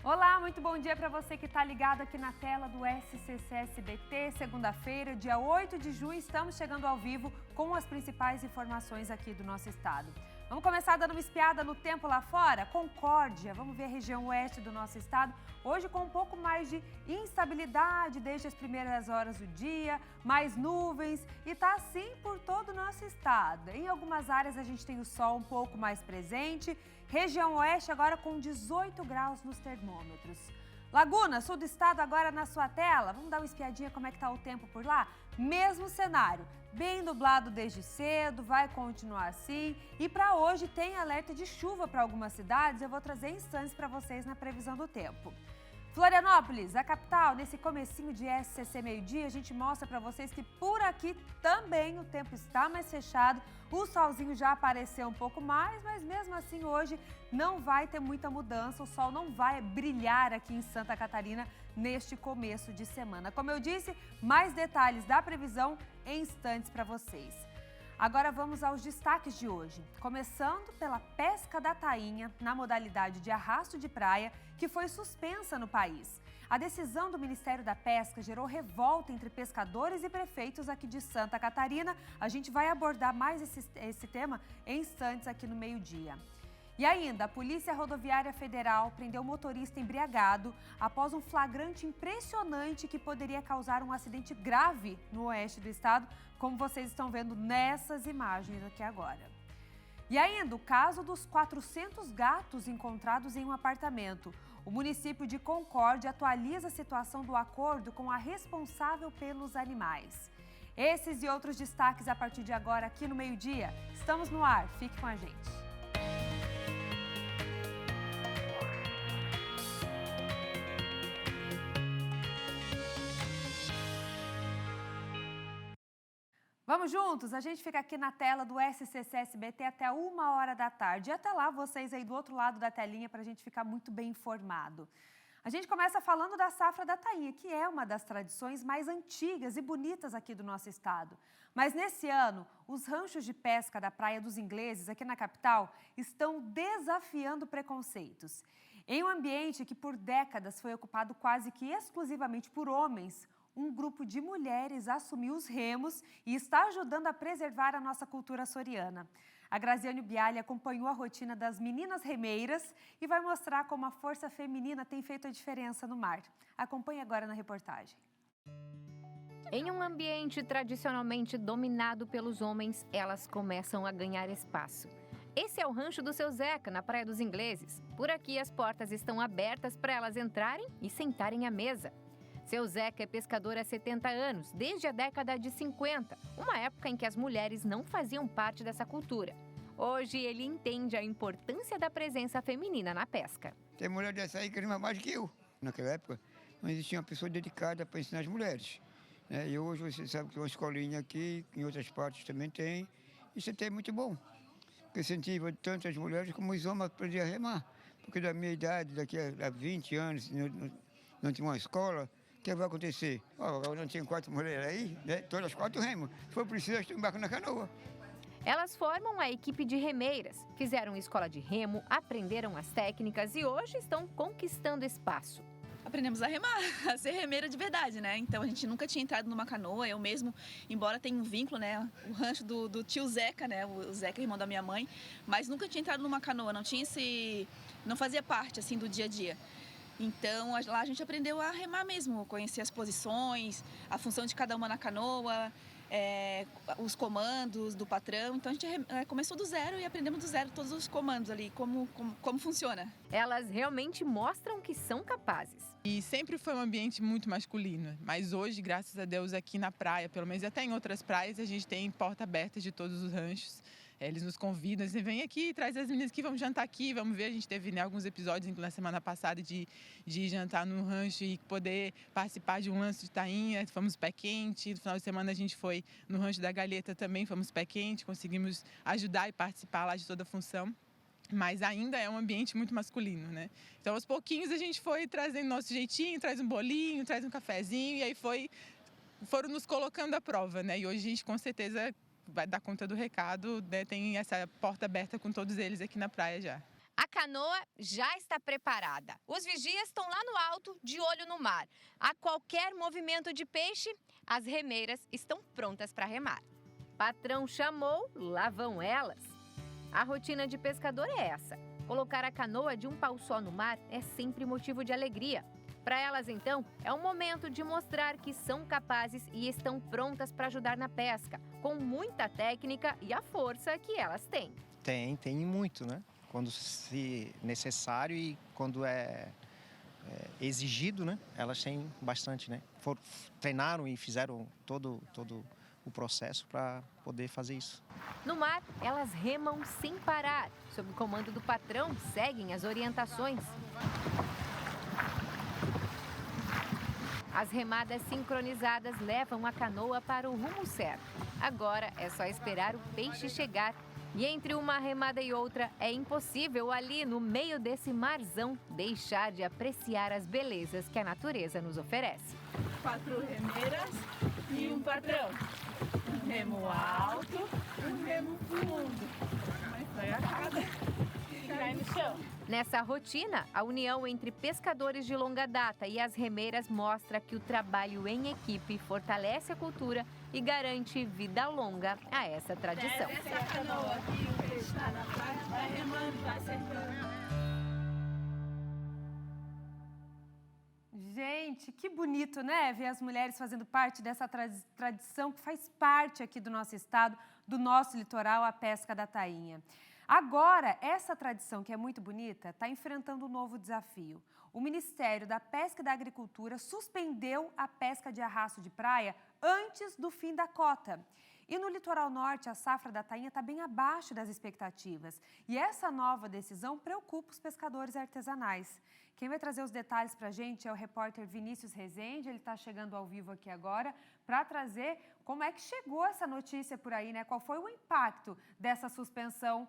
Olá, muito bom dia para você que está ligado aqui na tela do SCC SBT. Segunda-feira, dia 8 de junho, estamos chegando ao vivo com as principais informações aqui do nosso estado. Vamos começar dando uma espiada no tempo lá fora? Concórdia, vamos ver a região oeste do nosso estado, hoje com um pouco mais de instabilidade desde as primeiras horas do dia, mais nuvens e tá assim por todo o nosso estado. Em algumas áreas a gente tem o sol um pouco mais presente, região oeste agora com 18 graus nos termômetros. Laguna, sul do estado, agora na sua tela. Vamos dar uma espiadinha como é que tá o tempo por lá? Mesmo cenário, bem nublado desde cedo, vai continuar assim. E para hoje tem alerta de chuva para algumas cidades, eu vou trazer instantes para vocês na previsão do tempo. Florianópolis, a capital, nesse comecinho de SCC meio-dia, a gente mostra para vocês que por aqui também o tempo está mais fechado, o solzinho já apareceu um pouco mais, mas mesmo assim hoje não vai ter muita mudança, o sol não vai brilhar aqui em Santa Catarina neste começo de semana. Como eu disse, mais detalhes da previsão em instantes para vocês. Agora vamos aos destaques de hoje, começando pela pesca da tainha na modalidade de arrasto de praia, que foi suspensa no país. A decisão do Ministério da Pesca gerou revolta entre pescadores e prefeitos aqui de Santa Catarina. A gente vai abordar mais esse tema em instantes aqui no meio-dia. E ainda, a Polícia Rodoviária Federal prendeu um motorista embriagado após um flagrante impressionante que poderia causar um acidente grave no oeste do estado, como vocês estão vendo nessas imagens aqui agora. E ainda, o caso dos 400 gatos encontrados em um apartamento. O município de Concórdia atualiza a situação do acordo com a responsável pelos animais. Esses e outros destaques a partir de agora aqui no meio-dia. Estamos no ar, fique com a gente. Vamos juntos? A gente fica aqui na tela do SCC SBT até 1h da tarde. E até lá, vocês aí do outro lado da telinha, para a gente ficar muito bem informado. A gente começa falando da safra da tainha, que é uma das tradições mais antigas e bonitas aqui do nosso estado. Mas nesse ano, os ranchos de pesca da Praia dos Ingleses, aqui na capital, estão desafiando preconceitos. Em um ambiente que por décadas foi ocupado quase que exclusivamente por homens, um grupo de mulheres assumiu os remos e está ajudando a preservar a nossa cultura açoriana. A Graziane Bialy acompanhou a rotina das meninas remeiras e vai mostrar como a força feminina tem feito a diferença no mar. Acompanhe agora na reportagem. Em um ambiente tradicionalmente dominado pelos homens, elas começam a ganhar espaço. Esse é o rancho do seu Zeca, na Praia dos Ingleses. Por aqui, as portas estão abertas para elas entrarem e sentarem à mesa. Seu Zeca é pescador há 70 anos, desde a década de 50, uma época em que as mulheres não faziam parte dessa cultura. Hoje, ele entende a importância da presença feminina na pesca. Tem mulher dessa aí que rima mais que eu. Naquela época, não existia uma pessoa dedicada para ensinar as mulheres. E hoje você sabe que tem uma escolinha aqui, em outras partes também tem. Isso até é muito bom, porque incentiva tanto as mulheres como os homens a aprender a remar. Porque da minha idade, daqui a 20 anos, não tinha uma escola. O que vai acontecer? Eu não tinha 4 mulheres aí, né? Todas 4 remos. Se for preciso, elas embarcam na canoa. Elas formam a equipe de remeiras, fizeram escola de remo, aprenderam as técnicas e hoje estão conquistando espaço. Aprendemos a remar, a ser remeira de verdade, né? Então a gente nunca tinha entrado numa canoa, eu mesmo, embora tenha um vínculo, né? O rancho do tio Zeca, né? O Zeca, irmão da minha mãe, mas nunca tinha entrado numa canoa, não fazia parte assim do dia a dia. Então, lá a gente aprendeu a remar mesmo, conhecer as posições, a função de cada uma na canoa, os comandos do patrão. Então, a gente começou do zero e aprendemos do zero todos os comandos ali, como funciona. Elas realmente mostram que são capazes. E sempre foi um ambiente muito masculino, mas hoje, graças a Deus, aqui na praia, pelo menos até em outras praias, a gente tem porta aberta de todos os ranchos. Eles nos convidam, você vem aqui, traz as meninas aqui, vamos jantar aqui, vamos ver. A gente teve alguns episódios na semana passada de jantar num rancho e poder participar de um lance de tainha, fomos pé quente. No final de semana a gente foi no rancho da Galheta também, fomos pé quente, conseguimos ajudar e participar lá de toda a função. Mas ainda é um ambiente muito masculino, né? Então, aos pouquinhos, a gente foi trazendo nosso jeitinho, traz um bolinho, traz um cafezinho, e aí foram nos colocando à prova, né? E hoje a gente, com certeza, vai dar conta do recado, né? Tem essa porta aberta com todos eles aqui na praia já. A canoa já está preparada. Os vigias estão lá no alto, de olho no mar. A qualquer movimento de peixe, as remeiras estão prontas para remar. Patrão chamou, lá vão elas. A rotina de pescador é essa. Colocar a canoa de um pau só no mar é sempre motivo de alegria. Para elas, então, é um momento de mostrar que são capazes e estão prontas para ajudar na pesca, com muita técnica e a força que elas têm. Tem muito, né? Quando se necessário e quando é exigido, né? Elas têm bastante, né? Treinaram e fizeram todo o processo para poder fazer isso. No mar, elas remam sem parar. Sob o comando do patrão, seguem as orientações. As remadas sincronizadas levam a canoa para o rumo certo. Agora é só esperar o peixe chegar. E entre uma remada e outra, é impossível ali, no meio desse marzão, deixar de apreciar as belezas que a natureza nos oferece. 4 remeiras e um patrão. Um remo alto, um remo fundo. Vai a cada e cai no chão. Nessa rotina, a união entre pescadores de longa data e as remeiras mostra que o trabalho em equipe fortalece a cultura e garante vida longa a essa tradição. Essa canoa aqui, o peixe está na praia, vai remando, vai acertando. Gente, que bonito, né? Ver as mulheres fazendo parte dessa tradição que faz parte aqui do nosso estado, do nosso litoral, a pesca da tainha. Agora, essa tradição que é muito bonita está enfrentando um novo desafio. O Ministério da Pesca e da Agricultura suspendeu a pesca de arrasto de praia antes do fim da cota. E no litoral norte, a safra da tainha está bem abaixo das expectativas. E essa nova decisão preocupa os pescadores artesanais. Quem vai trazer os detalhes para a gente é o repórter Vinícius Rezende. Ele está chegando ao vivo aqui agora para trazer como é que chegou essa notícia por aí, né? Qual foi o impacto dessa suspensão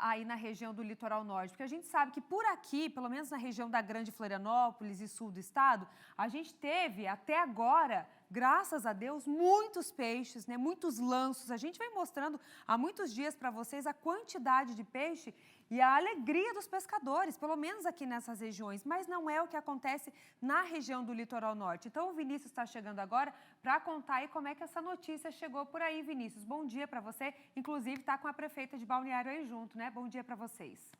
aí na região do litoral norte, porque a gente sabe que por aqui, pelo menos na região da Grande Florianópolis e sul do estado, a gente teve até agora, graças a Deus, muitos peixes, né, muitos lanços. A gente vem mostrando há muitos dias para vocês a quantidade de peixe e a alegria dos pescadores, pelo menos aqui nessas regiões, mas não é o que acontece na região do litoral norte. Então o Vinícius está chegando agora para contar aí como é que essa notícia chegou por aí, Vinícius. Bom dia para você, inclusive está com a prefeita de Balneário aí junto, né? Bom dia para vocês.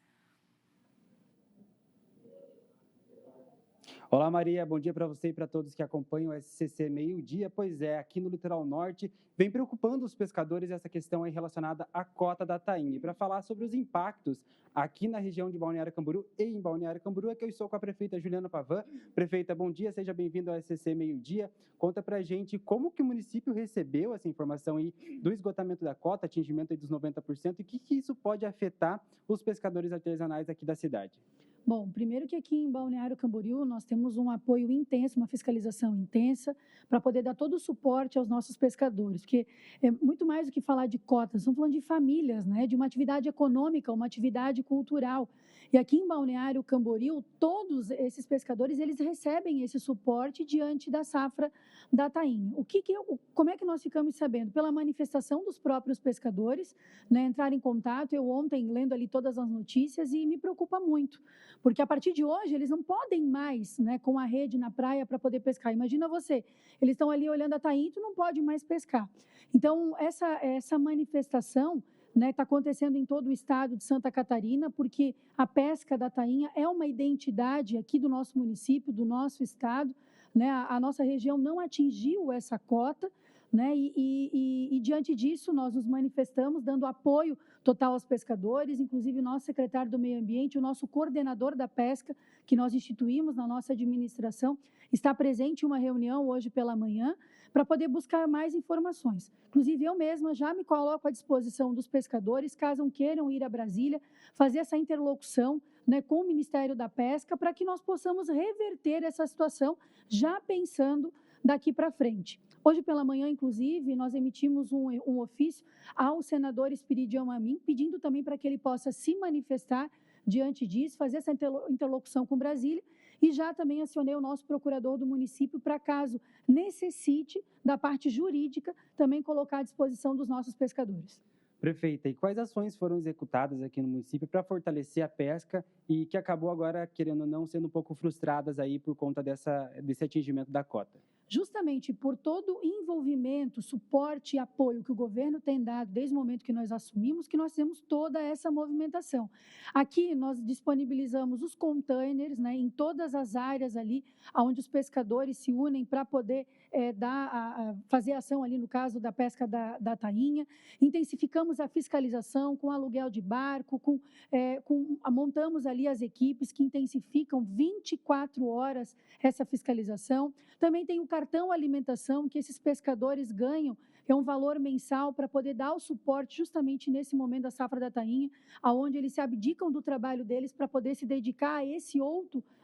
Olá, Maria. Bom dia para você e para todos que acompanham o SCC Meio-Dia. Pois é, aqui no litoral norte vem preocupando os pescadores essa questão aí relacionada à cota da tainha. E para falar sobre os impactos aqui na região de Balneário Camboriú e em Balneário Camboriú, é que eu estou com a prefeita Juliana Pavan. Prefeita, bom dia, seja bem-vindo ao SCC Meio-Dia. Conta para a gente como que o município recebeu essa informação aí do esgotamento da cota, atingimento aí dos 90%, e o que isso pode afetar os pescadores artesanais aqui da cidade. Bom, primeiro que aqui em Balneário Camboriú nós temos um apoio intenso, uma fiscalização intensa, para poder dar todo o suporte aos nossos pescadores, porque é muito mais do que falar de cotas, estamos falando de famílias, né, de uma atividade econômica, uma atividade cultural. E aqui em Balneário Camboriú, todos esses pescadores, eles recebem esse suporte diante da safra da tainha. Como é que nós ficamos sabendo? Pela manifestação dos próprios pescadores, né, entrar em contato. Eu ontem lendo ali todas as notícias e me preocupa muito, porque a partir de hoje eles não podem mais, né, com a rede na praia para poder pescar. Imagina você, eles estão ali olhando a tainha e tu não pode mais pescar. Então, essa manifestação está acontecendo em todo o estado de Santa Catarina, porque a pesca da tainha é uma identidade aqui do nosso município, do nosso estado, né? A nossa região não atingiu essa cota, né? E diante disso nós nos manifestamos dando apoio total aos pescadores, inclusive o nosso secretário do Meio Ambiente, o nosso coordenador da pesca, que nós instituímos na nossa administração, está presente em uma reunião hoje pela manhã para poder buscar mais informações. Inclusive, eu mesma já me coloco à disposição dos pescadores, caso queiram ir a Brasília, fazer essa interlocução, né, com o Ministério da Pesca, para que nós possamos reverter essa situação, já pensando daqui para frente. Hoje pela manhã, inclusive, nós emitimos um ofício ao senador Espiridião Amin, pedindo também para que ele possa se manifestar diante disso, fazer essa interlocução com Brasília, e já também acionei o nosso procurador do município para, caso necessite da parte jurídica, também colocar à disposição dos nossos pescadores. Prefeita, e quais ações foram executadas aqui no município para fortalecer a pesca e que acabou agora, querendo ou não, sendo um pouco frustradas aí por conta desse atingimento da cota? Justamente por todo o envolvimento, suporte e apoio que o governo tem dado desde o momento que nós assumimos, que nós temos toda essa movimentação. Aqui nós disponibilizamos os containers, né, em todas as áreas ali, onde os pescadores se unem para poder fazer ação ali no caso da pesca da tainha. Intensificamos a fiscalização com aluguel de barco, montamos ali as equipes que intensificam 24 horas essa fiscalização. Também tem o cartão alimentação que esses pescadores ganham, é um valor mensal para poder dar o suporte justamente nesse momento da safra da tainha, aonde eles se abdicam do trabalho deles para poder se dedicar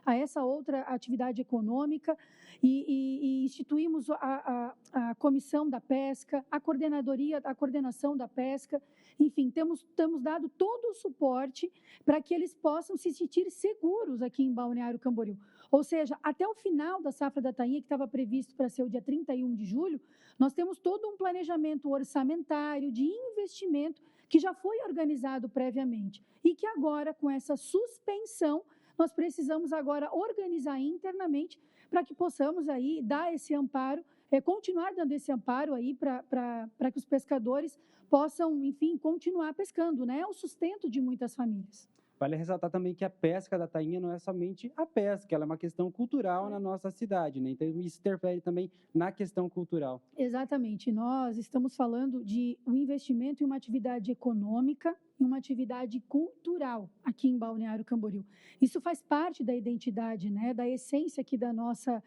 a essa outra atividade econômica, e instituímos a comissão da pesca, a coordenação da pesca, enfim, temos dado todo o suporte para que eles possam se sentir seguros aqui em Balneário Camboriú. Ou seja, até o final da safra da tainha, que estava previsto para ser o dia 31 de julho, nós temos todo um planejamento orçamentário de investimento que já foi organizado previamente e que agora, com essa suspensão, nós precisamos agora organizar internamente para que possamos aí dar esse amparo, continuar dando esse amparo aí para que os pescadores possam, enfim, continuar pescando, né? É o sustento de muitas famílias. Vale ressaltar também que a pesca da tainha não é somente a pesca, ela é uma questão cultural na nossa cidade, né? Então isso interfere também na questão cultural. Exatamente. Nós estamos falando de um investimento em uma atividade econômica e uma atividade cultural aqui em Balneário Camboriú. Isso faz parte da identidade, né? Da essência aqui da nossa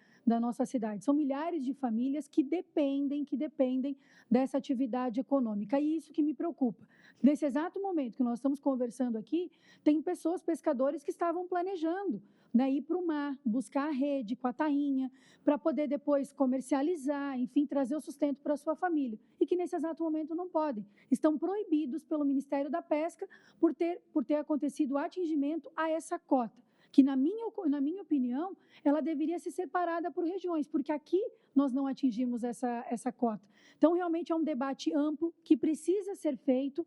cidade. São milhares de famílias que dependem dessa atividade econômica. E isso que me preocupa. Nesse exato momento que nós estamos conversando aqui, tem pescadores que estavam planejando, né, ir para o mar, buscar a rede com a tainha, para poder depois comercializar, enfim, trazer o sustento para a sua família. E que nesse exato momento não podem. Estão proibidos pelo Ministério da Pesca por ter acontecido o atingimento a essa cota, que na minha opinião, ela deveria ser separada por regiões, porque aqui nós não atingimos essa cota. Então, realmente é um debate amplo que precisa ser feito.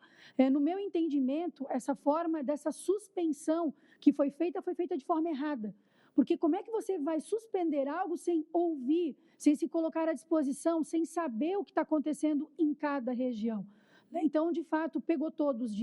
No meu entendimento, essa forma dessa suspensão que foi feita de forma errada. Porque como é que você vai suspender algo sem ouvir, sem se colocar à disposição, sem saber o que está acontecendo em cada região? Então, de fato, pegou todos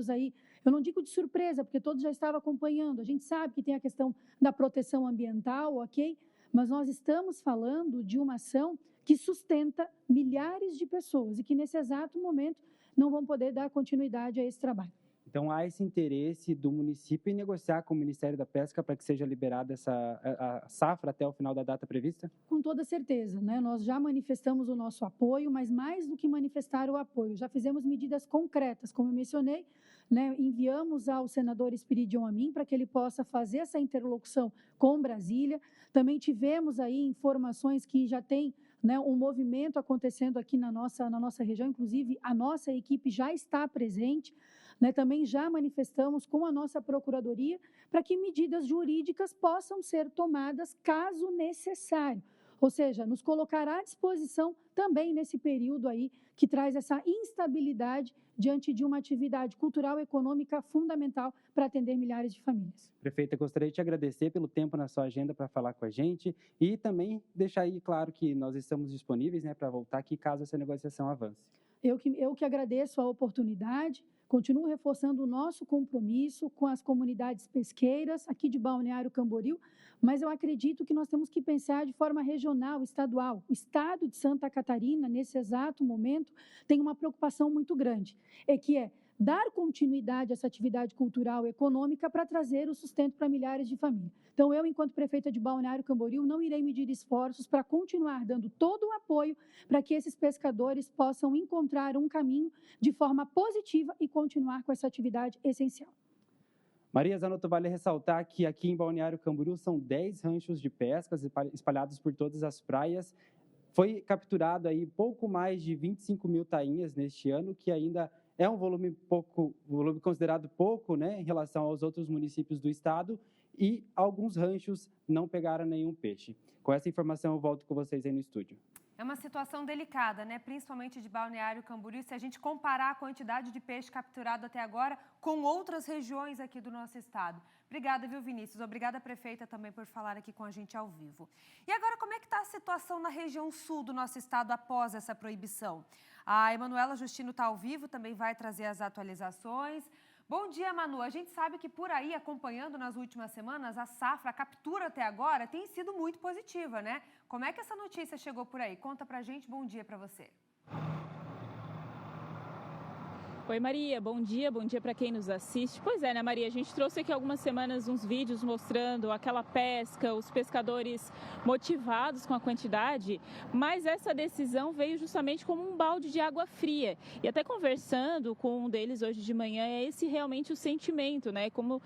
aí, eu não digo de surpresa, porque todos já estavam acompanhando. A gente sabe que tem a questão da proteção ambiental, ok? Mas nós estamos falando de uma ação que sustenta milhares de pessoas e que, nesse exato momento, não vão poder dar continuidade a esse trabalho. Então, há esse interesse do município em negociar com o Ministério da Pesca para que seja liberada a safra até o final da data prevista? Com toda certeza, né? Nós já manifestamos o nosso apoio, mas mais do que manifestar o apoio, já fizemos medidas concretas, como eu mencionei, né? Enviamos ao senador Espiridion Amin para que ele possa fazer essa interlocução com Brasília. Também tivemos aí informações que já tem, né, um movimento acontecendo aqui na nossa região, inclusive a nossa equipe já está presente. Né, também já manifestamos com a nossa Procuradoria para que medidas jurídicas possam ser tomadas caso necessário. Ou seja, nos colocar à disposição também nesse período aí que traz essa instabilidade diante de uma atividade cultural e econômica fundamental para atender milhares de famílias. Prefeita, gostaria de te agradecer pelo tempo na sua agenda para falar com a gente e também deixar aí claro que nós estamos disponíveis, né, para voltar aqui caso essa negociação avance. Eu que agradeço a oportunidade. Continuo reforçando o nosso compromisso com as comunidades pesqueiras aqui de Balneário Camboriú, mas eu acredito que nós temos que pensar de forma regional, estadual. O estado de Santa Catarina, nesse exato momento, tem uma preocupação muito grande, que é dar continuidade a essa atividade cultural e econômica para trazer o sustento para milhares de famílias. Então, eu, enquanto prefeita de Balneário Camboriú, não irei medir esforços para continuar dando todo o apoio para que esses pescadores possam encontrar um caminho de forma positiva e continuar com essa atividade essencial. Maria Zanotto, vale ressaltar que aqui em Balneário Camboriú são 10 ranchos de pescas espalhados por todas as praias. Foi capturado aí pouco mais de 25 mil tainhas neste ano, que ainda é um volume considerado pouco, né, em relação aos outros municípios do estado, e alguns ranchos não pegaram nenhum peixe. Com essa informação, eu volto com vocês aí no estúdio. É uma situação delicada, né? Principalmente de Balneário Camboriú, se a gente comparar a quantidade de peixe capturado até agora com outras regiões aqui do nosso estado. Obrigada, viu, Vinícius? Obrigada, prefeita, também por falar aqui com a gente ao vivo. E agora, como é que está a situação na região sul do nosso estado após essa proibição? A Emanuela Justino está ao vivo, também vai trazer as atualizações. Bom dia, Manu. A gente sabe que por aí, acompanhando nas últimas semanas, a safra, a captura até agora tem sido muito positiva, né? Como é que essa notícia chegou por aí? Conta pra gente. Bom dia pra você. Oi, Maria, bom dia para quem nos assiste. Pois é, né, Maria, a gente trouxe aqui algumas semanas uns vídeos mostrando aquela pesca, os pescadores motivados com a quantidade, mas essa decisão veio justamente como um balde de água fria. E até conversando com um deles hoje de manhã, é esse realmente o sentimento, né? Como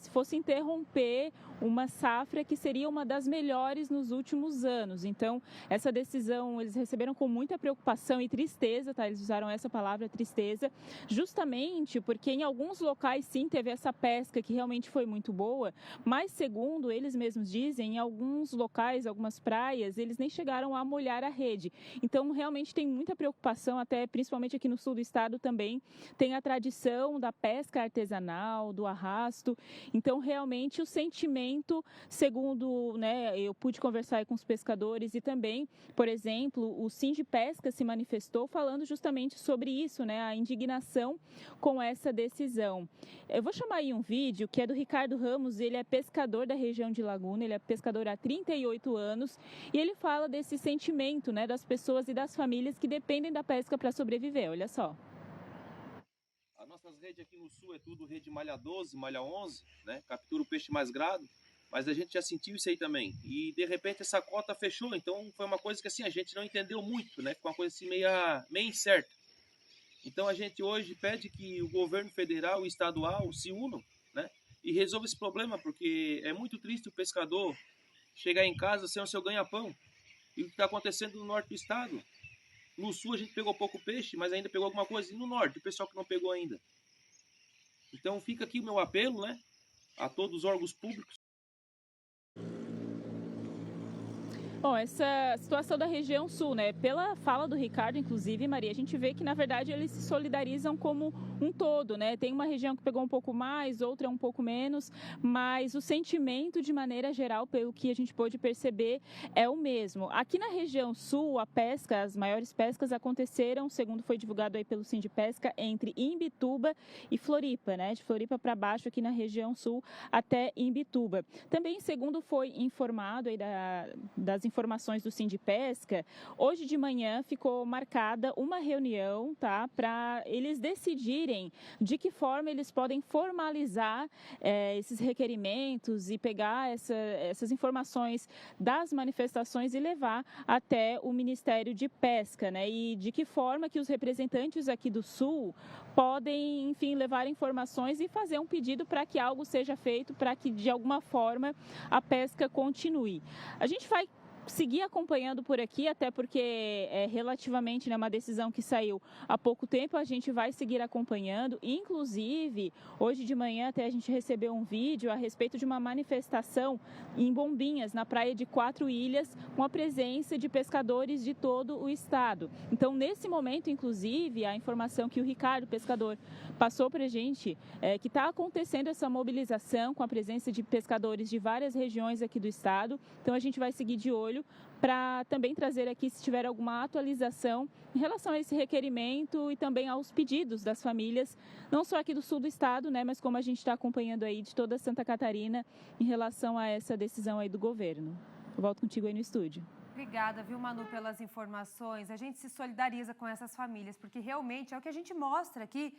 se fosse interromper uma safra que seria uma das melhores nos últimos anos. Então, essa decisão eles receberam com muita preocupação e tristeza, tá? Eles usaram essa palavra, tristeza, justamente porque em alguns locais sim teve essa pesca que realmente foi muito boa, mas segundo eles mesmos dizem, em alguns locais, algumas praias, eles nem chegaram a molhar a rede. Então realmente tem muita preocupação, até principalmente aqui no sul do estado também tem a tradição da pesca artesanal, do arrasto. Então realmente o sentimento, segundo, né, eu pude conversar com os pescadores e também, por exemplo, o Sindipesca se manifestou falando justamente sobre isso, né, a indignação com essa decisão. Eu vou chamar aí um vídeo que é do Ricardo Ramos, ele é pescador da região de Laguna, ele é pescador há 38 anos e ele fala desse sentimento, né, das pessoas e das famílias que dependem da pesca para sobreviver. Olha só. As nossas redes aqui no sul é tudo rede malha 12, malha 11, né? Captura o peixe mais grado, mas a gente já sentiu isso aí também. E de repente essa cota fechou, então foi uma coisa que assim a gente não entendeu muito, né? Foi uma coisa assim meio incerta. Então a gente hoje pede que o governo federal e estadual se unam, né, e resolvam esse problema, porque é muito triste o pescador chegar em casa sem o seu ganha-pão. E o que está acontecendo no norte do estado? No sul a gente pegou pouco peixe, mas ainda pegou alguma coisa. E no norte, o pessoal que não pegou ainda. Então fica aqui o meu apelo, né, a todos os órgãos públicos. Bom, essa situação da região sul, né? Pela fala do Ricardo, inclusive, Maria, a gente vê que, na verdade, eles se solidarizam como um todo, né? Tem uma região que pegou um pouco mais, outra um pouco menos, mas o sentimento, de maneira geral, pelo que a gente pôde perceber, é o mesmo. Aqui na região sul, a pesca, as maiores pescas aconteceram, segundo foi divulgado aí pelo Sindipesca, entre Imbituba e Floripa, né? De Floripa para baixo, aqui na região sul, até Imbituba. Também, segundo foi informado aí das informações do Sindipesca, hoje de manhã ficou marcada uma reunião, tá, para eles decidirem de que forma eles podem formalizar esses requerimentos e pegar essas informações das manifestações e levar até o Ministério de Pesca, né, e de que forma que os representantes aqui do Sul podem, enfim, levar informações e fazer um pedido para que algo seja feito, para que de alguma forma a pesca continue. A gente vai seguir acompanhando por aqui, até porque é relativamente, né, uma decisão que saiu há pouco tempo, a gente vai seguir acompanhando. Inclusive, hoje de manhã até a gente recebeu um vídeo a respeito de uma manifestação em Bombinhas, na praia de 4 Ilhas, com a presença de pescadores de todo o estado. Então, nesse momento, inclusive, a informação que o Ricardo, pescador, passou para a gente é que está acontecendo essa mobilização com a presença de pescadores de várias regiões aqui do estado. Então, a gente vai seguir de olho para também trazer aqui, se tiver alguma atualização em relação a esse requerimento e também aos pedidos das famílias, não só aqui do sul do estado, né, mas como a gente está acompanhando aí de toda Santa Catarina em relação a essa decisão aí do governo. Eu volto contigo aí no estúdio. Obrigada, viu, Manu, pelas informações. A gente se solidariza com essas famílias, porque realmente é o que a gente mostra aqui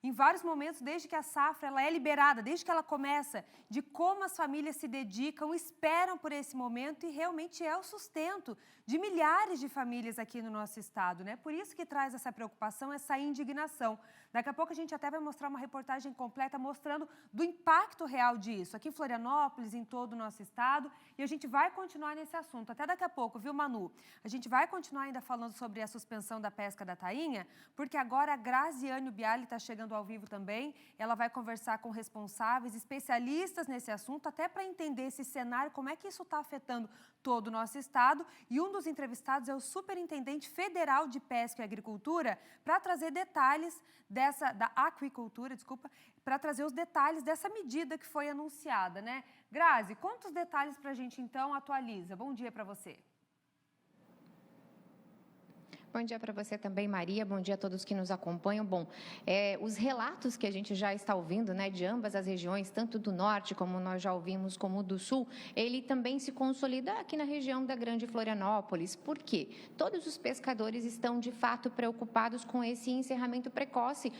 em vários momentos, desde que a safra ela é liberada, desde que ela começa, de como as famílias se dedicam, esperam por esse momento e realmente é o sustento de milhares de famílias aqui no nosso estado, né? Por isso que traz essa preocupação, essa indignação. Daqui a pouco a gente até vai mostrar uma reportagem completa mostrando do impacto real disso, aqui em Florianópolis, em todo o nosso estado, e a gente vai continuar nesse assunto. Até daqui a pouco, viu, Manu? A gente vai continuar ainda falando sobre a suspensão da pesca da tainha, porque agora a Graziane Bialy está chegando chegando ao vivo também. Ela vai conversar com responsáveis, especialistas nesse assunto, até para entender esse cenário, como é que isso está afetando todo o nosso estado. E um dos entrevistados é o Superintendente Federal de Pesca e Agricultura, para trazer detalhes da aquicultura, para trazer os detalhes dessa medida que foi anunciada, né? Grazi, conta os detalhes para a gente então, atualiza. Bom dia para você. Bom dia para você também, Maria. Bom dia a todos que nos acompanham. Bom, os relatos que a gente já está ouvindo, né, de ambas as regiões, tanto do norte, como nós já ouvimos, como do sul, ele também se consolida aqui na região da Grande Florianópolis. Por quê? Todos os pescadores estão, de fato, preocupados com esse encerramento precoce,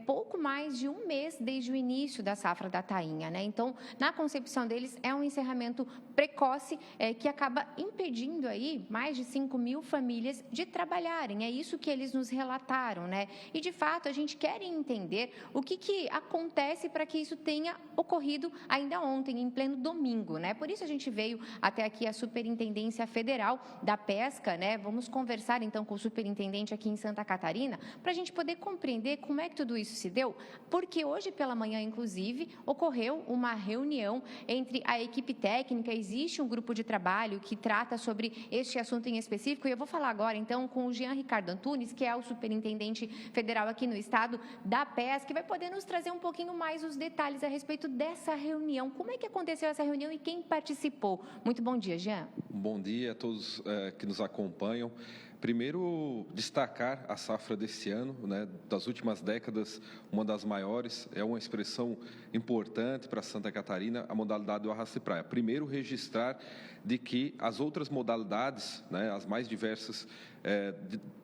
pouco mais de um mês desde o início da safra da tainha, né? Então, na concepção deles, é um encerramento precoce que acaba impedindo aí mais de 5.000 famílias de trabalhar. É isso que eles nos relataram, né? E, de fato, a gente quer entender o que acontece para que isso tenha ocorrido ainda ontem, em pleno domingo, né? Por isso a gente veio até aqui a Superintendência Federal da Pesca, né? Vamos conversar, então, com o superintendente aqui em Santa Catarina, para a gente poder compreender como é que tudo isso se deu, porque hoje pela manhã, inclusive, ocorreu uma reunião entre a equipe técnica, existe um grupo de trabalho que trata sobre este assunto em específico, e eu vou falar agora, então, com o Jean Ricardo Antunes, que é o superintendente federal aqui no estado da pesca, que vai poder nos trazer um pouquinho mais os detalhes a respeito dessa reunião. Como é que aconteceu essa reunião e quem participou? Muito bom dia, Jean. Bom dia a todos que nos acompanham. Primeiro, destacar a safra desse ano, né, das últimas décadas, uma das maiores, é uma expressão importante para Santa Catarina, a modalidade do arrasto de praia. Primeiro, registrar de que as outras modalidades, né, as mais diversas,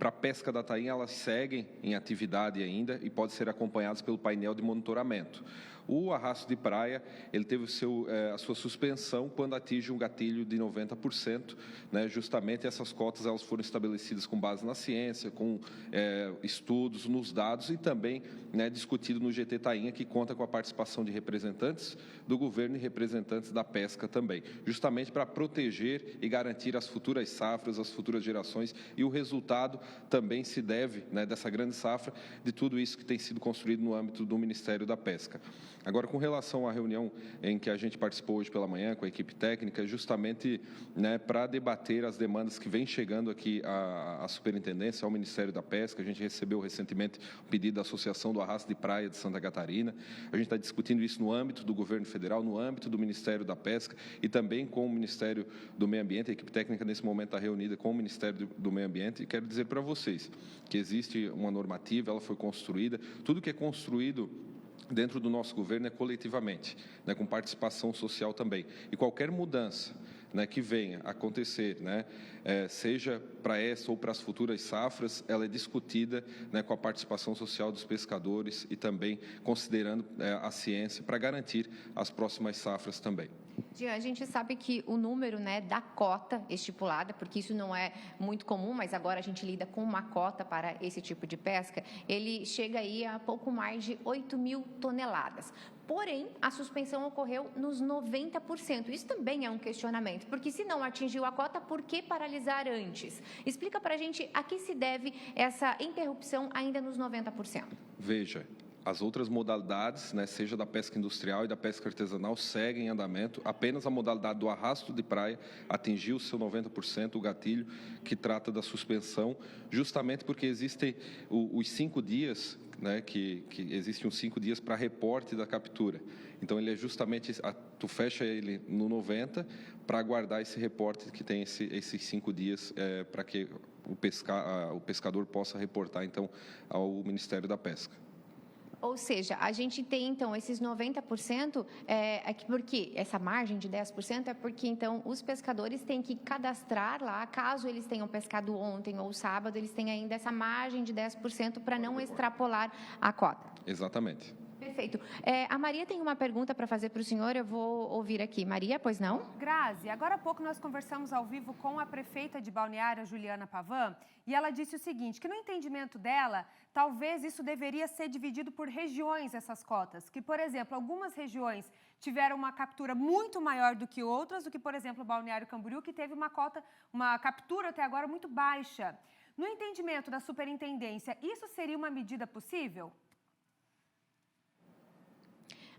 para a pesca da tainha, elas seguem em atividade ainda e podem ser acompanhadas pelo painel de monitoramento. O arrasto de praia, ele teve a sua suspensão quando atinge um gatilho de 90%, né? Justamente essas cotas elas foram estabelecidas com base na ciência, com estudos, nos dados e também, né, discutido no GT Tainha, que conta com a participação de representantes do governo e representantes da pesca também, justamente para proteger e garantir as futuras safras, as futuras gerações, e o resultado também se deve, né, dessa grande safra, de tudo isso que tem sido construído no âmbito do Ministério da Pesca. Agora, com relação à reunião em que a gente participou hoje pela manhã com a equipe técnica, justamente, né, para debater as demandas que vêm chegando aqui à Superintendência, ao Ministério da Pesca. A gente recebeu recentemente o pedido da Associação do Arrasto de Praia de Santa Catarina. A gente está discutindo isso no âmbito do governo federal, no âmbito do Ministério da Pesca e também com o Ministério do Meio Ambiente. A equipe técnica, nesse momento, está reunida com o Ministério do Meio Ambiente. E quero dizer para vocês que existe uma normativa, ela foi construída. Tudo que é construído dentro do nosso governo é coletivamente, né, com participação social também. E qualquer mudança, né, que venha a acontecer, né, seja para essa ou para as futuras safras, ela é discutida, né, com a participação social dos pescadores e também considerando a ciência para garantir as próximas safras também. A gente sabe que o número, né, da cota estipulada, porque isso não é muito comum, mas agora a gente lida com uma cota para esse tipo de pesca, ele chega aí a pouco mais de 8.000 toneladas. Porém, a suspensão ocorreu nos 90%. Isso também é um questionamento, porque se não atingiu a cota, por que paralisar antes? Explica para a gente a que se deve essa interrupção ainda nos 90%. Veja, as outras modalidades, né, seja da pesca industrial e da pesca artesanal, seguem em andamento. Apenas a modalidade do arrasto de praia atingiu o seu 90%, o gatilho que trata da suspensão, justamente porque existem os 5 dias, né, que existem os 5 dias para reporte da captura. Então, ele é justamente, tu fecha ele no 90 para aguardar esse reporte que tem esses 5 dias para que o pescador possa reportar, então, ao Ministério da Pesca. Ou seja, a gente tem, então, esses 90%, porque essa margem de 10% é porque, então, os pescadores têm que cadastrar lá, caso eles tenham pescado ontem ou sábado, eles têm ainda essa margem de 10% para não extrapolar a cota. Exatamente. Perfeito. A Maria tem uma pergunta para fazer para o senhor, eu vou ouvir aqui. Maria, pois não? Grazi, agora há pouco nós conversamos ao vivo com a prefeita de Balneário, Juliana Pavan, e ela disse o seguinte, que no entendimento dela, talvez isso deveria ser dividido por regiões, essas cotas. Que, por exemplo, algumas regiões tiveram uma captura muito maior do que outras, do que, por exemplo, Balneário Camboriú, que teve uma captura até agora muito baixa. No entendimento da superintendência, isso seria uma medida possível?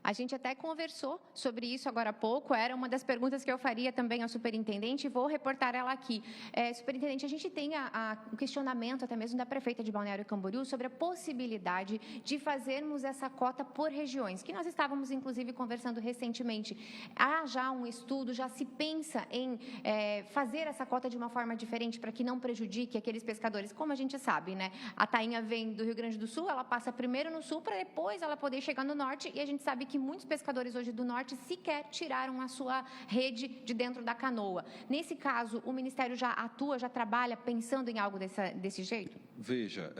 A gente até conversou sobre isso agora há pouco, era uma das perguntas que eu faria também ao superintendente, e vou reportar ela aqui. Superintendente, a gente tem o questionamento até mesmo da prefeita de Balneário Camboriú sobre a possibilidade de fazermos essa cota por regiões, que nós estávamos, inclusive, conversando recentemente. Há já um estudo, já se pensa em fazer essa cota de uma forma diferente para que não prejudique aqueles pescadores. Como a gente sabe, né? A tainha vem do Rio Grande do Sul, ela passa primeiro no sul para depois ela poder chegar no norte, e a gente sabe que muitos pescadores hoje do norte sequer tiraram a sua rede de dentro da canoa. Nesse caso, o Ministério já atua, já trabalha pensando em algo desse jeito? Veja,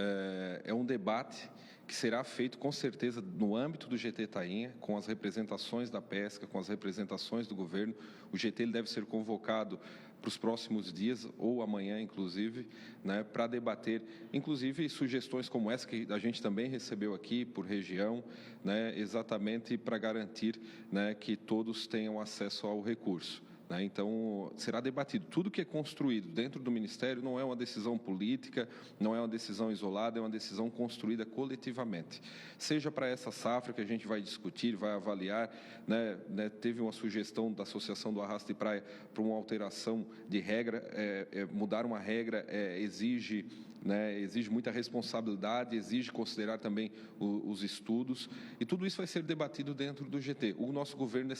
é um debate que será feito com certeza no âmbito do GT Tainha, com as representações da pesca, com as representações do governo. O GT ele deve ser convocado para os próximos dias, ou amanhã, inclusive, né, para debater, inclusive, sugestões como essa que a gente também recebeu aqui por região, né, exatamente para garantir, né, que todos tenham acesso ao recurso. Então, será debatido. Tudo que é construído dentro do Ministério não é uma decisão política, não é uma decisão isolada, é uma decisão construída coletivamente. Seja para essa safra que a gente vai discutir, vai avaliar, teve uma sugestão da Associação do Arrasto de Praia para uma alteração de regra, mudar uma regra exige muita responsabilidade, exige considerar também os estudos, e tudo isso vai ser debatido dentro do GT. O nosso governo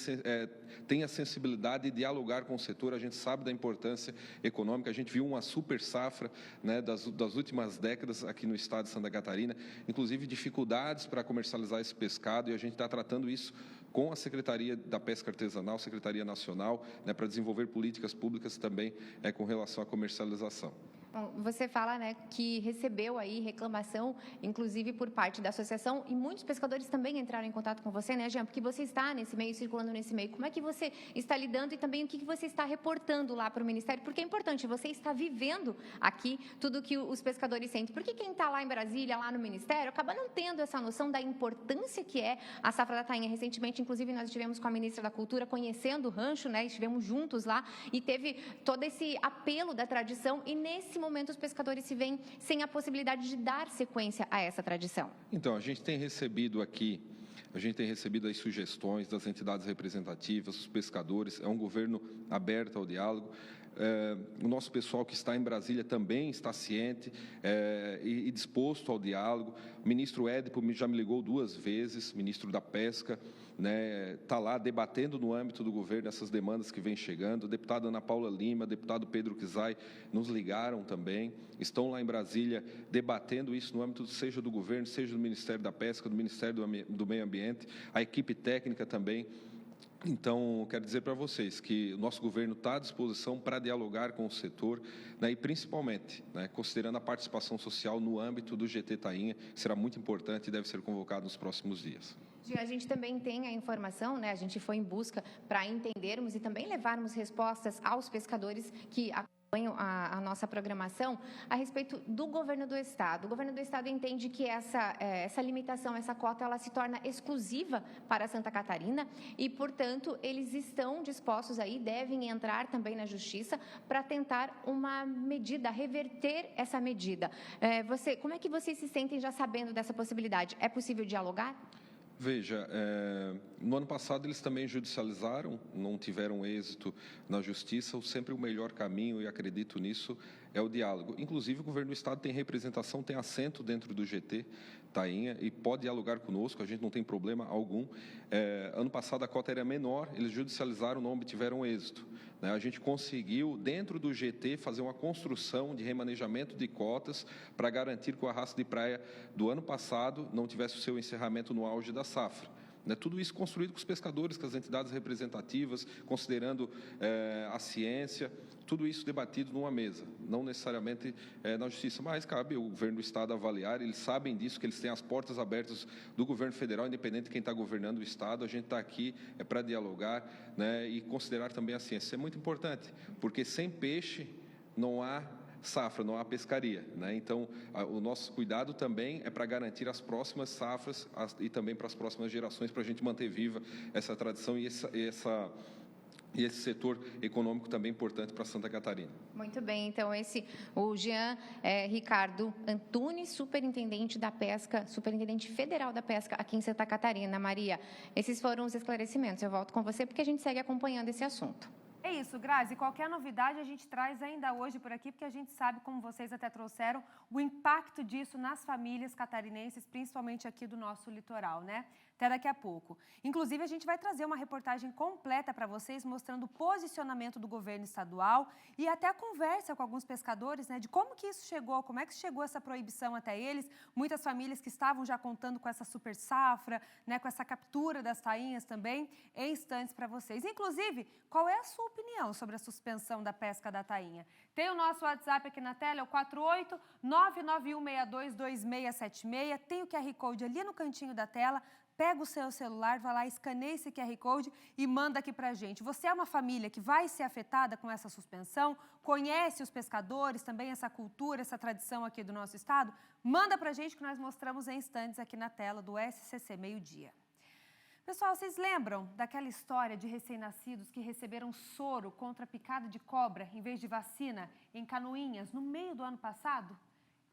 tem a sensibilidade de dialogar com o setor, a gente sabe da importância econômica, a gente viu uma super safra, né, das últimas décadas aqui no estado de Santa Catarina, inclusive dificuldades para comercializar esse pescado, e a gente está tratando isso com a Secretaria da Pesca Artesanal, Secretaria Nacional, né, para desenvolver políticas públicas também com relação à comercialização. Bom, você fala, né, que recebeu aí reclamação, inclusive por parte da associação, e muitos pescadores também entraram em contato com você, né, Jean? Porque você está nesse meio, circulando nesse meio. Como é que você está lidando e também o que você está reportando lá para o Ministério? Porque é importante, você está vivendo aqui tudo que os pescadores sentem. Porque quem está lá em Brasília, lá no Ministério, acaba não tendo essa noção da importância que é a safra da tainha. Recentemente, inclusive, nós estivemos com a ministra da Cultura conhecendo o rancho, né, estivemos juntos lá e teve todo esse apelo da tradição, e nesse momento os pescadores se veem sem a possibilidade de dar sequência a essa tradição. Então, a gente tem recebido as sugestões das entidades representativas, dos pescadores, é um governo aberto ao diálogo. O nosso pessoal que está em Brasília também está ciente e disposto ao diálogo. O ministro Édipo já me ligou 2 vezes, ministro da Pesca, né, está lá debatendo no âmbito do governo essas demandas que vêm chegando. A deputada Ana Paula Lima, deputado Pedro Kizai nos ligaram também, estão lá em Brasília debatendo isso no âmbito seja do governo, seja do Ministério da Pesca, do Ministério do Meio Ambiente, a equipe técnica também. Então, quero dizer para vocês que o nosso governo está à disposição para dialogar com o setor, né, e principalmente, né, considerando a participação social no âmbito do GT Tainha, que será muito importante e deve ser convocado nos próximos dias. A gente também tem a informação, né? A gente foi em busca para entendermos e também levarmos respostas aos pescadores que acompanham a nossa programação a respeito do governo do estado. O governo do estado entende que essa limitação, essa cota, ela se torna exclusiva para Santa Catarina e, portanto, eles estão dispostos aí, devem entrar também na justiça para tentar uma medida, reverter essa medida. Como é que vocês se sentem já sabendo dessa possibilidade? É possível dialogar? Veja, no ano passado eles também judicializaram, não tiveram êxito na justiça. Sempre o melhor caminho, e acredito nisso, é o diálogo. Inclusive, o governo do estado tem representação, tem assento dentro do GT Tainha e pode dialogar conosco, a gente não tem problema algum. Ano passado a cota era menor, eles judicializaram, não obtiveram êxito. A gente conseguiu, dentro do GT, fazer uma construção de remanejamento de cotas para garantir que o arrasto de praia do ano passado não tivesse o seu encerramento no auge da safra. Tudo isso construído com os pescadores, com as entidades representativas, considerando a ciência, tudo isso debatido numa mesa, não necessariamente na justiça, mas cabe ao governo do estado avaliar. Eles sabem disso, que eles têm as portas abertas do governo federal, independente de quem está governando o estado. A gente está aqui para dialogar, né, e considerar também a ciência. Isso é muito importante, porque sem peixe não há safra, não há pescaria, né? Então, o nosso cuidado também é para garantir as próximas safras e também para as próximas gerações, para a gente manter viva essa tradição e e esse setor econômico também importante para Santa Catarina. Muito bem, então o Jean Ricardo Antunes, superintendente da pesca, superintendente federal da pesca aqui em Santa Catarina. Maria, esses foram os esclarecimentos. Eu volto com você porque a gente segue acompanhando esse assunto. É isso, Grazi. Qualquer novidade a gente traz ainda hoje por aqui, porque a gente sabe, como vocês até trouxeram, o impacto disso nas famílias catarinenses, principalmente aqui do nosso litoral, né? Até daqui a pouco. Inclusive, a gente vai trazer uma reportagem completa para vocês, mostrando o posicionamento do governo estadual e até a conversa com alguns pescadores, né? De como que isso chegou, como é que chegou essa proibição até eles. Muitas famílias que estavam já contando com essa super safra, né? Com essa captura das tainhas também, em instantes para vocês. Inclusive, qual é a sua opinião sobre a suspensão da pesca da tainha? Tem o nosso WhatsApp aqui na tela, é o 48991622676. Tem o QR Code ali no cantinho da tela. Pega o seu celular, vai lá, escaneia esse QR Code e manda aqui pra gente. Você é uma família que vai ser afetada com essa suspensão? Conhece os pescadores, também essa cultura, essa tradição aqui do nosso estado? Manda pra gente que nós mostramos em instantes aqui na tela do SCC Meio Dia. Pessoal, vocês lembram daquela história de recém-nascidos que receberam soro contra picada de cobra em vez de vacina em Canoinhas no meio do ano passado?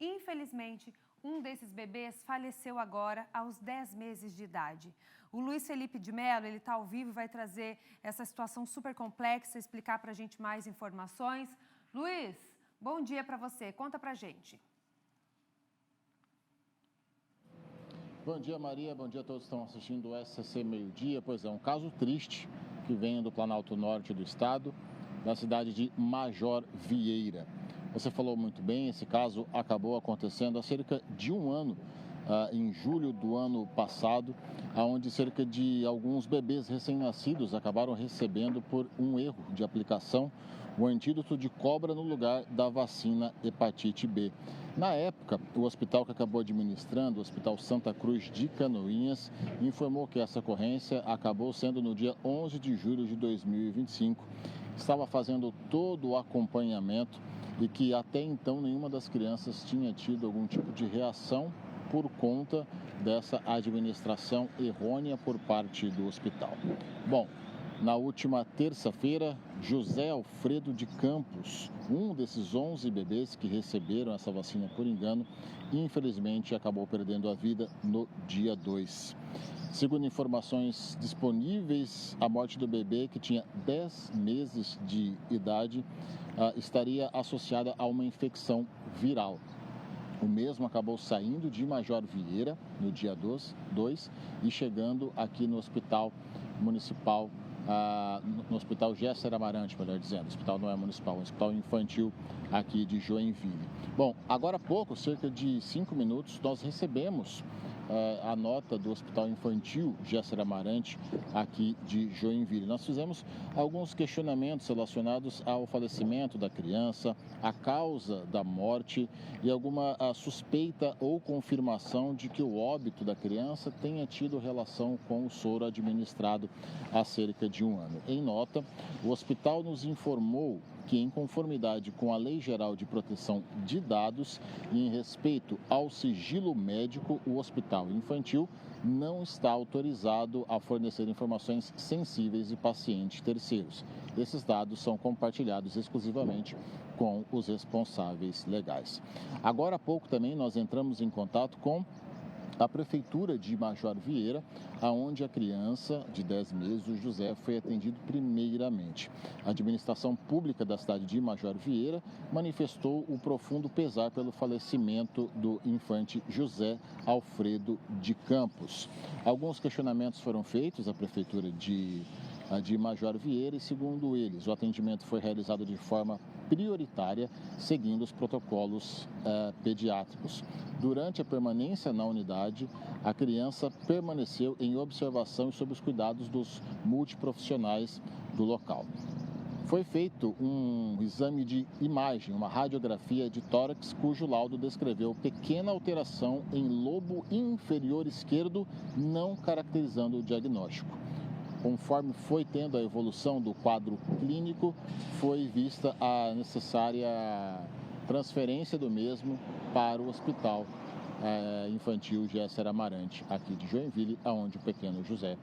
Infelizmente, um desses bebês faleceu agora aos 10 meses de idade. O Luiz Felipe de Mello, ele está ao vivo e vai trazer essa situação super complexa, explicar para a gente mais informações. Luiz, bom dia para você. Conta para a gente. Bom dia, Maria. Bom dia a todos que estão assistindo o SCC Meio Dia. Pois é, um caso triste que vem do Planalto Norte do estado, da cidade de Major Vieira. Você falou muito bem, esse caso acabou acontecendo há cerca de um ano, em julho do ano passado, onde cerca de alguns bebês recém-nascidos acabaram recebendo, por um erro de aplicação, o antídoto de cobra no lugar da vacina hepatite B. Na época, o hospital que acabou administrando, o Hospital Santa Cruz de Canoinhas, informou que essa ocorrência acabou sendo no dia 11 de julho de 2025. Estava fazendo todo o acompanhamento e que até então nenhuma das crianças tinha tido algum tipo de reação por conta dessa administração errônea por parte do hospital. Bom, na última terça-feira, José Alfredo de Campos, um desses 11 bebês que receberam essa vacina por engano, infelizmente acabou perdendo a vida no dia 2. Segundo informações disponíveis, a morte do bebê, que tinha 10 meses de idade, estaria associada a uma infecção viral. O mesmo acabou saindo de Major Vieira no dia 2 e chegando aqui no Hospital Municipal, no Hospital Gesser Amarante, melhor dizendo. O hospital não é municipal, é um hospital infantil aqui de Joinville. Bom, agora há pouco, cerca de 5 minutos, nós recebemos a nota do Hospital Infantil Gesser Amarante aqui de Joinville. Nós fizemos alguns questionamentos relacionados ao falecimento da criança, a causa da morte e alguma suspeita ou confirmação de que o óbito da criança tenha tido relação com o soro administrado há cerca de um ano. Em nota, o hospital nos informou que, em conformidade com a Lei Geral de Proteção de Dados e em respeito ao sigilo médico, o Hospital Infantil não está autorizado a fornecer informações sensíveis de pacientes terceiros. Esses dados são compartilhados exclusivamente com os responsáveis legais. Agora há pouco também nós entramos em contato com a Prefeitura de Major Vieira, aonde a criança de 10 meses, o José, foi atendido primeiramente. A administração pública da cidade de Major Vieira manifestou o profundo pesar pelo falecimento do infante José Alfredo de Campos. Alguns questionamentos foram feitos à Prefeitura de Major Vieira e, segundo eles, o atendimento foi realizado de forma prioritária, seguindo os protocolos pediátricos. Durante a permanência na unidade, a criança permaneceu em observação e sob os cuidados dos multiprofissionais do local. Foi feito um exame de imagem, uma radiografia de tórax, cujo laudo descreveu pequena alteração em lobo inferior esquerdo, não caracterizando o diagnóstico. Conforme foi tendo a evolução do quadro clínico, foi vista a necessária transferência do mesmo para o hospital infantil Géssera Amarante, aqui de Joinville, onde o pequeno José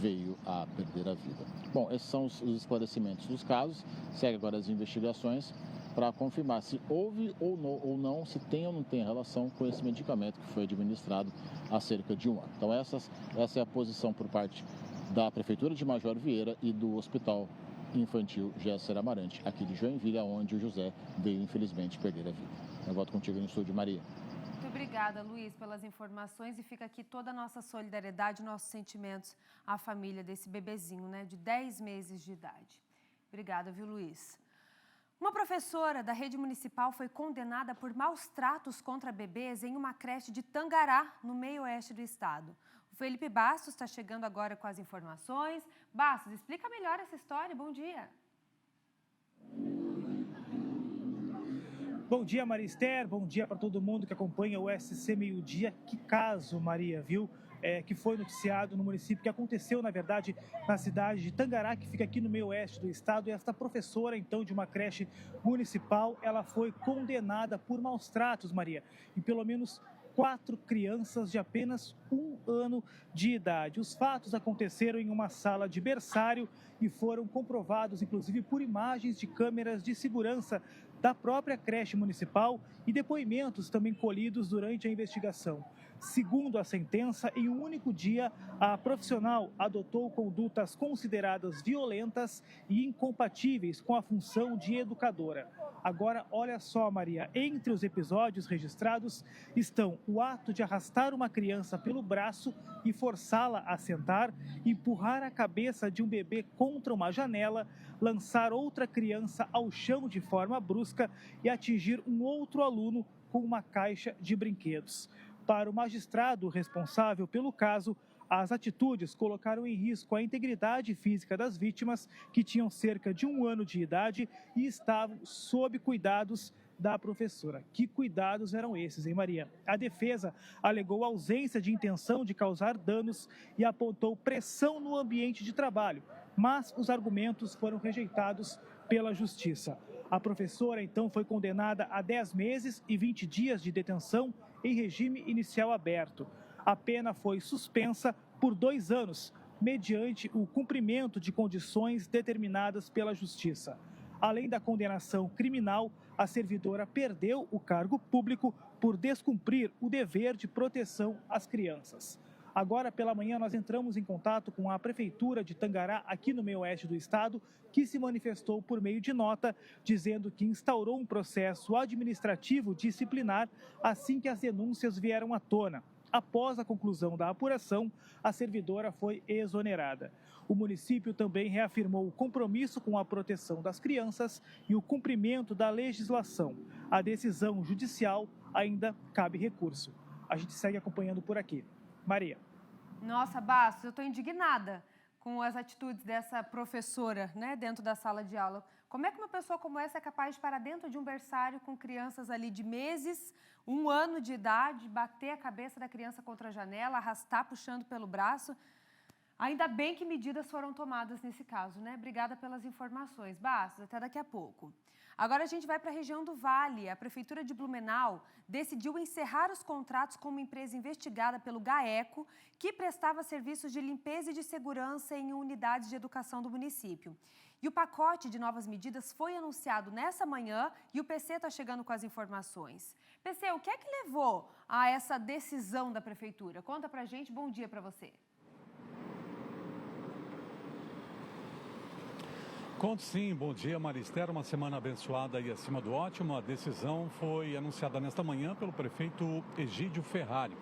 veio a perder a vida. Bom, esses são os esclarecimentos dos casos. Segue agora as investigações para confirmar se houve ou não, se tem ou não tem relação com esse medicamento que foi administrado há cerca de um ano. Então essa é a posição por parte da Prefeitura de Major Vieira e do Hospital Infantil Géssera Amarante, aqui de Joinville, onde o José veio infelizmente perder a vida. Eu volto contigo no estúdio, Maria. Muito obrigada, Luiz, pelas informações, e fica aqui toda a nossa solidariedade, nossos sentimentos à família desse bebezinho, né, de 10 meses de idade. Obrigada, viu, Luiz? Uma professora da rede municipal foi condenada por maus tratos contra bebês em uma creche de Tangará, no meio-oeste do estado. O Felipe Bastos está chegando agora com as informações. Bastos, explica melhor essa história. Bom dia. Bom dia, Maria Esther. Bom dia para todo mundo que acompanha o SC Meio Dia. Que caso, Maria, viu? Que foi noticiado no município, que aconteceu, na verdade, na cidade de Tangará, que fica aqui no meio-oeste do estado. E esta professora, então, de uma creche municipal, ela foi condenada por maus tratos, Maria, em pelo menos 4 crianças de apenas 1 ano de idade. Os fatos aconteceram em uma sala de berçário e foram comprovados, inclusive, por imagens de câmeras de segurança da própria creche municipal e depoimentos também colhidos durante a investigação. Segundo a sentença, em um único dia, a profissional adotou condutas consideradas violentas e incompatíveis com a função de educadora. Agora, olha só, Maria, entre os episódios registrados estão o ato de arrastar uma criança pelo braço e forçá-la a sentar, empurrar a cabeça de um bebê contra uma janela, lançar outra criança ao chão de forma brusca e atingir um outro aluno com uma caixa de brinquedos. Para o magistrado responsável pelo caso, as atitudes colocaram em risco a integridade física das vítimas, que tinham cerca de 1 ano de idade e estavam sob cuidados da professora. Que cuidados eram esses, hein, Maria? A defesa alegou ausência de intenção de causar danos e apontou pressão no ambiente de trabalho, mas os argumentos foram rejeitados pela Justiça. A professora, então, foi condenada a 10 meses e 20 dias de detenção em regime inicial aberto. A pena foi suspensa por 2 anos, mediante o cumprimento de condições determinadas pela Justiça. Além da condenação criminal, a servidora perdeu o cargo público por descumprir o dever de proteção às crianças. Agora, pela manhã, nós entramos em contato com a Prefeitura de Tangará, aqui no meio-oeste do estado, que se manifestou por meio de nota, dizendo que instaurou um processo administrativo disciplinar assim que as denúncias vieram à tona. Após a conclusão da apuração, a servidora foi exonerada. O município também reafirmou o compromisso com a proteção das crianças e o cumprimento da legislação. A decisão judicial ainda cabe recurso. A gente segue acompanhando por aqui. Maria. Nossa, Bastos, eu estou indignada com as atitudes dessa professora, né, dentro da sala de aula. Como é que uma pessoa como essa é capaz de parar dentro de um berçário com crianças ali de meses, 1 ano de idade, bater a cabeça da criança contra a janela, arrastar puxando pelo braço? Ainda bem que medidas foram tomadas nesse caso, né? Obrigada pelas informações. Bastos, até daqui a pouco. Agora a gente vai para a região do Vale. A Prefeitura de Blumenau decidiu encerrar os contratos com uma empresa investigada pelo GAECO, que prestava serviços de limpeza e de segurança em unidades de educação do município. E o pacote de novas medidas foi anunciado nessa manhã e o PC está chegando com as informações. PC, o que é que levou a essa decisão da Prefeitura? Conta pra gente, bom dia para você. Conto sim, bom dia, Marister. Uma semana abençoada e acima do ótimo. A decisão foi anunciada nesta manhã pelo prefeito Egídio Ferrari.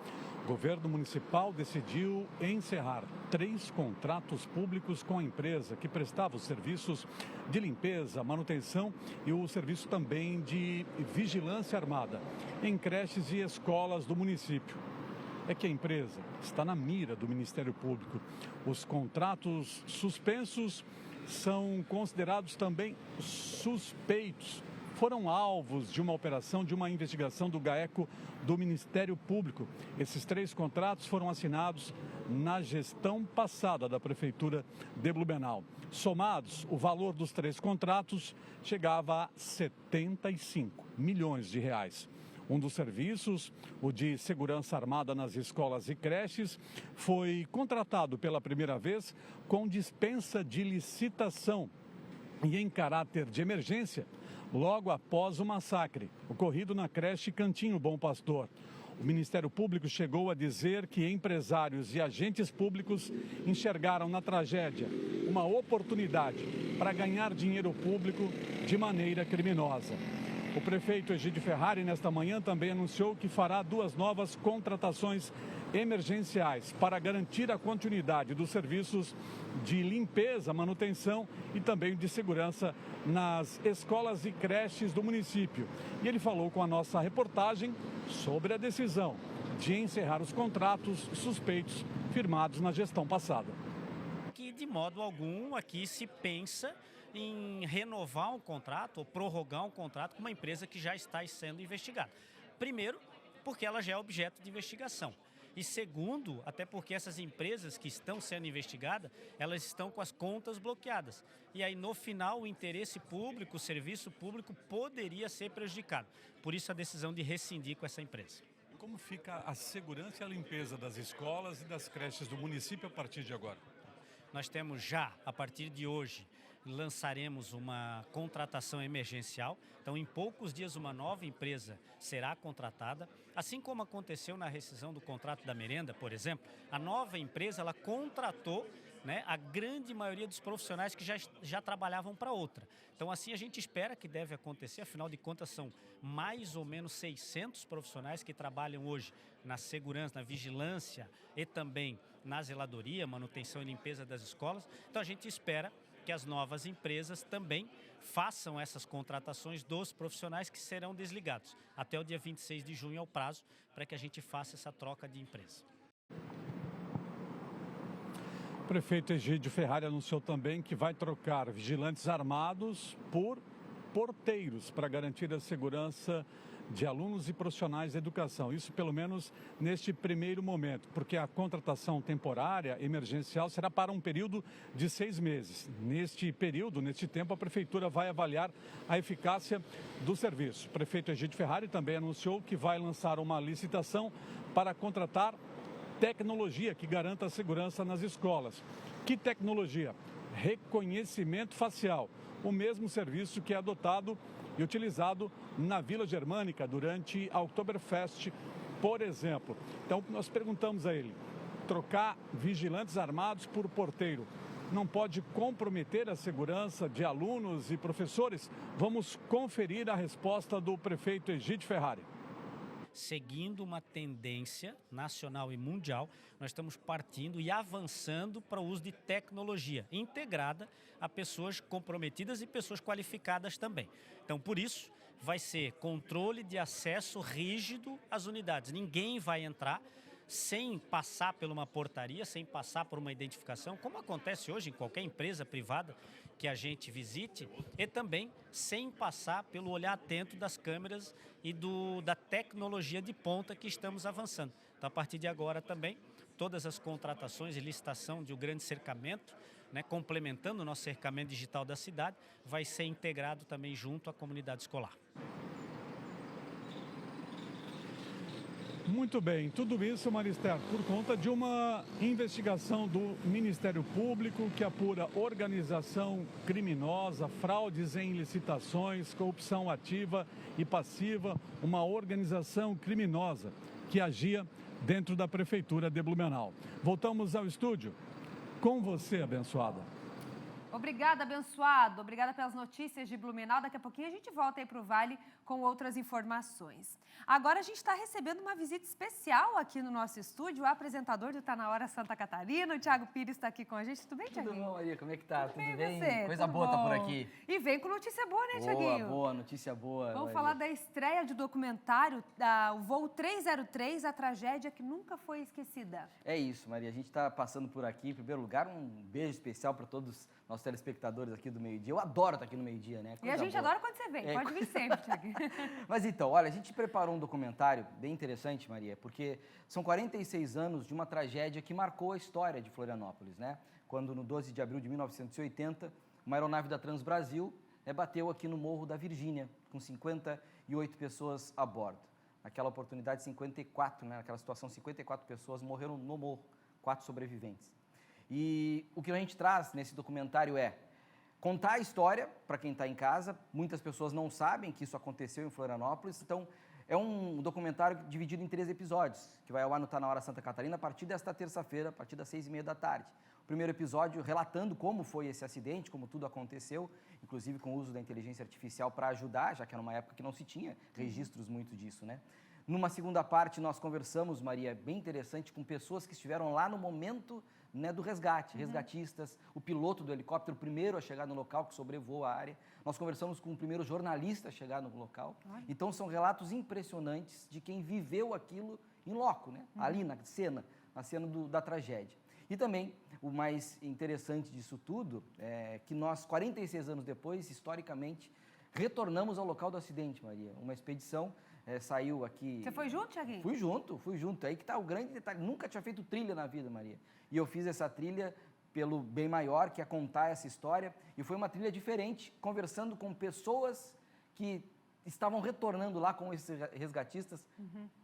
O governo municipal decidiu encerrar 3 contratos públicos com a empresa que prestava os serviços de limpeza, manutenção e o serviço também de vigilância armada em creches e escolas do município. É que a empresa está na mira do Ministério Público. Os contratos suspensos são considerados também suspeitos. Foram alvos de uma operação, de uma investigação do GAECO do Ministério Público. Esses 3 contratos foram assinados na gestão passada da Prefeitura de Blumenau. Somados, o valor dos 3 contratos chegava a 75 milhões de reais. Um dos serviços, o de segurança armada nas escolas e creches, foi contratado pela primeira vez com dispensa de licitação e em caráter de emergência, logo após o massacre ocorrido na creche Cantinho Bom Pastor. O Ministério Público chegou a dizer que empresários e agentes públicos enxergaram na tragédia uma oportunidade para ganhar dinheiro público de maneira criminosa. O prefeito Egídio Ferrari, nesta manhã, também anunciou que fará 2 novas contratações emergenciais para garantir a continuidade dos serviços de limpeza, manutenção e também de segurança nas escolas e creches do município. E ele falou com a nossa reportagem sobre a decisão de encerrar os contratos suspeitos firmados na gestão passada. Que de modo algum aqui se pensa em renovar um contrato ou prorrogar um contrato com uma empresa que já está sendo investigada. Primeiro, porque ela já é objeto de investigação. E segundo, até porque essas empresas que estão sendo investigadas, elas estão com as contas bloqueadas. E aí, no final, o interesse público, o serviço público poderia ser prejudicado. Por isso, a decisão de rescindir com essa empresa. Como fica a segurança e a limpeza das escolas e das creches do município a partir de agora? Nós temos já, a partir de hoje, lançaremos uma contratação emergencial. Então, em poucos dias, uma nova empresa será contratada. Assim como aconteceu na rescisão do contrato da merenda, por exemplo, a nova empresa ela contratou, né, a grande maioria dos profissionais que já trabalhavam para outra. Então, assim, a gente espera que deve acontecer. Afinal de contas, são mais ou menos 600 profissionais que trabalham hoje na segurança, na vigilância e também na zeladoria, manutenção e limpeza das escolas. Então, a gente espera que as novas empresas também façam essas contratações dos profissionais que serão desligados. Até o dia 26 de junho é o prazo para que a gente faça essa troca de empresa. O prefeito Egídio Ferrari anunciou também que vai trocar vigilantes armados por porteiros para garantir a segurança de alunos e profissionais da educação. Isso pelo menos neste primeiro momento, porque a contratação temporária emergencial será para um período de 6 meses. Neste período, neste tempo, a prefeitura vai avaliar a eficácia do serviço. O prefeito Egídio Ferrari também anunciou que vai lançar uma licitação para contratar tecnologia que garanta a segurança nas escolas. Que tecnologia? Reconhecimento facial. O mesmo serviço que é adotado e utilizado na Vila Germânica durante a Oktoberfest, por exemplo. Então, nós perguntamos a ele, trocar vigilantes armados por porteiro não pode comprometer a segurança de alunos e professores? Vamos conferir a resposta do prefeito Egídio Ferrari. Seguindo uma tendência nacional e mundial, nós estamos partindo e avançando para o uso de tecnologia integrada a pessoas comprometidas e pessoas qualificadas também. Então, por isso, vai ser controle de acesso rígido às unidades. Ninguém vai entrar sem passar por uma portaria, sem passar por uma identificação, como acontece hoje em qualquer empresa privada que a gente visite, e também sem passar pelo olhar atento das câmeras e da tecnologia de ponta que estamos avançando. Então, a partir de agora também, todas as contratações e licitação de um grande cercamento, né, complementando o nosso cercamento digital da cidade, vai ser integrado também junto à comunidade escolar. Muito bem, tudo isso, Marister, por conta de uma investigação do Ministério Público que apura organização criminosa, fraudes em licitações, corrupção ativa e passiva, uma organização criminosa que agia dentro da Prefeitura de Blumenau. Voltamos ao estúdio com você, abençoada. Obrigada, abençoado. Obrigada pelas notícias de Blumenau. Daqui a pouquinho a gente volta aí para o Vale com outras informações. Agora a gente está recebendo uma visita especial aqui no nosso estúdio. O apresentador do Tá Na Hora Santa Catarina, o Thiago Pires, está aqui com a gente. Tudo bem, Thiaguinho? Tudo bom, Maria? Como é que tá? Tudo bem? Você? Coisa Tudo boa tá por bom. aqui. E vem com notícia boa, né, Thiaguinho? Boa, notícia boa. Vamos Maria. falar da estreia de documentário, o Voo 303, a tragédia que nunca foi esquecida. É isso, Maria. A gente está passando por aqui. Em primeiro lugar, um beijo especial para todos os nossos telespectadores aqui do Meio-Dia. Eu adoro estar aqui no Meio-Dia, né? E a gente adora quando você vem. Pode vir sempre, Thiaguinho. Mas então, olha, a gente preparou um documentário bem interessante, Maria, porque são 46 anos de uma tragédia que marcou a história de Florianópolis, né? Quando, no 12 de abril de 1980, uma aeronave da Transbrasil bateu aqui no Morro da Virgínia, com 58 pessoas a bordo. aquela oportunidade, 54, né, naquela situação, 54 pessoas morreram no morro, 4 sobreviventes. E o que a gente traz nesse documentário é contar a história para quem está em casa. Muitas pessoas não sabem que isso aconteceu em Florianópolis, então é um documentário dividido em 3 episódios, que vai ao ar no Tá Na Hora Santa Catarina a partir desta terça-feira, a partir das 6h30 da tarde. O primeiro episódio relatando como foi esse acidente, como tudo aconteceu, inclusive com o uso da inteligência artificial para ajudar, já que era uma época que não se tinha registros muito disso, né? Numa segunda parte, nós conversamos, Maria, bem interessante, com pessoas que estiveram lá no momento, né, do resgate, resgatistas, o piloto do helicóptero, o primeiro a chegar no local, que sobrevoa a área. Nós conversamos com o primeiro jornalista a chegar no local. Então, são relatos impressionantes de quem viveu aquilo em loco, né? Ali na cena da tragédia. E também, o mais interessante disso tudo é que nós, 46 anos depois, historicamente, retornamos ao local do acidente, Maria. Uma expedição saiu aqui... Você foi junto, Thiaguinho? Fui junto. Aí que está o grande detalhe. Nunca tinha feito trilha na vida, Maria. E eu fiz essa trilha pelo bem maior, que é contar essa história. E foi uma trilha diferente, conversando com pessoas que estavam retornando lá com esses resgatistas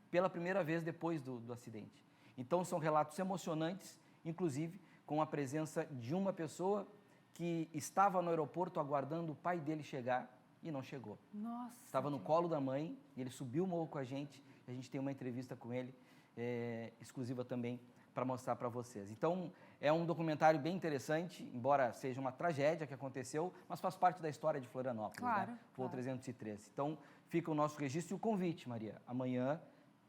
pela primeira vez depois do acidente. Então, são relatos emocionantes, inclusive com a presença de uma pessoa que estava no aeroporto aguardando o pai dele chegar e não chegou. Nossa! Estava no colo da mãe, e ele subiu o morro com a gente tem uma entrevista com ele, exclusiva também, para mostrar para vocês. Então, é um documentário bem interessante, embora seja uma tragédia que aconteceu, mas faz parte da história de Florianópolis, claro, né? Voo 313. Então, fica o nosso registro e o convite, Maria. Amanhã,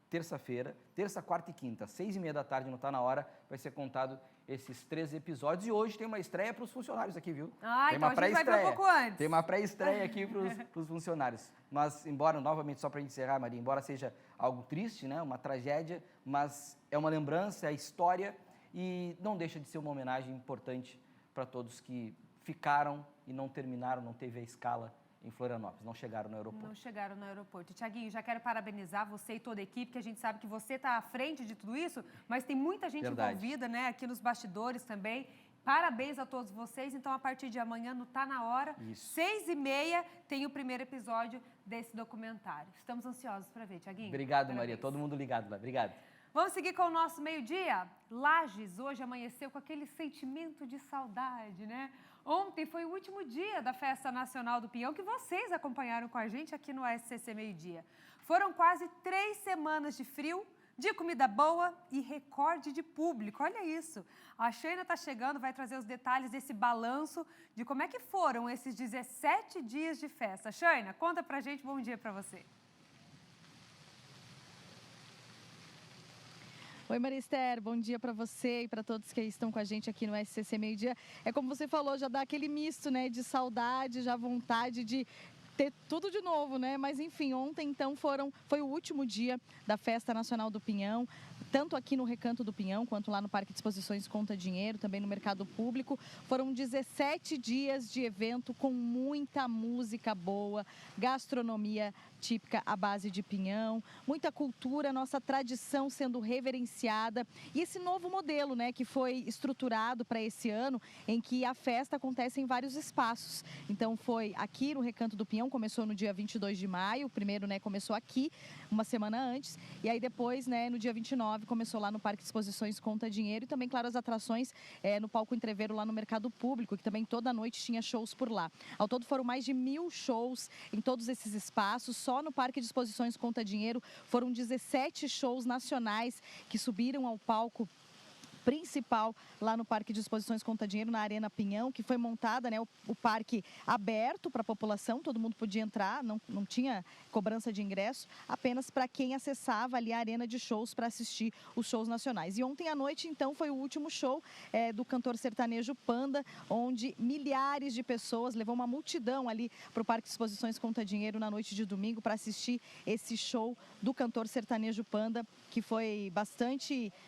terça-feira, terça, quarta e quinta, 6h30 da tarde, não Tá Na Hora, vai ser contado esses 3 episódios. E hoje tem uma estreia para os funcionários aqui, viu? Tem então uma pré-estreia. a gente vai ver um pouco antes. Tem uma pré-estreia aqui para os funcionários. Mas, embora, novamente, só para encerrar, Maria, embora seja algo triste, né, uma tragédia, mas é uma lembrança, é história e não deixa de ser uma homenagem importante para todos que ficaram e não terminaram, não teve a escala em Florianópolis, não chegaram no aeroporto. Não chegaram no aeroporto. Thiaguinho, já quero parabenizar você e toda a equipe, que a gente sabe que você está à frente de tudo isso, mas tem muita gente envolvida, né, aqui nos bastidores também. Parabéns a todos vocês. Então, a partir de amanhã, no Tá Na Hora, 6h30, tem o primeiro episódio desse documentário. Estamos ansiosos para ver, Thiaguinho. Obrigado, Parabéns. Maria. Todo mundo ligado lá. Obrigado. Vamos seguir com o nosso meio-dia? Lages hoje amanheceu com aquele sentimento de saudade, né? Ontem foi o último dia da Festa Nacional do Pinhão, que vocês acompanharam com a gente aqui no SCC Meio-Dia. Foram quase 3 semanas de frio, de comida boa e recorde de público. Olha isso. A Sheina está chegando, vai trazer os detalhes desse balanço de como é que foram esses 17 dias de festa. Sheina, conta pra gente, bom dia para você. Oi, Maria Esther, bom dia para você e para todos que estão com a gente aqui no SCC Meio-Dia. É como você falou, já dá aquele misto, né, de saudade, já vontade de ter tudo de novo, né? Mas enfim, ontem então foi o último dia da Festa Nacional do Pinhão, tanto aqui no Recanto do Pinhão, quanto lá no Parque de Exposições Conta Dinheiro, também no Mercado Público. Foram 17 dias de evento com muita música boa, gastronomia típica à base de pinhão, muita cultura, nossa tradição sendo reverenciada e esse novo modelo, né, que foi estruturado para esse ano, em que a festa acontece em vários espaços. Então foi aqui no Recanto do Pinhão, começou no dia 22 de maio, o primeiro, né, começou aqui, uma semana antes, e aí depois, né, no dia 29, começou lá no Parque de Exposições Conta Dinheiro e também, claro, as atrações no Palco Entreveiro lá no Mercado Público, que também toda noite tinha shows por lá. Ao todo foram mais de 1000 shows em todos esses espaços. Só no Parque de Exposições Conta Dinheiro foram 17 shows nacionais que subiram ao palco principal lá no Parque de Exposições Conta Dinheiro, na Arena Pinhão, que foi montada, né, o parque aberto para a população, todo mundo podia entrar, não tinha cobrança de ingresso, apenas para quem acessava ali a arena de shows para assistir os shows nacionais. E ontem à noite, então, foi o último show do cantor sertanejo Panda, onde milhares de pessoas, levou uma multidão ali para o Parque de Exposições Conta Dinheiro na noite de domingo para assistir esse show do cantor sertanejo Panda, que foi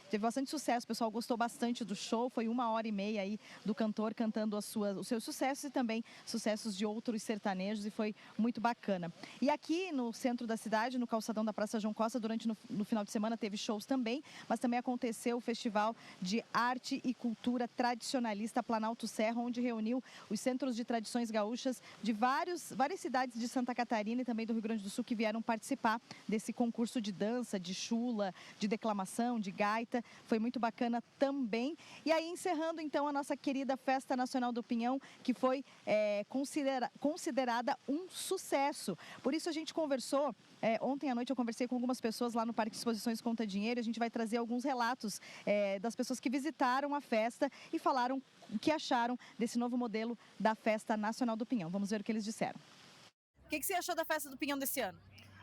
teve bastante sucesso, o pessoal gostou gostou bastante do show. Foi 1h30 aí do cantor cantando os seus sucessos e também sucessos de outros sertanejos, e foi muito bacana. E aqui no centro da cidade, no calçadão da Praça João Costa, durante no final de semana teve shows também, mas também aconteceu o Festival de Arte e Cultura Tradicionalista Planalto Serra, onde reuniu os centros de tradições gaúchas de várias cidades de Santa Catarina e também do Rio Grande do Sul que vieram participar desse concurso de dança, de chula, de declamação, de gaita. Foi muito bacana também. E aí, encerrando então a nossa querida Festa Nacional do Pinhão, que foi considerada um sucesso. Por isso a gente conversou, ontem à noite eu conversei com algumas pessoas lá no Parque de Exposições Conta Dinheiro. A gente vai trazer alguns relatos das pessoas que visitaram a festa e falaram o que acharam desse novo modelo da Festa Nacional do Pinhão. Vamos ver o que eles disseram. O que você achou da Festa do Pinhão desse ano?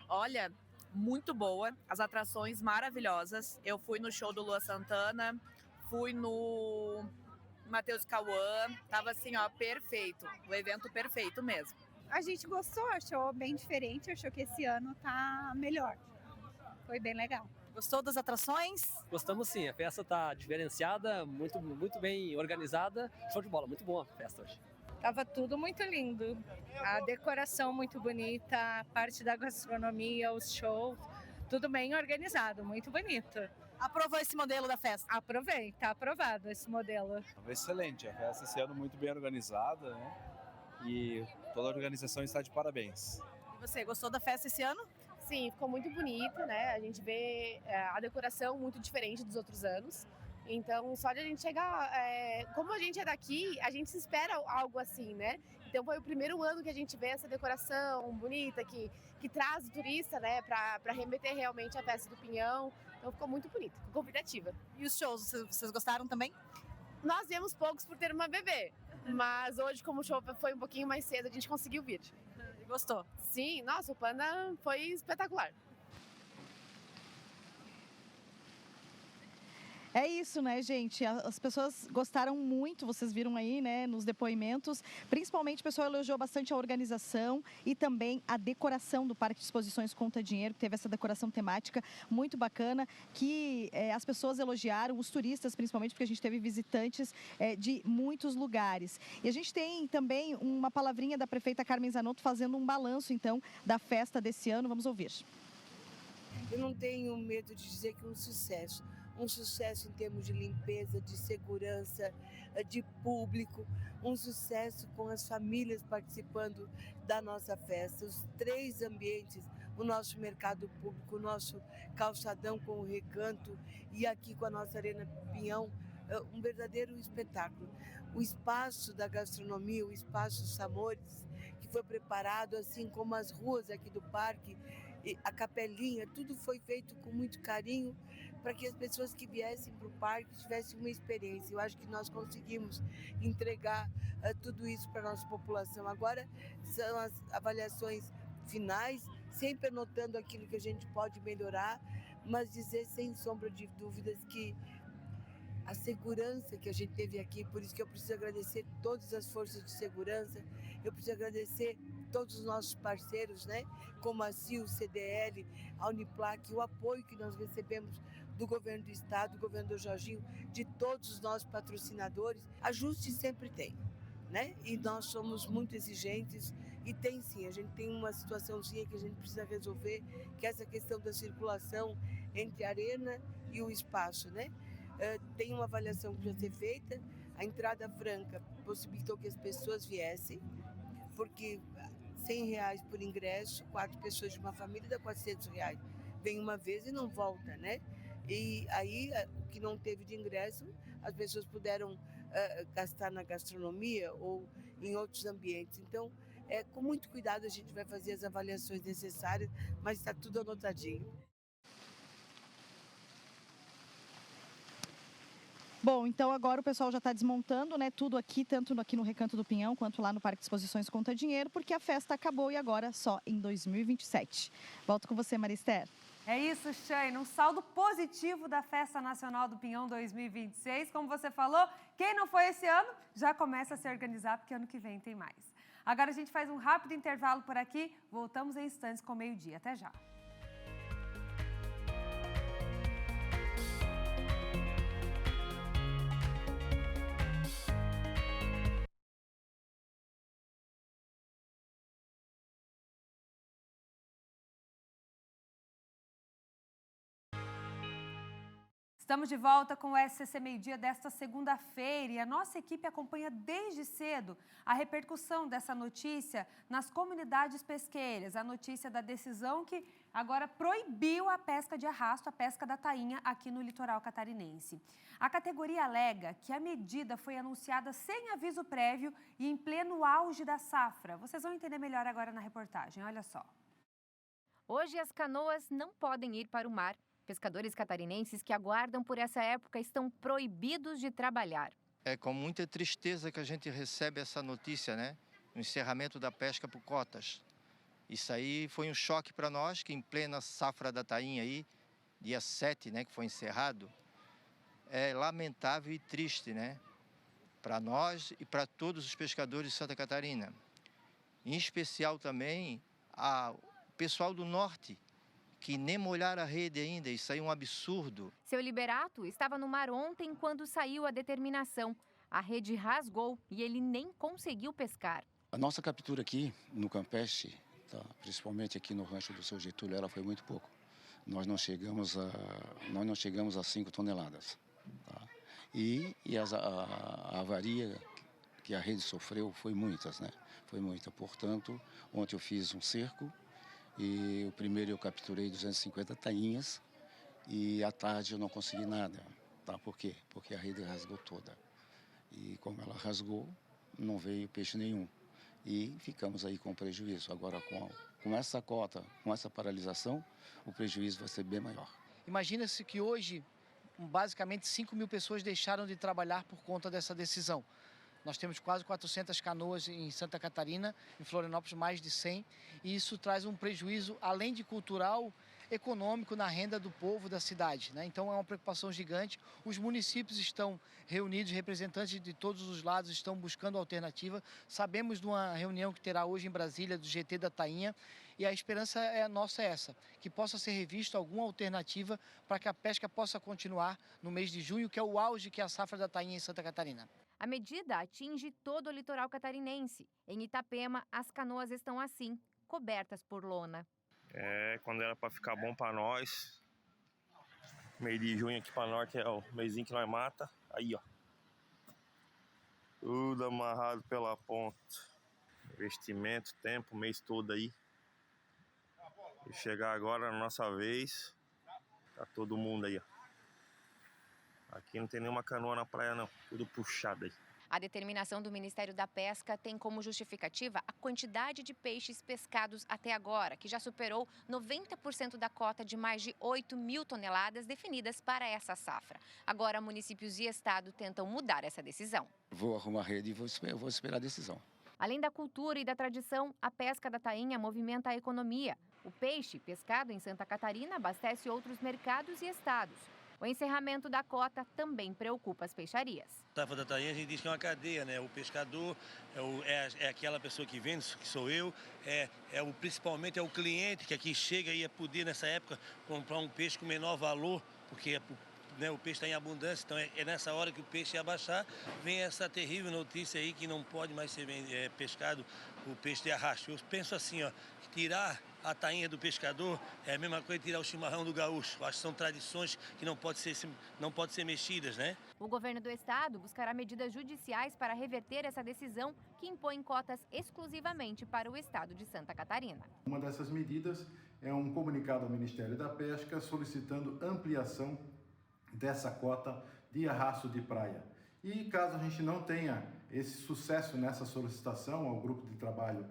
Olha, muito boa, as atrações maravilhosas. Eu fui no show do Lua Santana, fui no Matheus Cauã, tava assim, ó, perfeito, o evento perfeito mesmo. A gente gostou, achou bem diferente, achou que esse ano tá melhor. Foi bem legal. Gostou das atrações? Gostamos sim, a festa tá diferenciada, muito bem organizada, show de bola, muito boa a festa hoje. Tava tudo muito lindo, a decoração muito bonita, a parte da gastronomia, os shows, tudo bem organizado, muito bonito. Aprovou esse modelo da festa? Aprovei, tá aprovado esse modelo. Excelente, a festa esse ano muito bem organizada, né? E toda a organização está de parabéns. E você, gostou da festa esse ano? Sim, ficou muito bonito, né? A gente vê a decoração muito diferente dos outros anos. Então, só de a gente chegar, como a gente é daqui, a gente espera algo assim, né? Então, foi o primeiro ano que a gente vê essa decoração bonita, que traz o turista, né? Para remeter realmente à Festa do Pinhão. Então, ficou muito bonito, ficou convidativa. E os shows, vocês gostaram também? Nós viemos poucos por ter uma bebê, mas hoje, como o show foi um pouquinho mais cedo, a gente conseguiu vir. E gostou? Sim, nossa, o Panda foi espetacular. É isso, né, gente? As pessoas gostaram muito, vocês viram aí, né, nos depoimentos. Principalmente o pessoal elogiou bastante a organização e também a decoração do Parque de Exposições Conta Dinheiro, que teve essa decoração temática muito bacana, que as pessoas elogiaram, os turistas principalmente, porque a gente teve visitantes de muitos lugares. E a gente tem também uma palavrinha da prefeita Carmen Zanotto fazendo um balanço, então, da festa desse ano. Vamos ouvir. Eu não tenho medo de dizer que é um sucesso. Um sucesso em termos de limpeza, de segurança, de público, um sucesso com as famílias participando da nossa festa, os 3 ambientes, o nosso mercado público, o nosso calçadão com o recanto e aqui com a nossa Arena Pinhão, um verdadeiro espetáculo. O espaço da gastronomia, o espaço Samores, que foi preparado, assim como as ruas aqui do parque, a capelinha, tudo foi feito com muito carinho para que as pessoas que viessem para o parque tivessem uma experiência. Eu acho que nós conseguimos entregar tudo isso para a nossa população. Agora são as avaliações finais, sempre anotando aquilo que a gente pode melhorar, mas dizer sem sombra de dúvidas que a segurança que a gente teve aqui, por isso que eu preciso agradecer todas as forças de segurança, eu preciso agradecer todos os nossos parceiros, né? Como a CIL, CDL, a Uniplac, o apoio que nós recebemos do governo do estado, do governador Jorginho, de todos os nossos patrocinadores. Ajuste sempre tem, né? E nós somos muito exigentes e tem sim, a gente tem uma situaçãozinha que a gente precisa resolver, que é essa questão da circulação entre a arena e o espaço, né? Tem uma avaliação que precisa ser feita, a entrada franca possibilitou que as pessoas viessem, porque R$100 por ingresso, 4 pessoas de uma família dá R$400. Vem uma vez e não volta, né? E aí, o que não teve de ingresso, as pessoas puderam gastar na gastronomia ou em outros ambientes. Então, com muito cuidado a gente vai fazer as avaliações necessárias, mas está tudo anotadinho. Bom, então agora o pessoal já está desmontando, né, tudo aqui, tanto aqui no Recanto do Pinhão, quanto lá no Parque de Exposições Conta Dinheiro, porque a festa acabou e agora só em 2027. Volto com você, Marister. É isso, Shane, um saldo positivo da Festa Nacional do Pinhão 2026. Como você falou, quem não foi esse ano, já começa a se organizar, porque ano que vem tem mais. Agora a gente faz um rápido intervalo por aqui, voltamos em instantes com meio-dia. Até já. Estamos de volta com o SCC Meio Dia desta segunda-feira e a nossa equipe acompanha desde cedo a repercussão dessa notícia nas comunidades pesqueiras, a notícia da decisão que agora proibiu a pesca de arrasto, a pesca da tainha aqui no litoral catarinense. A categoria alega que a medida foi anunciada sem aviso prévio e em pleno auge da safra. Vocês vão entender melhor agora na reportagem, olha só. Hoje as canoas não podem ir para o mar. Pescadores catarinenses que aguardam por essa época estão proibidos de trabalhar. É com muita tristeza que a gente recebe essa notícia, né? O encerramento da pesca por cotas. Isso aí foi um choque para nós, que em plena safra da tainha aí, dia 7, né, que foi encerrado, é lamentável e triste, né? Para nós e para todos os pescadores de Santa Catarina. Em especial também o pessoal do norte, que nem molharam a rede ainda, isso aí é um absurdo. Seu Liberato estava no mar ontem quando saiu a determinação. A rede rasgou e ele nem conseguiu pescar. A nossa captura aqui no Campeche, tá, principalmente aqui no rancho do Seu Getúlio, ela foi muito pouco. Nós não chegamos a 5 toneladas. Tá? E a avaria que a rede sofreu foi muitas, né? Foi muita. Portanto, ontem eu fiz um cerco. E o primeiro eu capturei 250 tainhas e à tarde eu não consegui nada. Tá? Por quê? Porque a rede rasgou toda. E como ela rasgou, não veio peixe nenhum. E ficamos aí com prejuízo. Agora com essa cota, com essa paralisação, o prejuízo vai ser bem maior. Imagina-se que hoje, basicamente 5 mil pessoas deixaram de trabalhar por conta dessa decisão. Nós temos quase 400 canoas em Santa Catarina, em Florianópolis mais de 100, e isso traz um prejuízo, além de cultural, econômico na renda do povo da cidade, né? Então é uma preocupação gigante. Os municípios estão reunidos, representantes de todos os lados estão buscando alternativa. Sabemos de uma reunião que terá hoje em Brasília, do GT da Tainha, e a esperança nossa é essa, que possa ser revista alguma alternativa para que a pesca possa continuar no mês de junho, que é o auge que é a safra da tainha em Santa Catarina. A medida atinge todo o litoral catarinense. Em Itapema, as canoas estão assim, cobertas por lona. Quando era para ficar bom para nós, meio de junho aqui para norte é o mêsinho que nós mata. Aí, ó. Tudo amarrado pela ponta. Investimento, tempo, o mês todo aí. E chegar agora na nossa vez, tá todo mundo aí, ó. Aqui não tem nenhuma canoa na praia não, tudo puxado aí. A determinação do Ministério da Pesca tem como justificativa a quantidade de peixes pescados até agora, que já superou 90% da cota de mais de 8 mil toneladas definidas para essa safra. Agora, municípios e estado tentam mudar essa decisão. Vou arrumar a rede e vou esperar a decisão. Além da cultura e da tradição, a pesca da tainha movimenta a economia. O peixe, pescado em Santa Catarina, abastece outros mercados e estados. O encerramento da cota também preocupa as peixarias. A safra da tainha a gente diz que é uma cadeia, né? O pescador é aquela pessoa que vende, que sou eu, principalmente é o cliente que aqui chega e ia poder nessa época comprar um peixe com menor valor, porque o peixe está em abundância, então é nessa hora que o peixe ia baixar. Vem essa terrível notícia aí que não pode mais ser pescado o peixe de arrasto. Eu penso assim, ó, tirar a tainha do pescador é a mesma coisa que tirar o chimarrão do gaúcho. Acho que são tradições que não podem ser mexidas, né? O governo do estado buscará medidas judiciais para reverter essa decisão que impõe cotas exclusivamente para o estado de Santa Catarina. Uma dessas medidas é um comunicado ao Ministério da Pesca solicitando ampliação dessa cota de arrasto de praia. E caso a gente não tenha esse sucesso nessa solicitação ao grupo de trabalho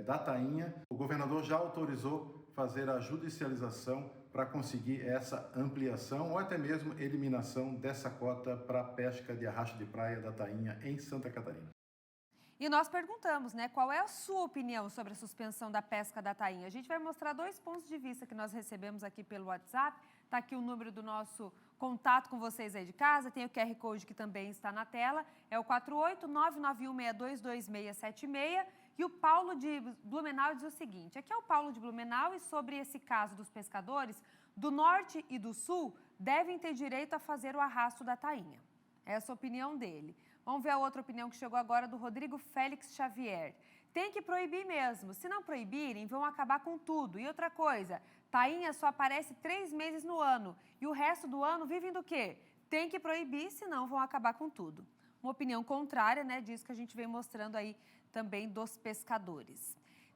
da tainha, o governador já autorizou fazer a judicialização para conseguir essa ampliação ou até mesmo eliminação dessa cota para a pesca de arrasto de praia da tainha em Santa Catarina. E nós perguntamos, né, qual é a sua opinião sobre a suspensão da pesca da tainha? A gente vai mostrar 2 pontos de vista que nós recebemos aqui pelo WhatsApp. Está aqui o número do nosso contato com vocês aí de casa, tem o QR Code que também está na tela, é o 48991622676. E o Paulo de Blumenau diz o seguinte, aqui é o Paulo de Blumenau e sobre esse caso dos pescadores, do norte e do sul devem ter direito a fazer o arrasto da tainha. Essa é a opinião dele. Vamos ver a outra opinião que chegou agora do Rodrigo Félix Xavier. tem que proibir mesmo. Se não proibirem, vão acabar com tudo. E outra coisa, tainha só aparece 3 meses no ano. E o resto do ano vivem do quê? Tem que proibir, senão vão acabar com tudo. Uma opinião contrária, né, disso que a gente vem mostrando aí também dos pescadores.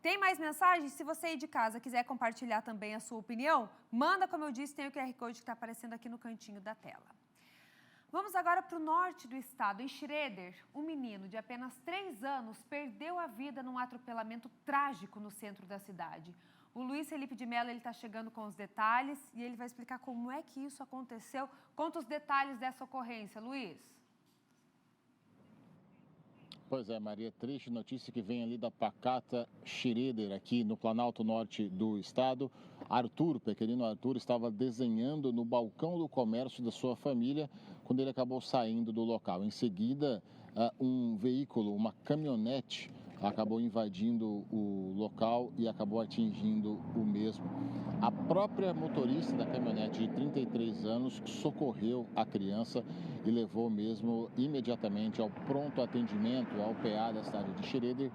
Tem mais mensagens? Se você aí de casa quiser compartilhar também a sua opinião, manda, como eu disse, tem o QR Code que está aparecendo aqui no cantinho da tela. Vamos agora para o norte do estado. Em Schroeder, um menino de apenas 3 anos perdeu a vida num atropelamento trágico no centro da cidade. O Luiz Felipe de Mello está chegando com os detalhes e ele vai explicar como é que isso aconteceu. Conta os detalhes dessa ocorrência, Luiz. Pois é, Maria, triste notícia que vem ali da pacata Schroeder, aqui no Planalto Norte do estado. Arthur, o pequenino Arthur, estava desenhando no balcão do comércio da sua família quando ele acabou saindo do local. Em seguida, um veículo, uma caminhonete, acabou invadindo o local e acabou atingindo o mesmo. A própria motorista da caminhonete, de 33 anos, socorreu a criança e levou mesmo imediatamente ao pronto atendimento, ao PA da cidade de Schroeder,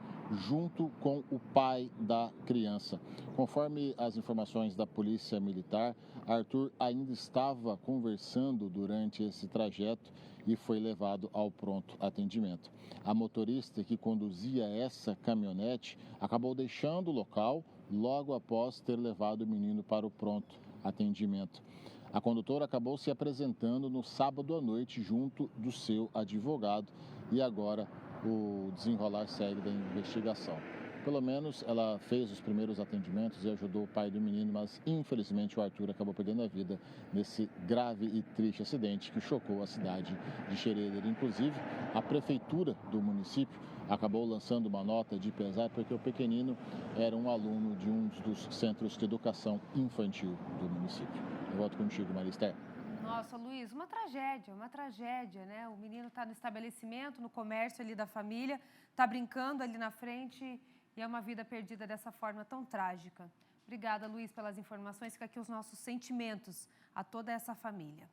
junto com o pai da criança. Conforme as informações da Polícia Militar, Arthur ainda estava conversando durante esse trajeto e foi levado ao pronto atendimento. A motorista que conduzia essa caminhonete acabou deixando o local logo após ter levado o menino para o pronto atendimento. A condutora acabou se apresentando no sábado à noite junto do seu advogado e agora o desenrolar segue da investigação. Pelo menos ela fez os primeiros atendimentos e ajudou o pai do menino, mas infelizmente o Arthur acabou perdendo a vida nesse grave e triste acidente que chocou a cidade de Schroeder. Inclusive, a prefeitura do município acabou lançando uma nota de pesar porque o pequenino era um aluno de um dos centros de educação infantil do município. Eu volto contigo, Maristela. Nossa, Luiz, uma tragédia, né? O menino está no estabelecimento, no comércio ali da família, está brincando ali na frente e é uma vida perdida dessa forma tão trágica. Obrigada, Luiz, pelas informações. Fica aqui os nossos sentimentos a toda essa família.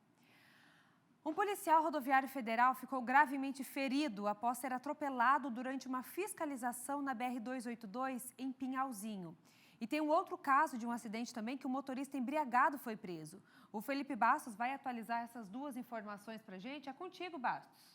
Um policial rodoviário federal ficou gravemente ferido após ser atropelado durante uma fiscalização na BR-282 em Pinhalzinho. E tem um outro caso de um acidente também que o motorista embriagado foi preso. O Felipe Bastos vai atualizar essas duas informações para a gente. É contigo, Bastos.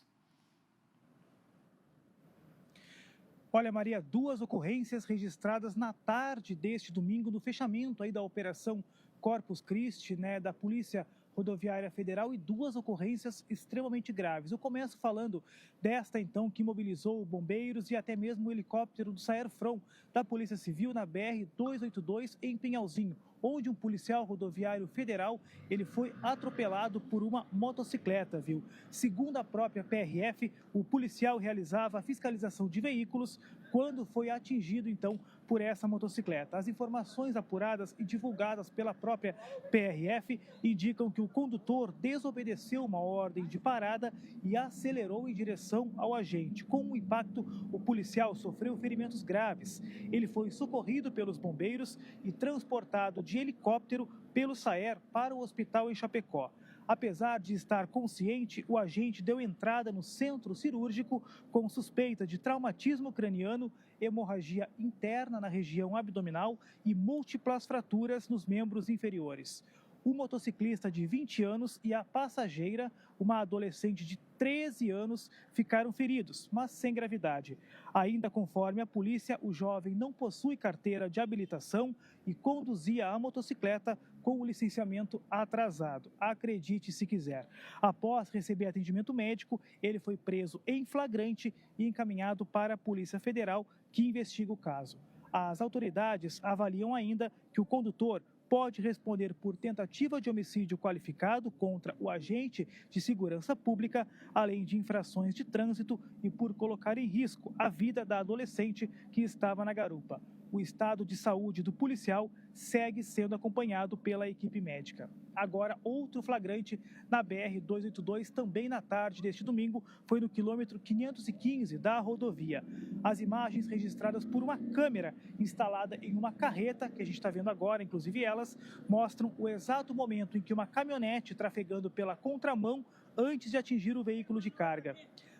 Olha, Maria, 2 ocorrências registradas na tarde deste domingo no fechamento aí da Operação Corpus Christi, né, da Polícia Rodoviária Federal, e 2 ocorrências extremamente graves. Eu começo falando desta, então, que mobilizou bombeiros e até mesmo o helicóptero do Saerfron da Polícia Civil na BR-282 em Pinhalzinho, onde um policial rodoviário federal ele foi atropelado por uma motocicleta, viu? Segundo a própria PRF, o policial realizava a fiscalização de veículos quando foi atingido, então, por essa motocicleta. As informações apuradas e divulgadas pela própria PRF indicam que o condutor desobedeceu uma ordem de parada e acelerou em direção ao agente. Com o impacto, o policial sofreu ferimentos graves. Ele foi socorrido pelos bombeiros e transportado de helicóptero pelo SAER para o hospital em Chapecó. Apesar de estar consciente, o agente deu entrada no centro cirúrgico com suspeita de traumatismo craniano, hemorragia interna na região abdominal e múltiplas fraturas nos membros inferiores. O motociclista de 20 anos e a passageira, uma adolescente de 13 anos, ficaram feridos, mas sem gravidade. Ainda conforme a polícia, o jovem não possui carteira de habilitação e conduzia a motocicleta com o licenciamento atrasado. Acredite se quiser. Após receber atendimento médico, ele foi preso em flagrante e encaminhado para a Polícia Federal, que investiga o caso. As autoridades avaliam ainda que o condutor pode responder por tentativa de homicídio qualificado contra o agente de segurança pública, além de infrações de trânsito e por colocar em risco a vida da adolescente que estava na garupa. O estado de saúde do policial segue sendo acompanhado pela equipe médica. Agora, outro flagrante na BR-282, também na tarde deste domingo, foi no quilômetro 515 da rodovia. As imagens registradas por uma câmera instalada em uma carreta, que a gente está vendo agora, inclusive elas, mostram o exato momento em que uma caminhonete trafegando pela contramão antes de atingir o veículo de carga.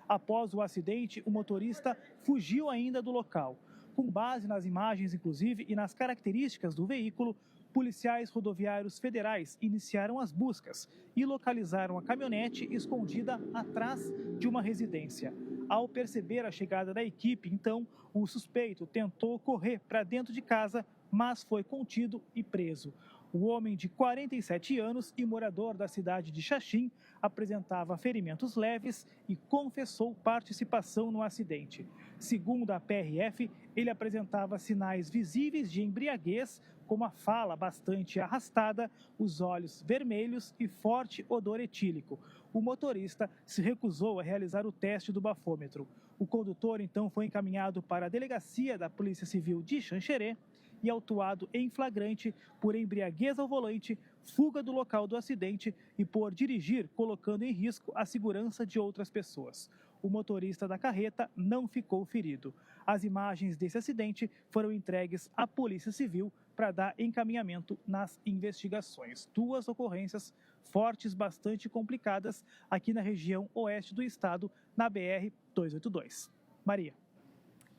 Após o acidente, o motorista fugiu ainda do local. Com base nas imagens, inclusive, e nas características do veículo, policiais rodoviários federais iniciaram as buscas e localizaram a caminhonete escondida atrás de uma residência. Ao perceber a chegada da equipe, então, o suspeito tentou correr para dentro de casa, mas foi contido e preso. O homem de 47 anos e morador da cidade de Xaxim apresentava ferimentos leves e confessou participação no acidente. Segundo a PRF, ele apresentava sinais visíveis de embriaguez, como a fala bastante arrastada, os olhos vermelhos e forte odor etílico. O motorista se recusou a realizar o teste do bafômetro. O condutor, então, foi encaminhado para a delegacia da Polícia Civil de Xanxerê e autuado em flagrante por embriaguez ao volante, fuga do local do acidente e por dirigir colocando em risco a segurança de outras pessoas. O motorista da carreta não ficou ferido. As imagens desse acidente foram entregues à Polícia Civil para dar encaminhamento nas investigações. 2 ocorrências fortes, bastante complicadas, aqui na região oeste do estado, na BR-282. Maria.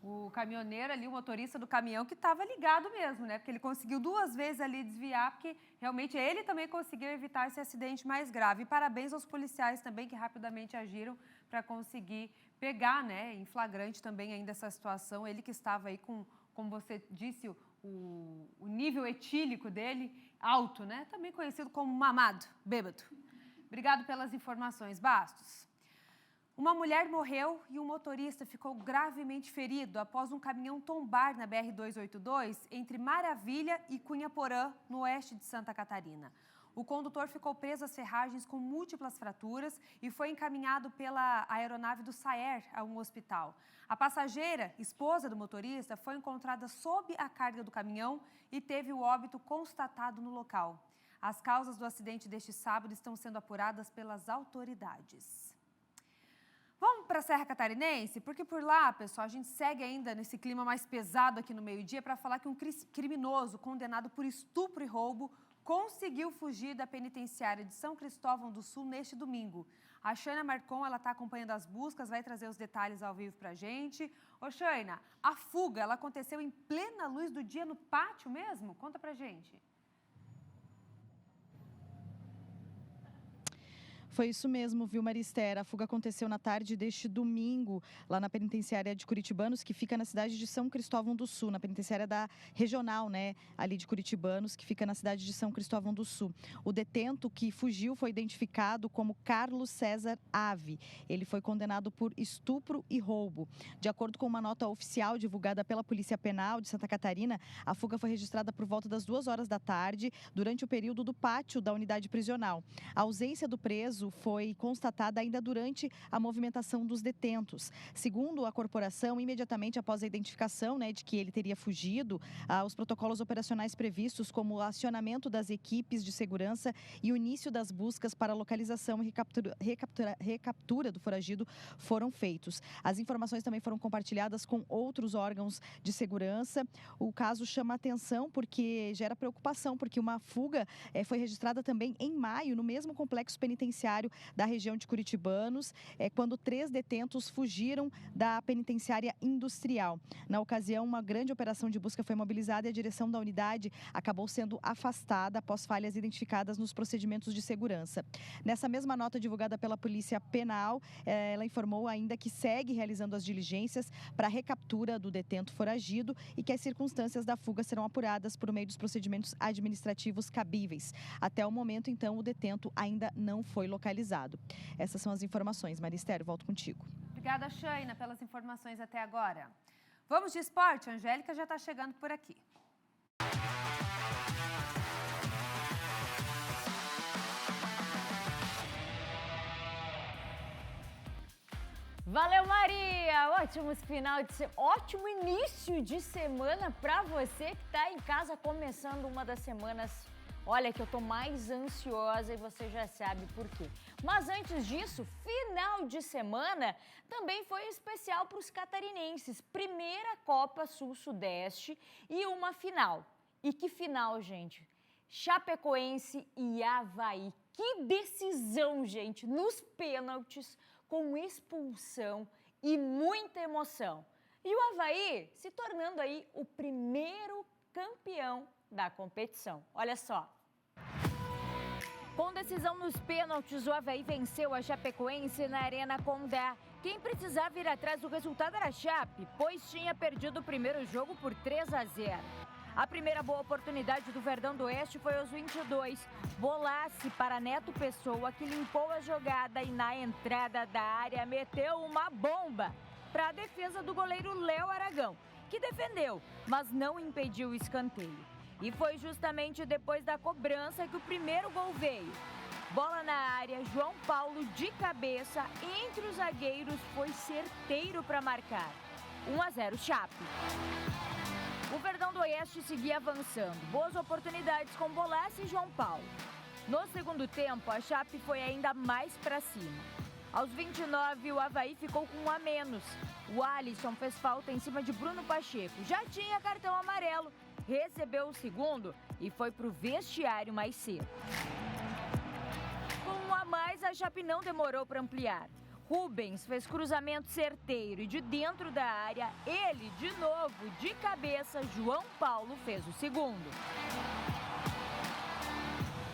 O caminhoneiro ali, o motorista do caminhão, que estava ligado mesmo, né? Porque ele conseguiu 2 vezes ali desviar, porque realmente ele também conseguiu evitar esse acidente mais grave. E parabéns aos policiais também, que rapidamente agiram para conseguir pegar, né, em flagrante também ainda essa situação. Ele que estava aí com, como você disse, o nível etílico dele alto, né? Também conhecido como mamado, bêbado. Obrigado pelas informações, Bastos. Uma mulher morreu e um motorista ficou gravemente ferido após um caminhão tombar na BR-282 entre Maravilha e Cunhaporã, no oeste de Santa Catarina. O condutor ficou preso às ferragens com múltiplas fraturas e foi encaminhado pela aeronave do SAER a um hospital. A passageira, esposa do motorista, foi encontrada sob a carga do caminhão e teve o óbito constatado no local. As causas do acidente deste sábado estão sendo apuradas pelas autoridades. Vamos para a Serra Catarinense? Porque por lá, pessoal, a gente segue ainda nesse clima mais pesado aqui no meio-dia para falar que um criminoso condenado por estupro e roubo conseguiu fugir da penitenciária de São Cristóvão do Sul neste domingo. A Xana Marcon, ela está acompanhando as buscas, vai trazer os detalhes ao vivo para a gente. Ô, Xana, a fuga, ela aconteceu em plena luz do dia no pátio mesmo? Conta pra gente. Foi isso mesmo, viu, Maristera? A fuga aconteceu na tarde deste domingo, lá na penitenciária de Curitibanos, que fica na cidade de São Cristóvão do Sul, na penitenciária da regional, né, ali de Curitibanos, que fica na cidade de São Cristóvão do Sul. O detento que fugiu foi identificado como Carlos César Ave. Ele foi condenado por estupro e roubo. De acordo com uma nota oficial divulgada pela Polícia Penal de Santa Catarina, a fuga foi registrada por volta das 2 horas da tarde, durante o período do pátio da unidade prisional. A ausência do preso foi constatada ainda durante a movimentação dos detentos. Segundo a corporação, imediatamente após a identificação, né, de que ele teria fugido, os protocolos operacionais previstos, como o acionamento das equipes de segurança e o início das buscas para localização e recaptura do foragido foram feitos. As informações também foram compartilhadas com outros órgãos de segurança. O caso chama atenção porque gera preocupação, porque uma fuga foi registrada também em maio, no mesmo complexo penitenciário da região de Curitibanos, quando 3 detentos fugiram da penitenciária industrial. Na ocasião, uma grande operação de busca foi mobilizada e a direção da unidade acabou sendo afastada após falhas identificadas nos procedimentos de segurança. Nessa mesma nota divulgada pela Polícia Penal, ela informou ainda que segue realizando as diligências para a recaptura do detento foragido e que as circunstâncias da fuga serão apuradas por meio dos procedimentos administrativos cabíveis. Até o momento, então, o detento ainda não foi localizado. Essas são as informações. Maristério, volto contigo. Obrigada, Xaina, pelas informações até agora. Vamos de esporte? A Angélica já está chegando por aqui. Valeu, Maria! Ótimo início de semana para você que está em casa, começando uma das semanas. Olha que eu tô mais ansiosa e você já sabe por quê. Mas antes disso, final de semana também foi especial para os catarinenses. Primeira Copa Sul-Sudeste e uma final. E que final, gente? Chapecoense e Avaí. Que decisão, gente! Nos pênaltis, com expulsão e muita emoção. E o Avaí se tornando aí o primeiro campeão da competição. Olha só. Com decisão nos pênaltis, o Avaí venceu a Chapecoense na Arena Condá. Quem precisava ir atrás do resultado era a Chape, pois tinha perdido o primeiro jogo por 3-0. A primeira boa oportunidade do Verdão do Oeste foi aos 22. Bolasse para Neto Pessoa, que limpou a jogada e na entrada da área meteu uma bomba para a defesa do goleiro Léo Aragão, que defendeu, mas não impediu o escanteio. E foi justamente depois da cobrança que o primeiro gol veio. Bola na área, João Paulo de cabeça, entre os zagueiros, foi certeiro para marcar. 1-0 Chape. O Verdão do Oeste seguia avançando. Boas oportunidades com Bolasse e João Paulo. No segundo tempo, a Chape foi ainda mais para cima. Aos 29, o Avaí ficou com 1 a menos. O Alisson fez falta em cima de Bruno Pacheco. Já tinha cartão amarelo. Recebeu o segundo e foi para o vestiário mais cedo. Com 1 a mais, a Chape não demorou para ampliar. Rubens fez cruzamento certeiro e de dentro da área, ele, de novo, de cabeça, João Paulo fez o segundo.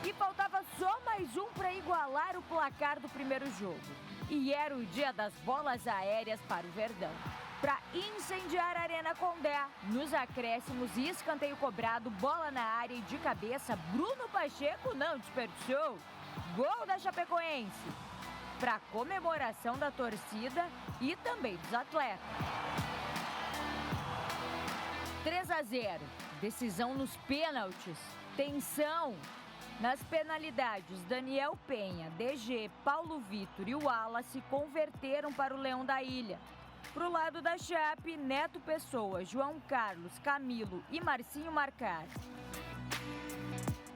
E faltava só mais um para igualar o placar do primeiro jogo. E era o dia das bolas aéreas para o Verdão. Para incendiar a Arena Condá, nos acréscimos e escanteio cobrado, bola na área e de cabeça, Bruno Pacheco não desperdiçou. Gol da Chapecoense. Para comemoração da torcida e também dos atletas. 3-0, decisão nos pênaltis, tensão. Nas penalidades, Daniel Penha, DG, Paulo Vitor e o Wallace converteram para o Leão da Ilha. Pro lado da Chape, Neto Pessoa, João Carlos, Camilo e Marcinho marcaram.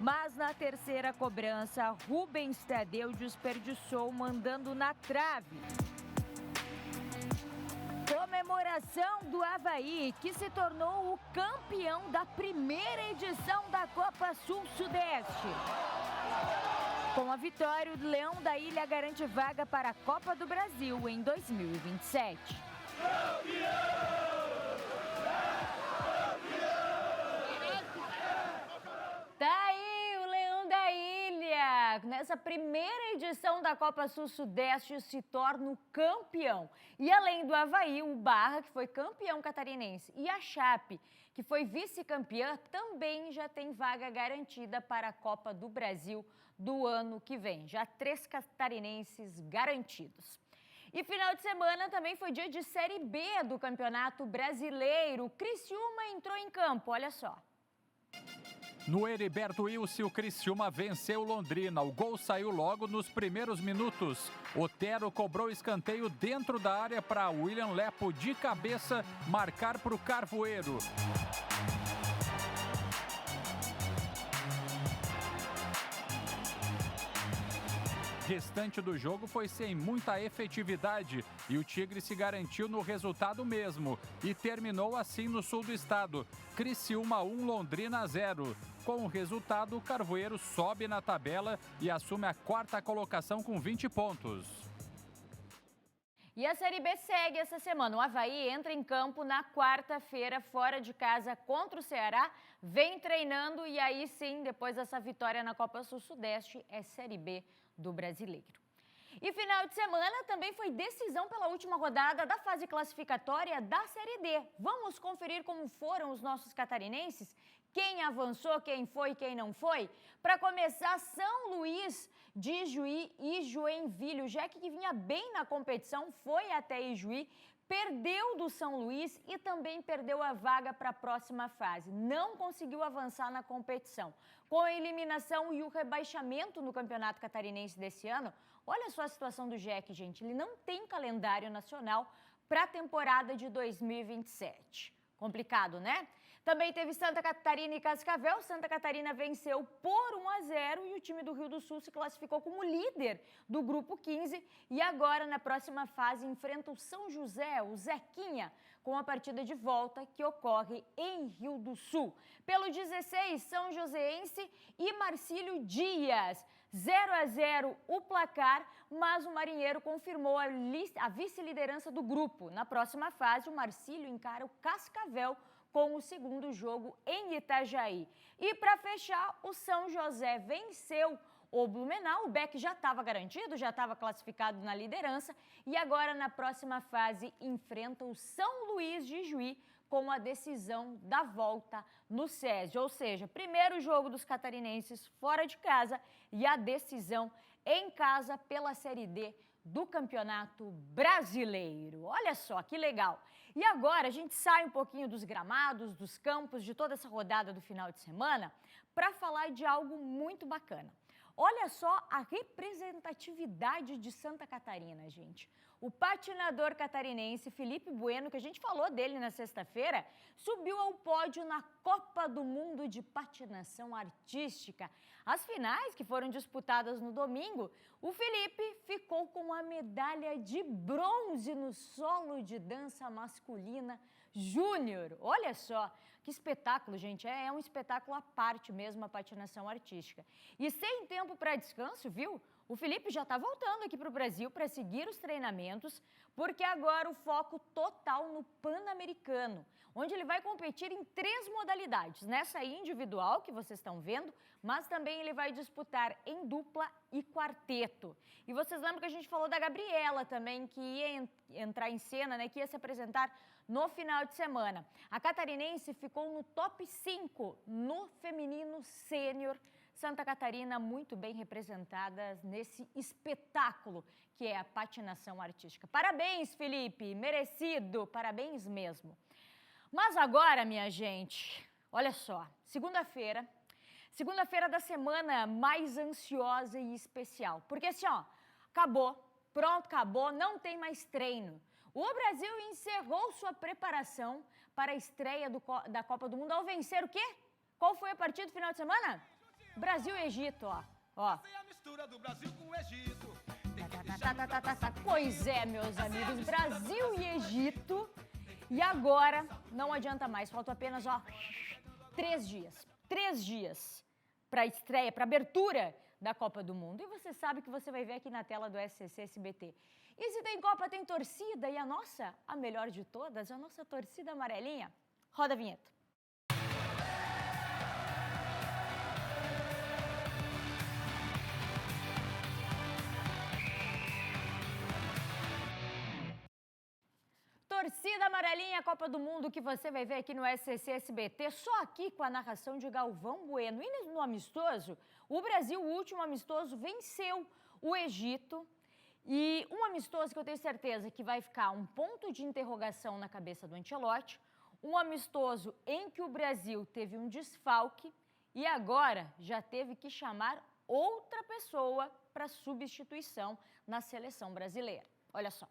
Mas na terceira cobrança, Rubens Tadeu desperdiçou, mandando na trave. Comemoração do Avaí, que se tornou o campeão da primeira edição da Copa Sul-Sudeste. Com a vitória, o Leão da Ilha garante vaga para a Copa do Brasil em 2027. Tá aí o Leão da Ilha. Nessa primeira edição da Copa Sul-Sudeste se torna o campeão. E além do Avaí, o Barra, que foi campeão catarinense, e a Chape, que foi vice-campeã, também já tem vaga garantida para a Copa do Brasil do ano que vem. Já 3 catarinenses garantidos. E final de semana também foi dia de Série B do Campeonato Brasileiro. O Criciúma entrou em campo, olha só. No Heriberto Wilson, o Criciúma venceu Londrina. O gol saiu logo nos primeiros minutos. Otero cobrou escanteio dentro da área para William Lepo de cabeça marcar para o Carvoeiro. O restante do jogo foi sem muita efetividade e o Tigre se garantiu no resultado mesmo e terminou assim no sul do estado. Criciúma 1, Londrina 0. Com o resultado, o Carvoeiro sobe na tabela e assume a 4ª colocação com 20 pontos. E a Série B segue essa semana. O Avaí entra em campo na quarta-feira, fora de casa contra o Ceará. Vem treinando e aí sim, depois dessa vitória na Copa Sul-Sudeste, é Série B do Brasileiro. E final de semana também foi decisão pela última rodada da fase classificatória da Série D. Vamos conferir como foram os nossos catarinenses? Quem avançou, quem foi, quem não foi? Para começar, São Luís de Ijuí e Joinville. O Jack, que vinha bem na competição, foi até Ijuí, perdeu do São Luís e também perdeu a vaga para a próxima fase. Não conseguiu avançar na competição. Com a eliminação e o rebaixamento no Campeonato Catarinense desse ano, olha só a situação do Jack, gente. Ele não tem calendário nacional para a temporada de 2027. Complicado, né? Também teve Santa Catarina e Cascavel. Santa Catarina venceu por 1-0 e o time do Rio do Sul se classificou como líder do grupo 15 e agora na próxima fase enfrenta o São José, o Zequinha, com a partida de volta que ocorre em Rio do Sul. Pelo 16, São Joséense e Marcílio Dias. 0-0 o placar, mas o Marinheiro confirmou a vice-liderança do grupo. Na próxima fase, o Marcílio encara o Cascavel com o segundo jogo em Itajaí. E para fechar, o São José venceu o Blumenau. O Beck já estava garantido, já estava classificado na liderança e agora na próxima fase enfrenta o São Luís de Juí com a decisão da volta no SESI. Ou seja, primeiro jogo dos catarinenses fora de casa e a decisão em casa pela Série D do Campeonato Brasileiro. Olha só que legal. E agora a gente sai um pouquinho dos gramados, dos campos, de toda essa rodada do final de semana para falar de algo muito bacana. Olha só a representatividade de Santa Catarina, gente. O patinador catarinense Felipe Bueno, que a gente falou dele na sexta-feira, subiu ao pódio na Copa do Mundo de Patinação Artística. As finais, que foram disputadas no domingo, o Felipe ficou com a medalha de bronze no solo de dança masculina júnior. Olha só, que espetáculo, gente. É um espetáculo à parte mesmo a patinação artística. E sem tempo para descanso, viu? O Felipe já está voltando aqui para o Brasil para seguir os treinamentos, porque agora o foco total no Pan-Americano, onde ele vai competir em 3 modalidades. Nessa aí individual, que vocês estão vendo, mas também ele vai disputar em dupla e quarteto. E vocês lembram que a gente falou da Gabriela também, que ia entrar em cena, né, que ia se apresentar no final de semana. A catarinense ficou no top 5 no feminino sênior. Santa Catarina muito bem representada nesse espetáculo que é a patinação artística. Parabéns, Felipe, merecido, parabéns mesmo. Mas agora, minha gente, olha só, segunda-feira da semana mais ansiosa e especial. Porque assim, ó, acabou, pronto, acabou, não tem mais treino. O Brasil encerrou sua preparação para a estreia da Copa do Mundo ao vencer o quê? Qual foi a partida do final de semana? Brasil e Egito, ó. Pois é, meus amigos, Brasil e Egito. E agora, não adianta mais, faltam apenas, 3 dias. 3 dias para a estreia, para a abertura da Copa do Mundo. E você sabe que você vai ver aqui na tela do SCC SBT. E se tem Copa, tem torcida. E a nossa, a melhor de todas, a nossa torcida amarelinha. Roda a vinheta. Torcida amarelinha, Copa do Mundo, que você vai ver aqui no SCC SBT, só aqui com a narração de Galvão Bueno. E no amistoso, o Brasil, o último amistoso, venceu o Egito. E um amistoso que eu tenho certeza que vai ficar um ponto de interrogação na cabeça do Ancelotti, um amistoso em que o Brasil teve um desfalque e agora já teve que chamar outra pessoa para substituição na seleção brasileira. Olha só.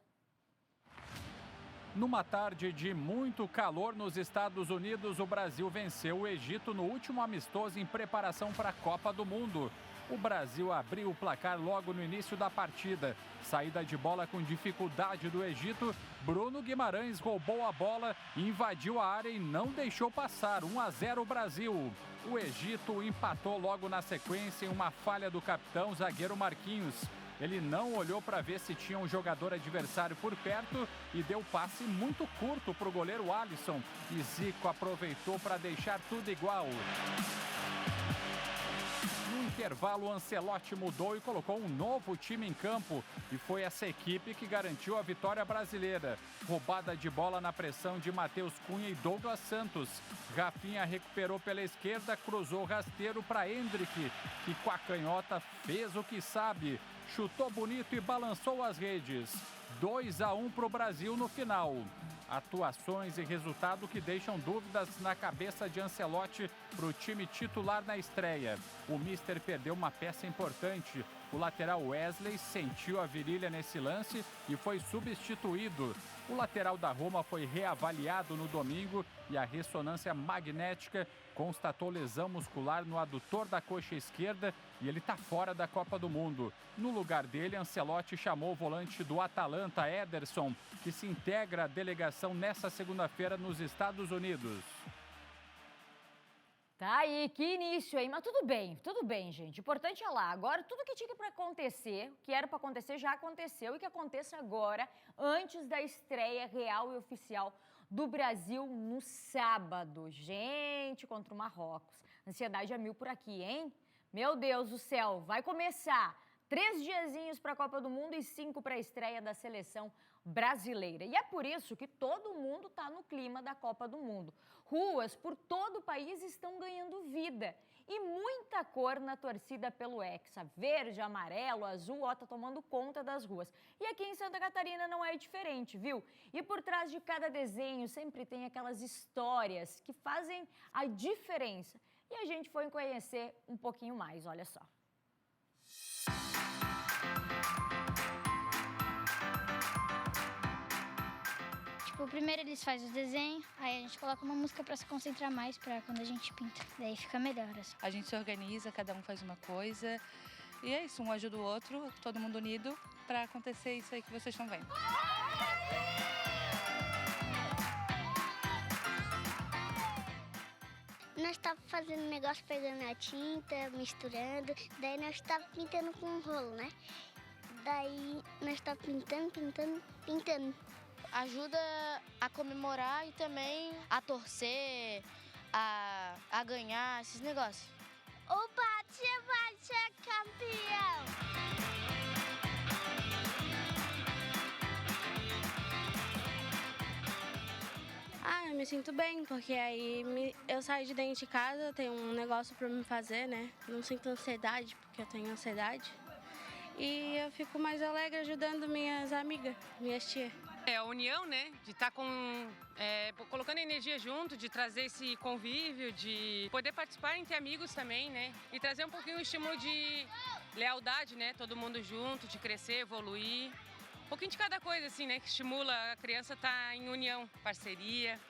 Numa tarde de muito calor nos Estados Unidos, o Brasil venceu o Egito no último amistoso em preparação para a Copa do Mundo. O Brasil abriu o placar logo no início da partida. Saída de bola com dificuldade do Egito, Bruno Guimarães roubou a bola, invadiu a área e não deixou passar. 1-0 Brasil. O Egito empatou logo na sequência em uma falha do capitão zagueiro Marquinhos. Ele não olhou para ver se tinha um jogador adversário por perto e deu passe muito curto para o goleiro Alisson. E Zico aproveitou para deixar tudo igual. No intervalo, Ancelotti mudou e colocou um novo time em campo. E foi essa equipe que garantiu a vitória brasileira. Roubada de bola na pressão de Matheus Cunha e Douglas Santos. Rafinha recuperou pela esquerda, cruzou rasteiro para Endrick, que com a canhota fez o que sabe. Chutou bonito e balançou as redes. 2-1 para o Brasil no final. Atuações e resultado que deixam dúvidas na cabeça de Ancelotti para o time titular na estreia. O míster perdeu uma peça importante. O lateral Wesley sentiu a virilha nesse lance e foi substituído. O lateral da Roma foi reavaliado no domingo e a ressonância magnética constatou lesão muscular no adutor da coxa esquerda e ele está fora da Copa do Mundo. No lugar dele, Ancelotti chamou o volante do Atalanta, Ederson, que se integra à delegação nesta segunda-feira nos Estados Unidos. Tá aí, que início, hein? Mas tudo bem, gente. O importante é lá. Agora, tudo que tinha para acontecer, que era para acontecer, já aconteceu. E que aconteça agora, antes da estreia real e oficial do Brasil no sábado. Gente, contra o Marrocos. Ansiedade a mil por aqui, hein? Meu Deus do céu, vai começar. 3 diazinhos para a Copa do Mundo e 5 para a estreia da seleção brasileira. E é por isso que todo mundo está no clima da Copa do Mundo. Ruas por todo o país estão ganhando vida. E muita cor na torcida pelo Hexa. Verde, amarelo, azul, ó, tá tomando conta das ruas. E aqui em Santa Catarina não é diferente, viu? E por trás de cada desenho sempre tem aquelas histórias que fazem a diferença. E a gente foi conhecer um pouquinho mais, olha só. Primeiro eles fazem o desenho, aí a gente coloca uma música para se concentrar mais para quando a gente pinta. Daí fica melhor. Assim. A gente se organiza, cada um faz uma coisa. E é isso, um ajuda o outro, todo mundo unido, para acontecer isso aí que vocês estão vendo. Nós estávamos fazendo negócio, pegando a tinta, misturando. Daí nós estávamos pintando com um rolo, né? Daí nós estávamos pintando. Ajuda a comemorar e também a torcer, a ganhar, esses negócios. O Bate vai ser campeão! Eu me sinto bem, porque aí eu saio de dentro de casa, tenho um negócio para me fazer, né? Não sinto ansiedade, porque eu tenho ansiedade. E eu fico mais alegre ajudando minhas amigas, minhas tias. É a união, né? De estar colocando energia junto, de trazer esse convívio, de poder participar entre amigos também, né? E trazer um pouquinho o estímulo de lealdade, né? Todo mundo junto, de crescer, evoluir. Um pouquinho de cada coisa, assim, né? Que estimula a criança a estar em união, parceria.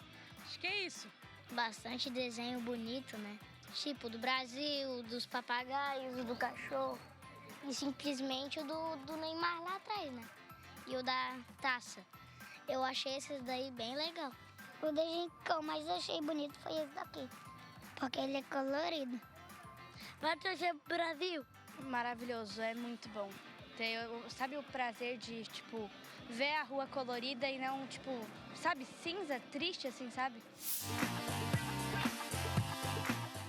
Acho que é isso. Bastante desenho bonito, né? Tipo, do Brasil, dos papagaios, do cachorro. E simplesmente o do Neymar lá atrás, né? E o da taça. Eu achei esses daí bem legal. O desenho que eu mais achei bonito foi esse daqui, porque ele é colorido. Vai torcer pro Brasil? Maravilhoso, é muito bom. Sabe o prazer de, tipo, ver a rua colorida e não, tipo, sabe, cinza, triste assim, sabe?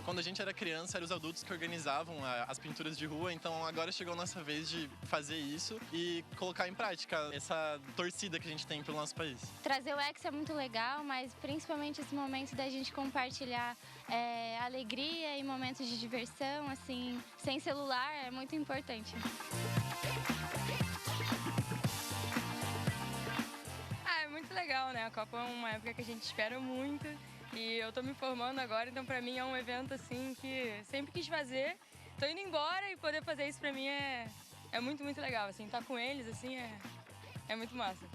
Quando a gente era criança, eram os adultos que organizavam as pinturas de rua, então agora chegou a nossa vez de fazer isso e colocar em prática essa torcida que a gente tem pelo nosso país. Trazer o Hexa é muito legal, mas principalmente esse momento da gente compartilhar alegria e momentos de diversão, assim, sem celular, é muito importante. É muito legal, né? A Copa é uma época que a gente espera muito. E eu tô me formando agora, então pra mim é um evento assim que sempre quis fazer. Tô indo embora e poder fazer isso pra mim é muito, muito legal. Assim, estar com eles assim é muito massa.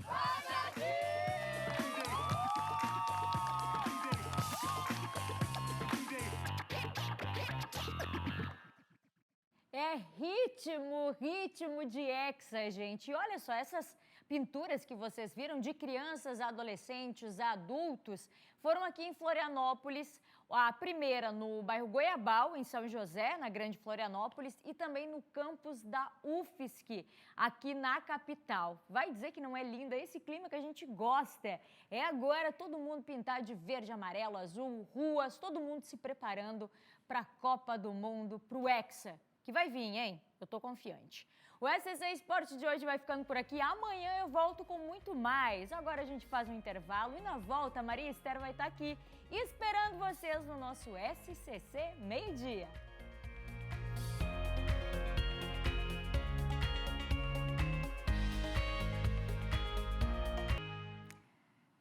É ritmo de Hexa, gente. E olha só, essas pinturas que vocês viram de crianças, adolescentes, adultos, foram aqui em Florianópolis. A primeira no bairro Goiabal, em São José, na Grande Florianópolis, e também no campus da UFSC, aqui na capital. Vai dizer que não é lindo? É esse clima que a gente gosta. É agora todo mundo pintado de verde, amarelo, azul, ruas, todo mundo se preparando para a Copa do Mundo, para o Hexa, que vai vir, hein? Eu tô confiante. O SCC Esporte de hoje vai ficando por aqui. Amanhã eu volto com muito mais. Agora a gente faz um intervalo e na volta a Maria Esther vai estar aqui esperando vocês no nosso SCC Meio-Dia.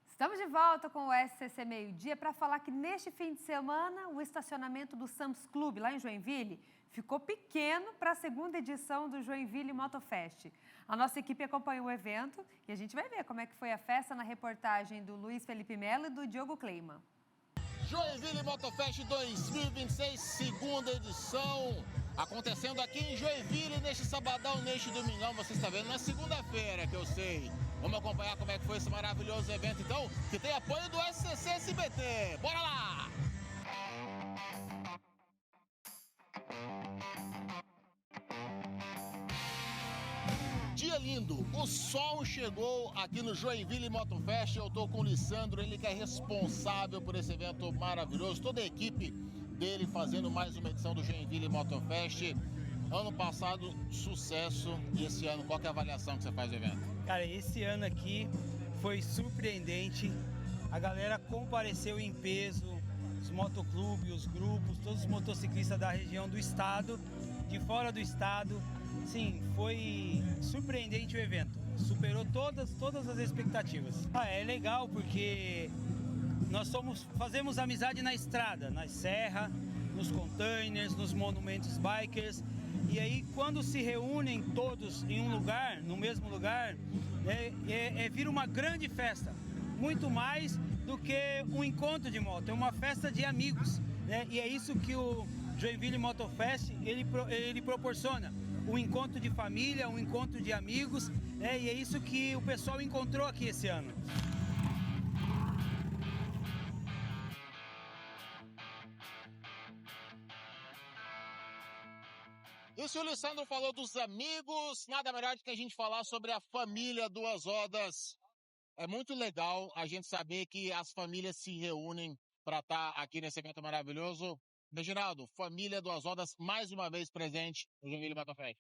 Estamos de volta com o SCC Meio-Dia para falar que neste fim de semana o estacionamento do Sam's Club, lá em Joinville, ficou pequeno para a segunda edição do Joinville Motofest. A nossa equipe acompanhou o evento e a gente vai ver como é que foi a festa na reportagem do Luiz Felipe Melo e do Diogo Kleiman. Joinville Motofest 2026, segunda edição, acontecendo aqui em Joinville neste sabadão, neste domingão. Você está vendo na segunda-feira, que eu sei. Vamos acompanhar como é que foi esse maravilhoso evento, então, que tem apoio do SCC SBT. Bora lá! lindo. O sol chegou aqui no Joinville Moto Fest. Eu estou com o Lissandro, ele que é responsável por esse evento maravilhoso. Toda a equipe dele fazendo mais uma edição do Joinville Moto Fest. Ano passado, sucesso. E esse ano, qual que é a avaliação que você faz do evento? Cara, esse ano aqui foi surpreendente. A galera compareceu em peso, os motoclubes, os grupos, todos os motociclistas da região do estado, de fora do estado. Sim, foi surpreendente o evento. Superou todas as expectativas. É legal porque nós fazemos amizade na estrada, na serra, nos containers, nos monumentos bikers. E aí, quando se reúnem todos em um lugar, no mesmo lugar, vira uma grande festa. Muito mais do que um encontro de moto, é uma festa de amigos, né? E é isso que o Joinville Moto Fest ele proporciona. Um encontro de família, um encontro de amigos, né? E é isso que o pessoal encontrou aqui esse ano. E se o Lissandro falou dos amigos, nada melhor do que a gente falar sobre a família Duas Rodas. É muito legal a gente saber que as famílias se reúnem para estar aqui nesse evento maravilhoso. Reginaldo, família Duas Rodas mais uma vez presente no Joinville Moto Fest.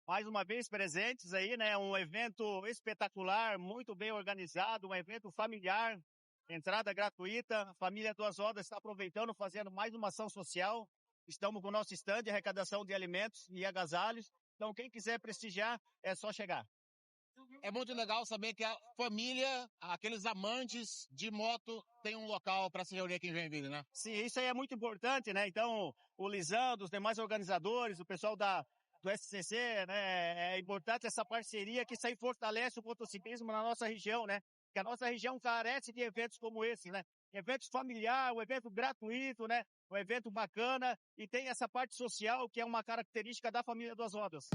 Mais uma vez presentes aí, né? Um evento espetacular, muito bem organizado, um evento familiar, entrada gratuita. A família Duas Rodas está aproveitando, fazendo mais uma ação social. Estamos com o nosso stand de arrecadação de alimentos e agasalhos. Então, quem quiser prestigiar, é só chegar. É muito legal saber que a família, aqueles amantes de moto, tem um local para se reunir aqui em Joinville, né? Sim, isso aí é muito importante, né? Então, o Lisandro, os demais organizadores, o pessoal do SCC, né? É importante essa parceria que isso aí fortalece o motociclismo na nossa região, né? Porque a nossa região carece de eventos como esse, né? Eventos familiares, um evento gratuito, né? Um evento bacana e tem essa parte social que é uma característica da família Duas Rodas.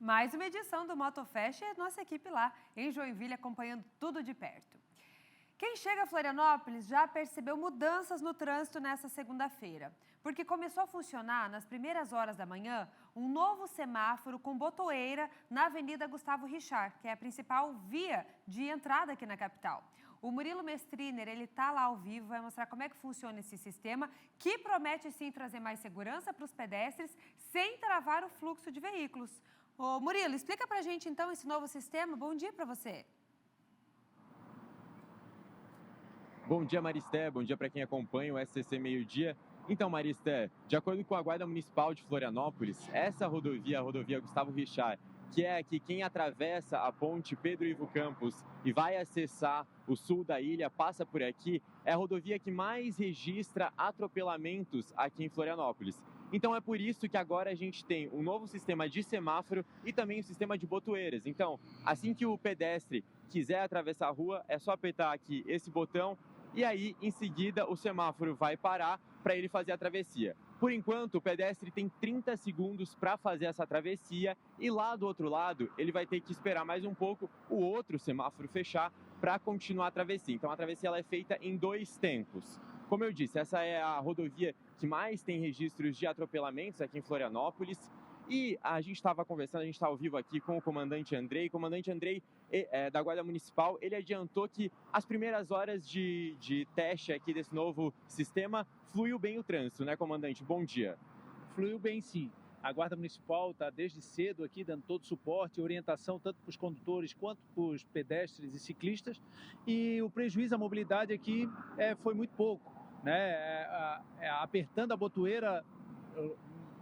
Mais uma edição do MotoFest e a nossa equipe lá em Joinville acompanhando tudo de perto. Quem chega a Florianópolis já percebeu mudanças no trânsito nessa segunda-feira, porque começou a funcionar nas primeiras horas da manhã um novo semáforo com botoeira na Avenida Gustavo Richard, que é a principal via de entrada aqui na capital. O Murilo Mestriner, ele está lá ao vivo, vai mostrar como é que funciona esse sistema, que promete sim trazer mais segurança para os pedestres, sem travar o fluxo de veículos. Ô Murilo, explica pra gente então esse novo sistema. Bom dia para você. Bom dia, Maristé. Bom dia para quem acompanha o SCC Meio-Dia. Então, Maristé, de acordo com a Guarda Municipal de Florianópolis, essa rodovia, a rodovia Gustavo Richard, que é aqui quem atravessa a ponte Pedro Ivo Campos e vai acessar o sul da ilha, passa por aqui, é a rodovia que mais registra atropelamentos aqui em Florianópolis. Então é por isso que agora a gente tem um novo sistema de semáforo e também um sistema de botoeiras. Então, assim que o pedestre quiser atravessar a rua, é só apertar aqui esse botão e aí, em seguida, o semáforo vai parar para ele fazer a travessia. Por enquanto, o pedestre tem 30 segundos para fazer essa travessia e lá do outro lado, ele vai ter que esperar mais um pouco o outro semáforo fechar para continuar a travessia. Então, a travessia ela é feita em 2 tempos. Como eu disse, essa é a rodovia que mais tem registros de atropelamentos aqui em Florianópolis. E a gente estava conversando, a gente está ao vivo aqui com o comandante Andrei. O comandante Andrei, da Guarda Municipal, ele adiantou que as primeiras horas de teste aqui desse novo sistema fluiu bem o trânsito, né, comandante? Bom dia. Fluiu bem, sim. A Guarda Municipal está desde cedo aqui dando todo suporte e orientação tanto para os condutores quanto para os pedestres e ciclistas. E o prejuízo à mobilidade aqui foi muito pouco, né? Apertando a botoeira,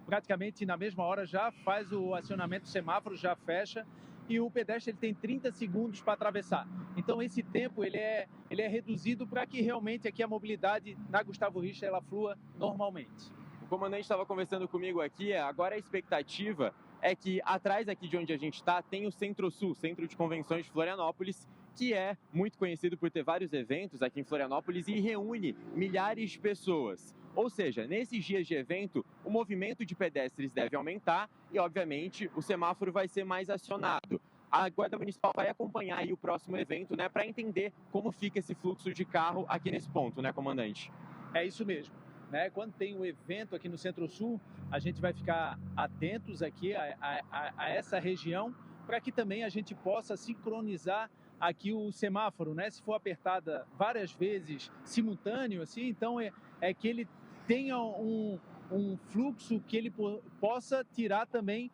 praticamente na mesma hora já faz o acionamento do semáforo, já fecha, e o pedestre ele tem 30 segundos para atravessar. Então esse tempo ele é reduzido para que realmente aqui a mobilidade na Gustavo Richard ela flua normalmente. O comandante estava conversando comigo aqui, agora a expectativa é que atrás aqui de onde a gente está tem o Centro-Sul, Centro de Convenções de Florianópolis, que é muito conhecido por ter vários eventos aqui em Florianópolis e reúne milhares de pessoas. Ou seja, nesses dias de evento, o movimento de pedestres deve aumentar e, obviamente, o semáforo vai ser mais acionado. a Guarda Municipal vai acompanhar aí o próximo evento, né, para entender como fica esse fluxo de carro aqui nesse ponto, né, comandante? É isso mesmo. Né? Quando tem um evento aqui no Centro-Sul, a gente vai ficar atentos aqui a essa região para que também a gente possa sincronizar aqui o semáforo, né? Se for apertada várias vezes simultâneo, assim, então é que ele tenha um fluxo que ele possa tirar também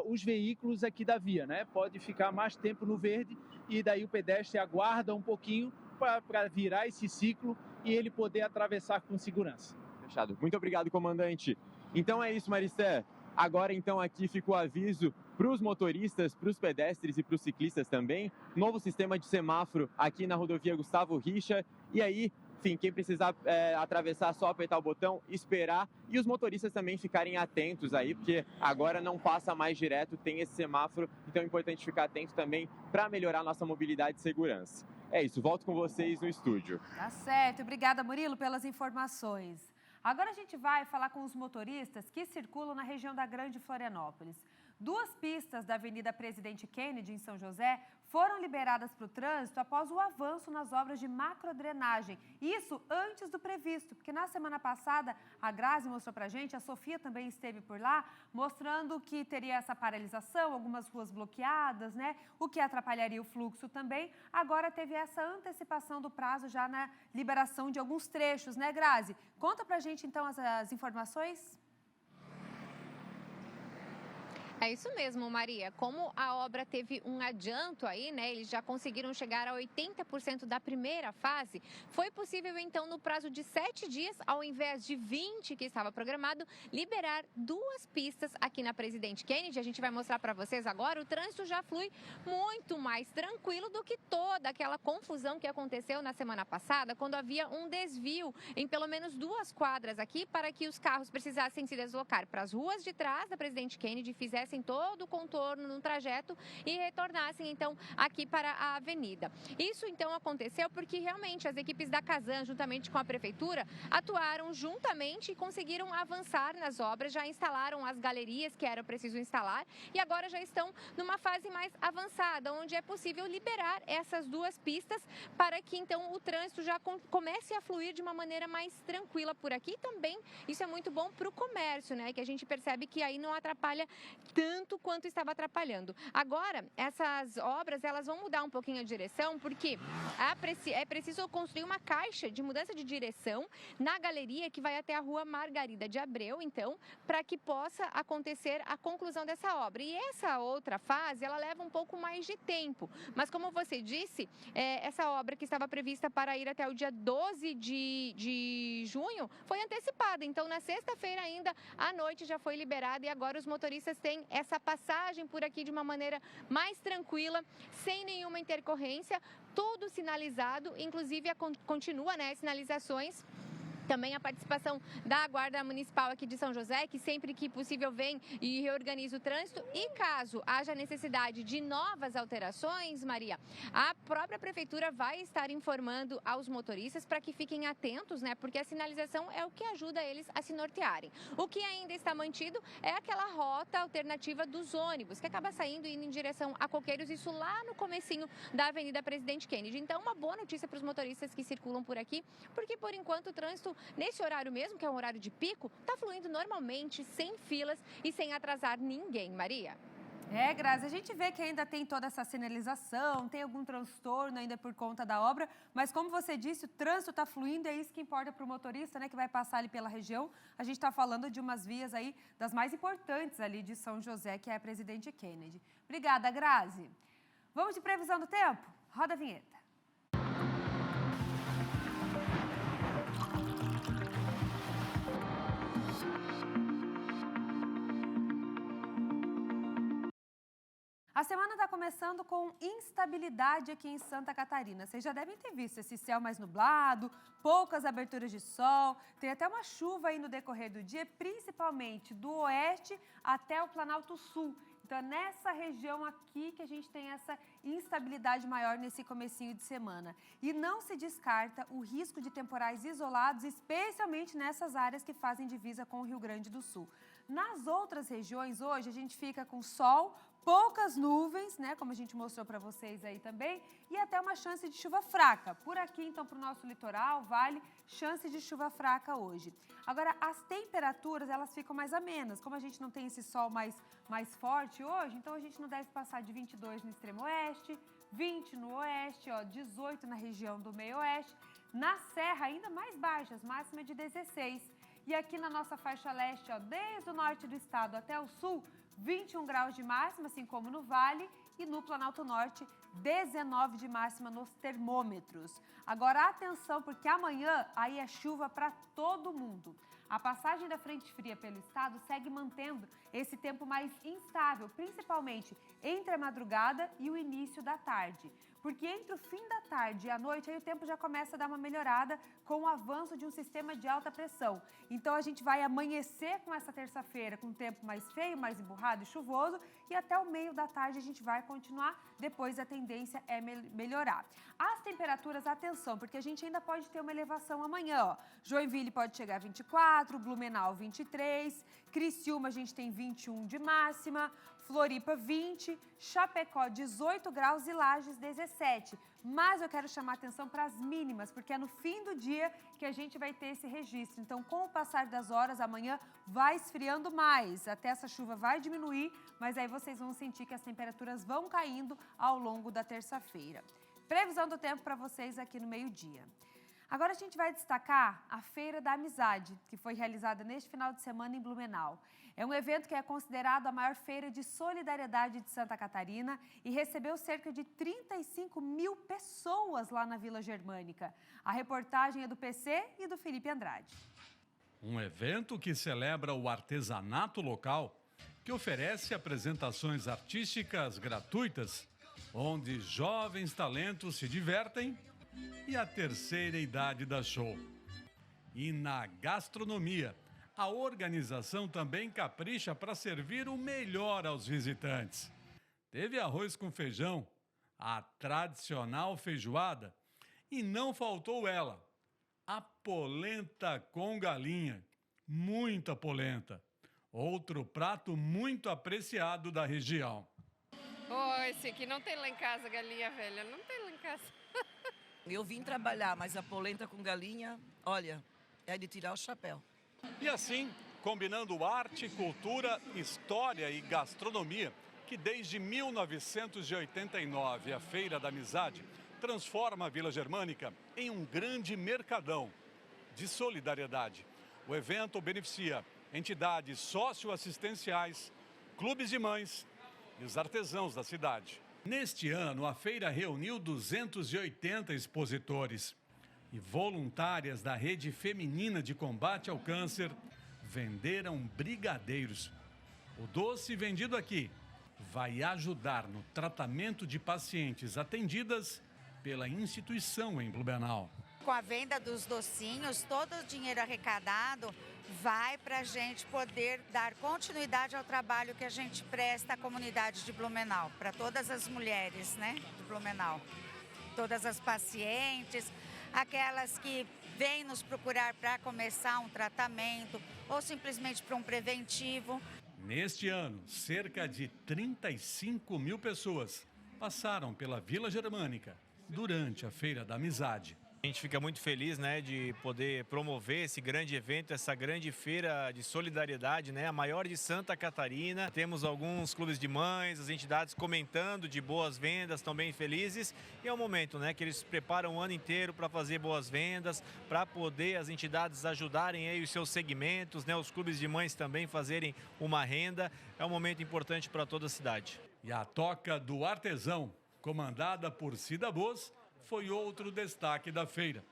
os veículos aqui da via, né? Pode ficar mais tempo no verde e daí o pedestre aguarda um pouquinho para virar esse ciclo e ele poder atravessar com segurança. Fechado. Muito obrigado, comandante. Então é isso, Maristé. Agora, então, aqui fica o aviso para os motoristas, para os pedestres e para os ciclistas também. Novo sistema de semáforo aqui na rodovia Gustavo Richa. E aí, enfim, quem precisar atravessar, só apertar o botão, esperar. E os motoristas também ficarem atentos aí, porque agora não passa mais direto, tem esse semáforo. Então é importante ficar atento também para melhorar nossa mobilidade e segurança. É isso, volto com vocês no estúdio. Tá certo. Obrigada, Murilo, pelas informações. Agora a gente vai falar com os motoristas que circulam na região da Grande Florianópolis. 2 pistas da Avenida Presidente Kennedy, em São José, foram liberadas para o trânsito após o avanço nas obras de macrodrenagem. Isso antes do previsto, porque na semana passada a Grazi mostrou para a gente, a Sofia também esteve por lá, mostrando que teria essa paralisação, algumas ruas bloqueadas, né? O que atrapalharia o fluxo também. Agora teve essa antecipação do prazo já na liberação de alguns trechos, né, Grazi? Conta para a gente então as informações. É isso mesmo, Maria. Como a obra teve um adianto aí, né? Eles já conseguiram chegar a 80% da primeira fase. Foi possível, então, no prazo de 7 dias, ao invés de 20 que estava programado, liberar 2 pistas aqui na Presidente Kennedy. A gente vai mostrar para vocês agora. O trânsito já flui muito mais tranquilo do que toda aquela confusão que aconteceu na semana passada, quando havia um desvio em pelo menos 2 quadras aqui para que os carros precisassem se deslocar para as ruas de trás da Presidente Kennedy, fizessem todo o contorno no trajeto e retornassem então aqui para a avenida. Isso então aconteceu porque realmente as equipes da Casan, juntamente com a prefeitura, atuaram juntamente e conseguiram avançar nas obras, já instalaram as galerias que era preciso instalar e agora já estão numa fase mais avançada, onde é possível liberar essas 2 pistas para que então o trânsito já comece a fluir de uma maneira mais tranquila por aqui. Também isso é muito bom para o comércio, né? Que a gente percebe que aí não atrapalha tanto quanto estava atrapalhando. Agora, essas obras, elas vão mudar um pouquinho a direção, porque é preciso construir uma caixa de mudança de direção na galeria que vai até a rua Margarida de Abreu, então, para que possa acontecer a conclusão dessa obra. E essa outra fase, ela leva um pouco mais de tempo. Mas, como você disse, essa obra que estava prevista para ir até o dia 12 de junho foi antecipada. Então, na sexta-feira ainda, à noite já foi liberada e agora os motoristas têm essa passagem por aqui de uma maneira mais tranquila, sem nenhuma intercorrência, tudo sinalizado, inclusive continua, né, sinalizações. Também a participação da Guarda Municipal aqui de São José, que sempre que possível vem e reorganiza o trânsito. E caso haja necessidade de novas alterações, Maria, a própria Prefeitura vai estar informando aos motoristas para que fiquem atentos, né? Porque a sinalização é o que ajuda eles a se nortearem. O que ainda está mantido é aquela rota alternativa dos ônibus, que acaba saindo e indo em direção a Coqueiros, isso lá no comecinho da Avenida Presidente Kennedy. Então, uma boa notícia para os motoristas que circulam por aqui, porque por enquanto o trânsito nesse horário mesmo, que é um horário de pico, está fluindo normalmente, sem filas e sem atrasar ninguém, Maria. Grazi, a gente vê que ainda tem toda essa sinalização, tem algum transtorno ainda por conta da obra, mas como você disse, o trânsito está fluindo, é isso que importa para o motorista, né, que vai passar ali pela região. A gente está falando de umas vias aí, das mais importantes ali de São José, que é a Presidente Kennedy. Obrigada, Grazi. Vamos de previsão do tempo? Roda a vinheta. A semana está começando com instabilidade aqui em Santa Catarina. Vocês já devem ter visto esse céu mais nublado, poucas aberturas de sol, tem até uma chuva aí no decorrer do dia, principalmente do oeste até o Planalto Sul. Então é nessa região aqui que a gente tem essa instabilidade maior nesse comecinho de semana. E não se descarta o risco de temporais isolados, especialmente nessas áreas que fazem divisa com o Rio Grande do Sul. Nas outras regiões, hoje, a gente fica com sol, poucas nuvens, né, como a gente mostrou para vocês aí também, e até uma chance de chuva fraca. Por aqui, então, para o nosso litoral, vale, chance de chuva fraca hoje. Agora, as temperaturas, elas ficam mais amenas. Como a gente não tem esse sol mais forte hoje, então a gente não deve passar de 22 no extremo oeste, 20 no oeste, ó, 18 na região do meio oeste. Na serra, ainda mais baixas, máxima de 16. E aqui na nossa faixa leste, ó, desde o norte do estado até o sul, 21 graus de máxima, assim como no Vale, e no Planalto Norte, 19 de máxima nos termômetros. Agora, atenção, porque amanhã aí é chuva para todo mundo. A passagem da frente fria pelo estado segue mantendo esse tempo mais instável, principalmente entre a madrugada e o início da tarde. Porque entre o fim da tarde e a noite, aí o tempo já começa a dar uma melhorada com o avanço de um sistema de alta pressão. Então a gente vai amanhecer com essa terça-feira com um tempo mais feio, mais emburrado e chuvoso, e até o meio da tarde a gente vai continuar, depois a tendência é melhorar. As temperaturas, atenção, porque a gente ainda pode ter uma elevação amanhã, ó. Joinville pode chegar a 24, Blumenau 23, Criciúma a gente tem 21 de máxima, Floripa 20, Chapecó 18 graus e Lages 17. Mas eu quero chamar a atenção para as mínimas, porque é no fim do dia que a gente vai ter esse registro. Então, com o passar das horas, amanhã vai esfriando mais. Até essa chuva vai diminuir, mas aí vocês vão sentir que as temperaturas vão caindo ao longo da terça-feira. Previsão do tempo para vocês aqui no meio-dia. Agora a gente vai destacar a Feira da Amizade, que foi realizada neste final de semana em Blumenau. É um evento que é considerado a maior feira de solidariedade de Santa Catarina e recebeu cerca de 35 mil pessoas lá na Vila Germânica. A reportagem é do PC e do Felipe Andrade. Um evento que celebra o artesanato local, que oferece apresentações artísticas gratuitas, onde jovens talentos se divertem, e a terceira idade dá show. E na gastronomia, a organização também capricha para servir o melhor aos visitantes. Teve arroz com feijão, a tradicional feijoada, e não faltou ela, a polenta com galinha, muita polenta. Outro prato muito apreciado da região. Esse aqui não tem lá em casa, galinha velha, não tem lá em casa. Eu vim trabalhar, mas a polenta com galinha, olha, é de tirar o chapéu. E assim, combinando arte, cultura, história e gastronomia, que desde 1989 a Feira da Amizade transforma a Vila Germânica em um grande mercadão de solidariedade. O evento beneficia entidades socioassistenciais, clubes de mães e os artesãos da cidade. Neste ano, a feira reuniu 280 expositores e voluntárias da Rede Feminina de Combate ao Câncer venderam brigadeiros. O doce vendido aqui vai ajudar no tratamento de pacientes atendidas pela instituição em Blumenau. Com a venda dos docinhos, todo o dinheiro arrecadado vai para a gente poder dar continuidade ao trabalho que a gente presta à comunidade de Blumenau, para todas as mulheres, né, de Blumenau. Todas as pacientes, aquelas que vêm nos procurar para começar um tratamento ou simplesmente para um preventivo. Neste ano, cerca de 35 mil pessoas passaram pela Vila Germânica durante a Feira da Amizade. A gente fica muito feliz, né, de poder promover esse grande evento, essa grande feira de solidariedade, né, a maior de Santa Catarina. Temos alguns clubes de mães, as entidades comentando de boas vendas, estão bem felizes. E é um momento, né, que eles se preparam o ano inteiro para fazer boas vendas, para poder as entidades ajudarem aí os seus segmentos, né, os clubes de mães também fazerem uma renda. É um momento importante para toda a cidade. E a Toca do Artesão, comandada por Cida Boas, foi outro destaque da feira.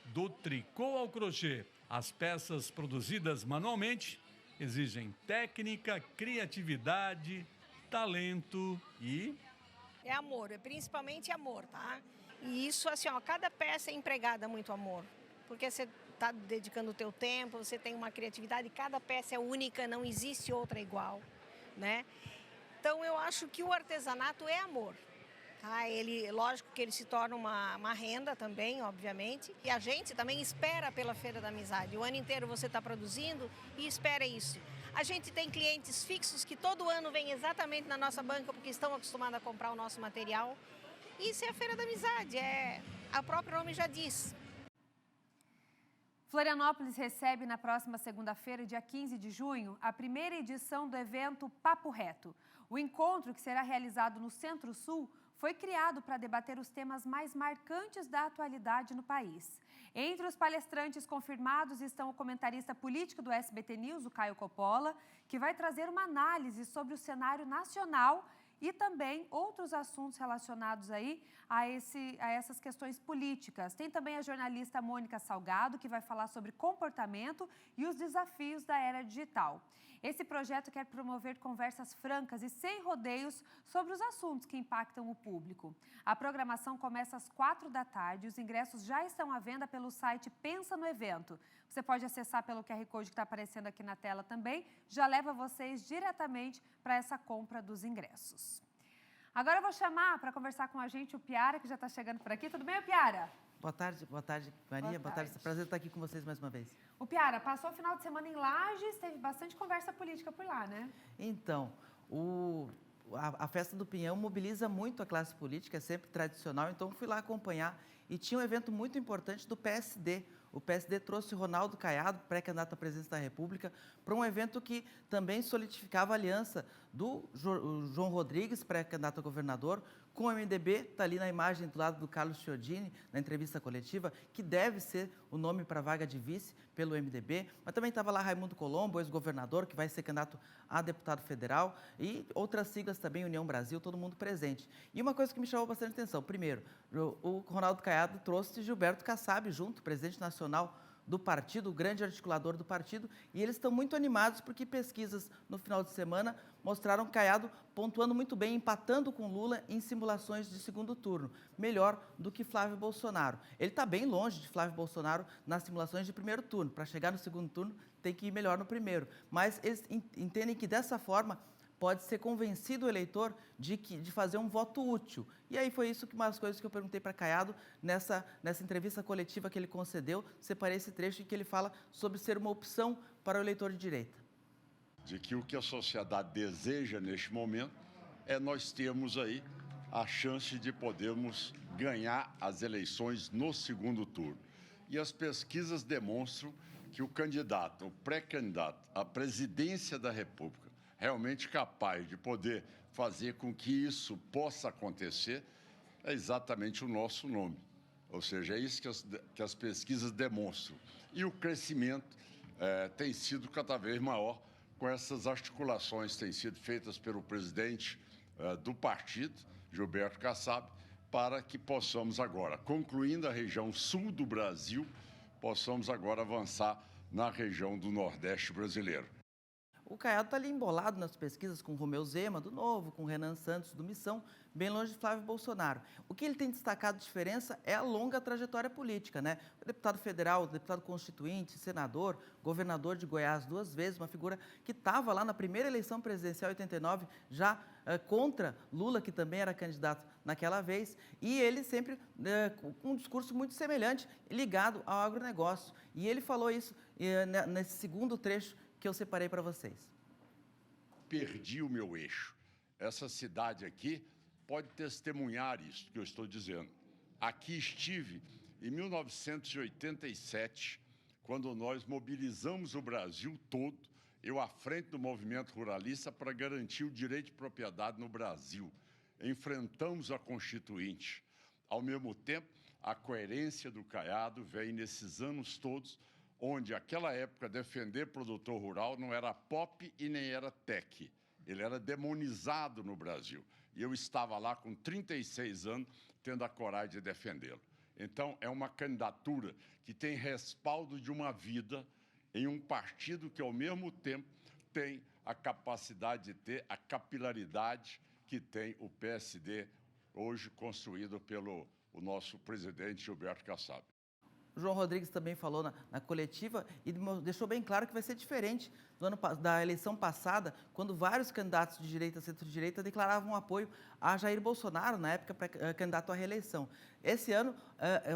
Do tricô ao crochê, as peças produzidas manualmente exigem técnica, criatividade, talento e... É amor, é principalmente amor, tá? E isso, assim, ó, cada peça é empregada muito amor. Porque você está dedicando o teu tempo, você tem uma criatividade, cada peça é única, não existe outra igual, né? Então, eu acho que o artesanato é amor. Tá, lógico que ele se torna uma renda também, obviamente, e a gente também espera pela Feira da Amizade. O ano inteiro você está produzindo e espera isso. A gente tem clientes fixos que todo ano vêm exatamente na nossa banca porque estão acostumados a comprar o nosso material. Isso é a Feira da Amizade, o próprio nome já diz. Florianópolis recebe na próxima segunda-feira, dia 15 de junho, a primeira edição do evento Papo Reto. O encontro, que será realizado no Centro-Sul, foi criado para debater os temas mais marcantes da atualidade no país. Entre os palestrantes confirmados estão o comentarista político do SBT News, o Caio Coppola, que vai trazer uma análise sobre o cenário nacional e também outros assuntos relacionados aí a essas questões políticas. Tem também a jornalista Mônica Salgado, que vai falar sobre comportamento e os desafios da era digital. Esse projeto quer promover conversas francas e sem rodeios sobre os assuntos que impactam o público. A programação começa às 4 da tarde e os ingressos já estão à venda pelo site Pensa no Evento. Você pode acessar pelo QR Code que está aparecendo aqui na tela também, já leva vocês diretamente para essa compra dos ingressos. Agora eu vou chamar para conversar com a gente o Piara, que já está chegando por aqui. Tudo bem, Piara? Boa tarde, Maria. Boa tarde. É um prazer estar aqui com vocês mais uma vez. O Piara, passou o final de semana em Lages, teve bastante conversa política por lá, né? Então, a Festa do Pinhão mobiliza muito a classe política, é sempre tradicional, então fui lá acompanhar. E tinha um evento muito importante do PSD. O PSD trouxe Ronaldo Caiado, pré-candidato à presidência da República, para um evento que também solidificava a aliança do João Rodrigues, pré-candidato a governador, com o MDB, está ali na imagem do lado do Carlos Chiodini, na entrevista coletiva, que deve ser o nome para a vaga de vice pelo MDB, mas também estava lá Raimundo Colombo, ex-governador, que vai ser candidato a deputado federal, e outras siglas também, União Brasil, todo mundo presente. E uma coisa que me chamou bastante atenção, primeiro, o Ronaldo Caiado trouxe Gilberto Kassab junto, presidente nacional do partido, o grande articulador do partido, e eles estão muito animados porque pesquisas no final de semana mostraram Caiado pontuando muito bem, empatando com Lula em simulações de segundo turno, melhor do que Flávio Bolsonaro. Ele está bem longe de Flávio Bolsonaro nas simulações de primeiro turno, para chegar no segundo turno tem que ir melhor no primeiro, mas eles entendem que dessa forma pode ser convencido o eleitor de fazer um voto útil. E aí foi isso que uma das coisas que eu perguntei para Caiado nessa entrevista coletiva que ele concedeu, separei esse trecho em que ele fala sobre ser uma opção para o eleitor de direita. De que o que a sociedade deseja neste momento é nós termos aí a chance de podermos ganhar as eleições no segundo turno. E as pesquisas demonstram que o candidato, o pré-candidato à presidência da República, realmente capaz de poder fazer com que isso possa acontecer, é exatamente o nosso nome. Ou seja, é isso que as pesquisas demonstram. E o crescimento tem sido cada vez maior com essas articulações que têm sido feitas pelo presidente do partido, Gilberto Kassab, para que possamos agora, concluindo a região sul do Brasil, possamos agora avançar na região do Nordeste brasileiro. O Caiado está ali embolado nas pesquisas com o Romeu Zema, do Novo, com o Renan Santos, do Missão, bem longe de Flávio Bolsonaro. O que ele tem destacado de diferença é a longa trajetória política, né? O deputado federal, deputado constituinte, senador, governador de Goiás 2 vezes, uma figura que estava lá na primeira eleição presidencial, em 89, já contra Lula, que também era candidato naquela vez, e ele sempre com um discurso muito semelhante, ligado ao agronegócio. E ele falou isso nesse segundo trecho que eu separei para vocês. Perdi o meu eixo. Essa cidade aqui pode testemunhar isso que eu estou dizendo. Aqui estive em 1987, quando nós mobilizamos o Brasil todo, eu à frente do movimento ruralista, para garantir o direito de propriedade no Brasil. Enfrentamos a Constituinte. Ao mesmo tempo, a coerência do Caiado vem nesses anos todos, onde, naquela época, defender produtor rural não era pop e nem era tech. Ele era demonizado no Brasil. E eu estava lá com 36 anos, tendo a coragem de defendê-lo. Então, é uma candidatura que tem respaldo de uma vida em um partido que, ao mesmo tempo, tem a capacidade de ter a capilaridade que tem o PSD, hoje construído pelo nosso presidente Gilberto Kassab. O João Rodrigues também falou na coletiva e deixou bem claro que vai ser diferente da eleição passada, quando vários candidatos de direita, centro-direita, declaravam apoio a Jair Bolsonaro, na época candidato à reeleição. Esse ano,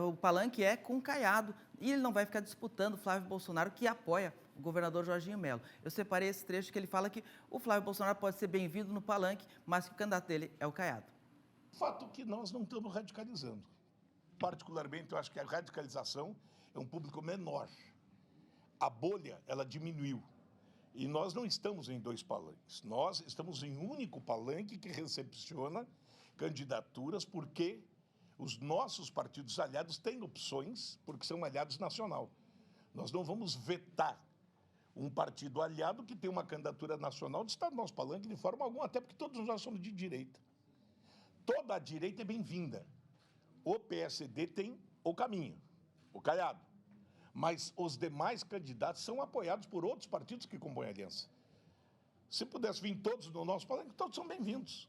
o palanque é com Caiado e ele não vai ficar disputando Flávio Bolsonaro, que apoia o governador Jorginho Melo. Eu separei esse trecho que ele fala que o Flávio Bolsonaro pode ser bem-vindo no palanque, mas que o candidato dele é o Caiado. Fato que nós não estamos radicalizando. Particularmente, eu acho que a radicalização é um público menor. A bolha, ela diminuiu. E nós não estamos em 2 palanques. Nós estamos em um único palanque que recepciona candidaturas porque os nossos partidos aliados têm opções, porque são aliados nacional. Nós não vamos vetar um partido aliado que tem uma candidatura nacional de estar no nosso palanque de forma alguma, até porque todos nós somos de direita. Toda a direita é bem-vinda. O PSD tem o caminho, o Caiado. Mas os demais candidatos são apoiados por outros partidos que compõem a aliança. Se pudesse vir todos no nosso palanque, todos são bem-vindos.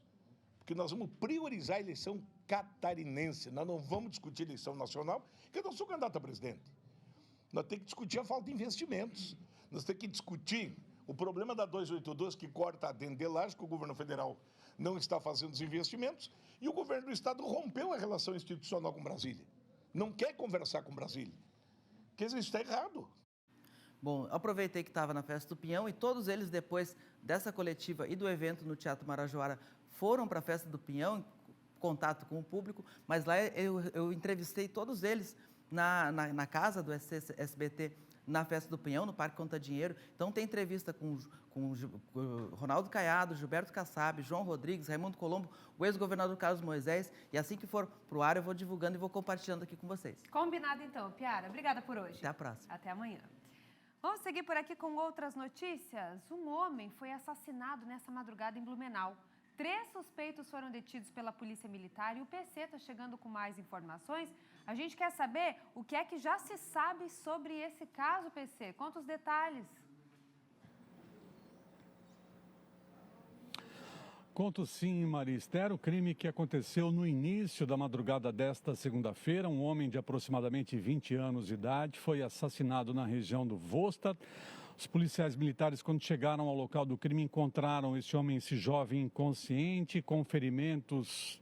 Porque nós vamos priorizar a eleição catarinense. Nós não vamos discutir eleição nacional, porque eu não sou candidato a presidente. Nós temos que discutir a falta de investimentos. Nós temos que discutir o problema da 282, que corta a dendelagem, que o governo federal não está fazendo os investimentos, e o governo do estado rompeu a relação institucional com Brasília. Não quer conversar com Brasília. Porque isso está errado. Bom, aproveitei que estava na Festa do Pinhão e todos eles, depois dessa coletiva e do evento no Teatro Marajoara, foram para a Festa do Pinhão, contato com o público, mas lá eu entrevistei todos eles na casa do SBT, na Festa do Pinhão, no Parque Conta Dinheiro. Então tem entrevista com Ronaldo Caiado, Gilberto Kassab, João Rodrigues, Raimundo Colombo, o ex-governador Carlos Moisés, e assim que for para o ar eu vou divulgando e vou compartilhando aqui com vocês. Combinado então, Piara. Obrigada por hoje. Até a próxima. Até amanhã. Vamos seguir por aqui com outras notícias. Um homem foi assassinado nessa madrugada em Blumenau. 3 suspeitos foram detidos pela Polícia Militar e o PC está chegando com mais informações. A gente quer saber o que é que já se sabe sobre esse caso, PC. Conta os detalhes. Conto sim, Marister. O crime que aconteceu no início da madrugada desta segunda-feira. Um homem de aproximadamente 20 anos de idade foi assassinado na região do Vostad. Os policiais militares, quando chegaram ao local do crime, encontraram esse jovem inconsciente, com ferimentos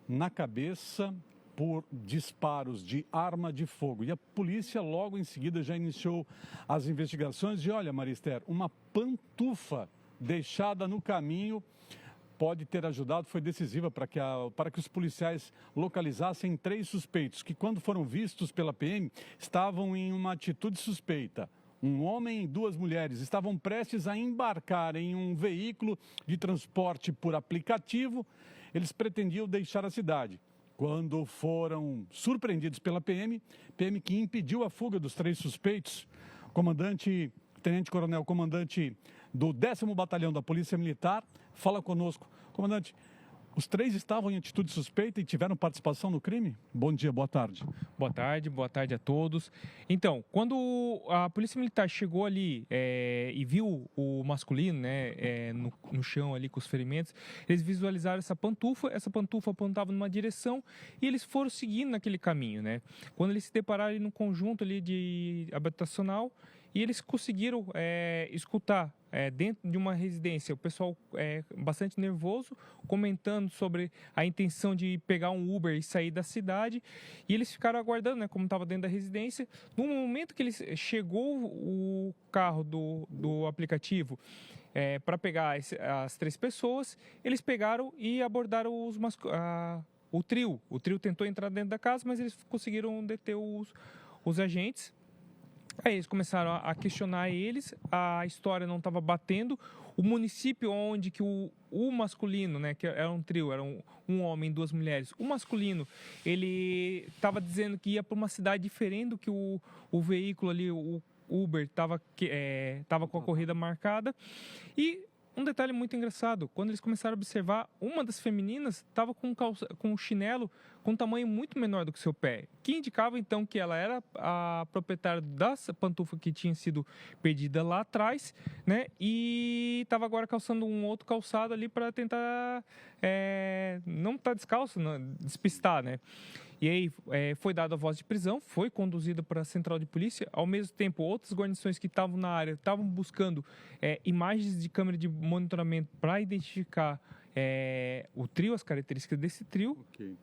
na cabeça por disparos de arma de fogo. E a polícia logo em seguida já iniciou as investigações. E olha, Marister, uma pantufa deixada no caminho pode ter ajudado, foi decisiva para que os policiais localizassem 3 suspeitos, que quando foram vistos pela PM, estavam em uma atitude suspeita. Um homem e 2 mulheres estavam prestes a embarcar em um veículo de transporte por aplicativo. Eles pretendiam deixar a cidade. Quando foram surpreendidos pela PM que impediu a fuga dos 3 suspeitos, tenente-coronel, comandante do 10º Batalhão da Polícia Militar, fala conosco. Comandante, os 3 estavam em atitude suspeita e tiveram participação no crime? Bom dia, boa tarde. Boa tarde a todos. Então, quando a Polícia Militar chegou ali e viu o masculino, né, no chão ali com os ferimentos, eles visualizaram essa pantufa apontava numa direção e eles foram seguindo naquele caminho, né? Quando eles se depararam ali num conjunto ali de habitacional, e eles conseguiram escutar dentro de uma residência o pessoal bastante nervoso, comentando sobre a intenção de pegar um Uber e sair da cidade. E eles ficaram aguardando, né, como estava dentro da residência. No momento que chegou o carro do aplicativo para pegar as 3 pessoas, eles pegaram e abordaram o trio. O trio tentou entrar dentro da casa, mas eles conseguiram deter os agentes. Aí eles começaram a questionar eles, a história não estava batendo. O município onde que o masculino, né, que era um trio, era um homem e 2 mulheres, o masculino, ele estava dizendo que ia para uma cidade diferente do que o veículo ali, o Uber, estava com a corrida marcada. E um detalhe muito engraçado, quando eles começaram a observar, uma das femininas estava com um chinelo com um tamanho muito menor do que o seu pé, que indicava então que ela era a proprietária da pantufa que tinha sido perdida lá atrás, né? E estava agora calçando um outro calçado ali para tentar não estar descalço, não, despistar, né? E aí foi dada a voz de prisão, foi conduzido para a central de polícia. Ao mesmo tempo, outras guarnições que estavam na área estavam buscando imagens de câmera de monitoramento para identificar o trio, as características desse trio. Okay.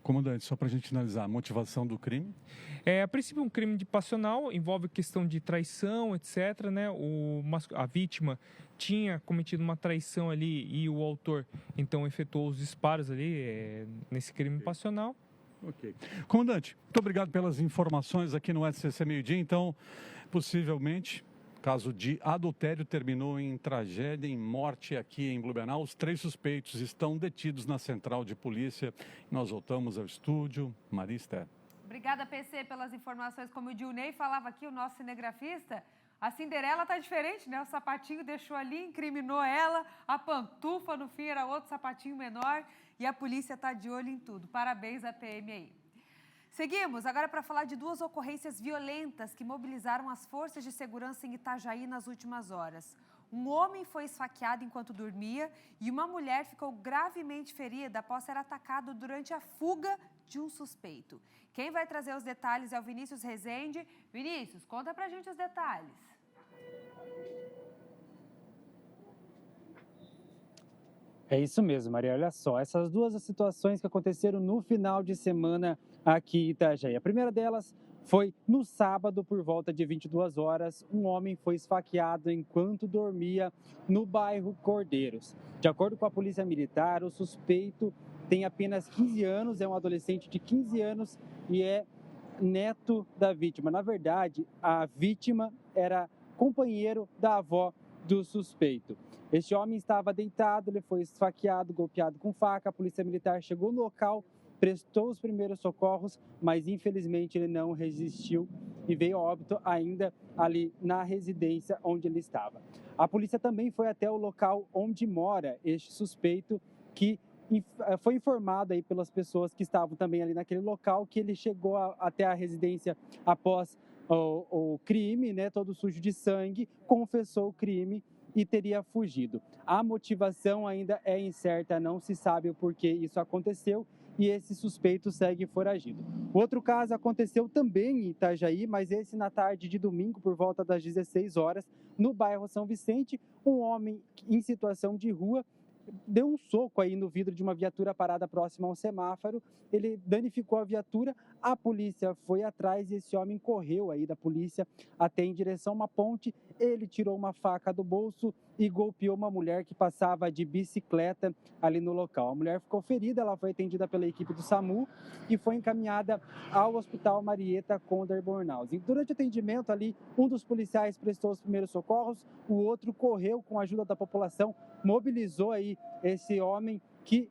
Comandante, só para a gente finalizar, a motivação do crime? A princípio, um crime de passional, envolve questão de traição, etc., né? A vítima tinha cometido uma traição ali e o autor, então, efetuou os disparos ali nesse crime passional. Ok. Comandante, muito obrigado pelas informações aqui no SCC Meio-Dia. Então, possivelmente, caso de adultério terminou em tragédia, em morte aqui em Blumenau. Os 3 suspeitos estão detidos na central de polícia. Nós voltamos ao estúdio. Maria Esther. Obrigada, PC, pelas informações. Como o Dilnei falava aqui, o nosso cinegrafista, a Cinderela tá diferente, né? O sapatinho deixou ali, incriminou ela, a pantufa, no fim, era outro sapatinho menor, e a polícia tá de olho em tudo. Parabéns à PM aí. Seguimos agora para falar de 2 ocorrências violentas que mobilizaram as forças de segurança em Itajaí nas últimas horas. Um homem foi esfaqueado enquanto dormia e uma mulher ficou gravemente ferida após ser atacada durante a fuga de um suspeito. Quem vai trazer os detalhes é o Vinícius Rezende. Vinícius, conta pra gente os detalhes. É isso mesmo, Maria. Olha só, essas 2 situações que aconteceram no final de semana aqui em Itajaí. A primeira delas foi no sábado, por volta de 22 horas, um homem foi esfaqueado enquanto dormia no bairro Cordeiros. De acordo com a Polícia Militar, o suspeito tem apenas 15 anos, é um adolescente de 15 anos e é neto da vítima. Na verdade, a vítima era companheiro da avó do suspeito. Este homem estava deitado, ele foi esfaqueado, golpeado com faca. A Polícia Militar chegou no local, prestou os primeiros socorros, mas infelizmente ele não resistiu e veio a óbito ainda ali na residência onde ele estava. A polícia também foi até o local onde mora este suspeito, que foi informado aí pelas pessoas que estavam também ali naquele local que ele chegou até a residência após o crime, né, todo sujo de sangue, confessou o crime e teria fugido. A motivação ainda é incerta, não se sabe o porquê isso aconteceu e esse suspeito segue foragido. Outro caso aconteceu também em Itajaí, mas esse na tarde de domingo, por volta das 16 horas, no bairro São Vicente, um homem em situação de rua deu um soco aí no vidro de uma viatura parada próxima ao semáforo, ele danificou a viatura, a polícia foi atrás e esse homem correu aí da polícia até em direção a uma ponte, ele tirou uma faca do bolso e golpeou uma mulher que passava de bicicleta ali no local. A mulher ficou ferida, ela foi atendida pela equipe do SAMU e foi encaminhada ao Hospital Marieta Condor Bornhaus. E durante o atendimento ali, um dos policiais prestou os primeiros socorros, o outro correu com a ajuda da população, mobilizou aí esse homem que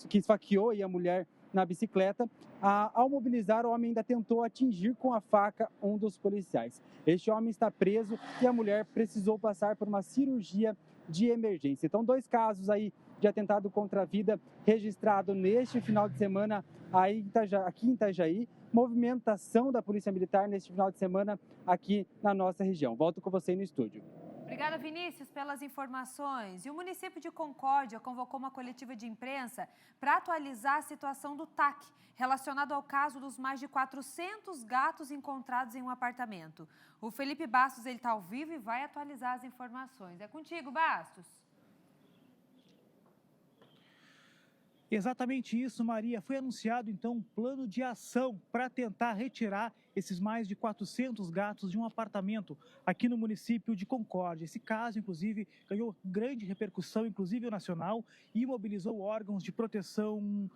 que esfaqueou aí a mulher na bicicleta. Ao mobilizar, o homem ainda tentou atingir com a faca um dos policiais. Este homem está preso e a mulher precisou passar por uma cirurgia de emergência. Então, 2 casos aí de atentado contra a vida registrado neste final de semana aqui em Itajaí. Movimentação da Polícia Militar neste final de semana aqui na nossa região. Volto com você no estúdio. Obrigada, Vinícius, pelas informações. E o município de Concórdia convocou uma coletiva de imprensa para atualizar a situação do TAC, relacionado ao caso dos mais de 400 gatos encontrados em um apartamento. O Felipe Bastos está ao vivo e vai atualizar as informações. É contigo, Bastos. Exatamente isso, Maria. Foi anunciado, então, um plano de ação para tentar retirar esses mais de 400 gatos de um apartamento aqui no município de Concórdia. Esse caso, inclusive, ganhou grande repercussão, inclusive nacional, e mobilizou órgãos de proteção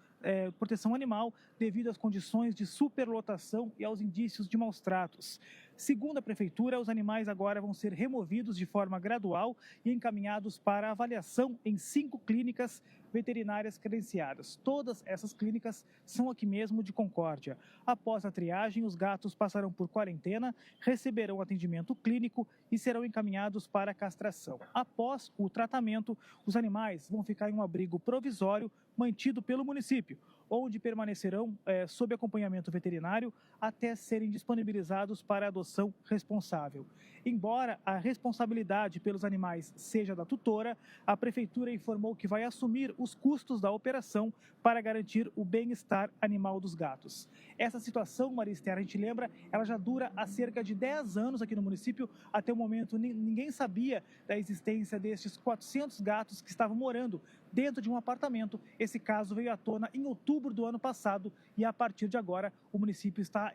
animal devido às condições de superlotação e aos indícios de maus tratos. Segundo a Prefeitura, os animais agora vão ser removidos de forma gradual e encaminhados para avaliação em 5 clínicas veterinárias credenciadas. Todas essas clínicas são aqui mesmo de Concórdia. Após a triagem, os gatos passarão por quarentena, receberão atendimento clínico e serão encaminhados para a castração. Após o tratamento, os animais vão ficar em um abrigo provisório mantido pelo município, onde permanecerão sob acompanhamento veterinário até serem disponibilizados para adoção responsável. Embora a responsabilidade pelos animais seja da tutora, a Prefeitura informou que vai assumir os custos da operação para garantir o bem-estar animal dos gatos. Essa situação, Maria Esther, a gente lembra, ela já dura há cerca de 10 anos aqui no município. Até o momento, ninguém sabia da existência destes 400 gatos que estavam morando dentro de um apartamento. Esse caso veio à tona em outubro do ano passado e a partir de agora o município está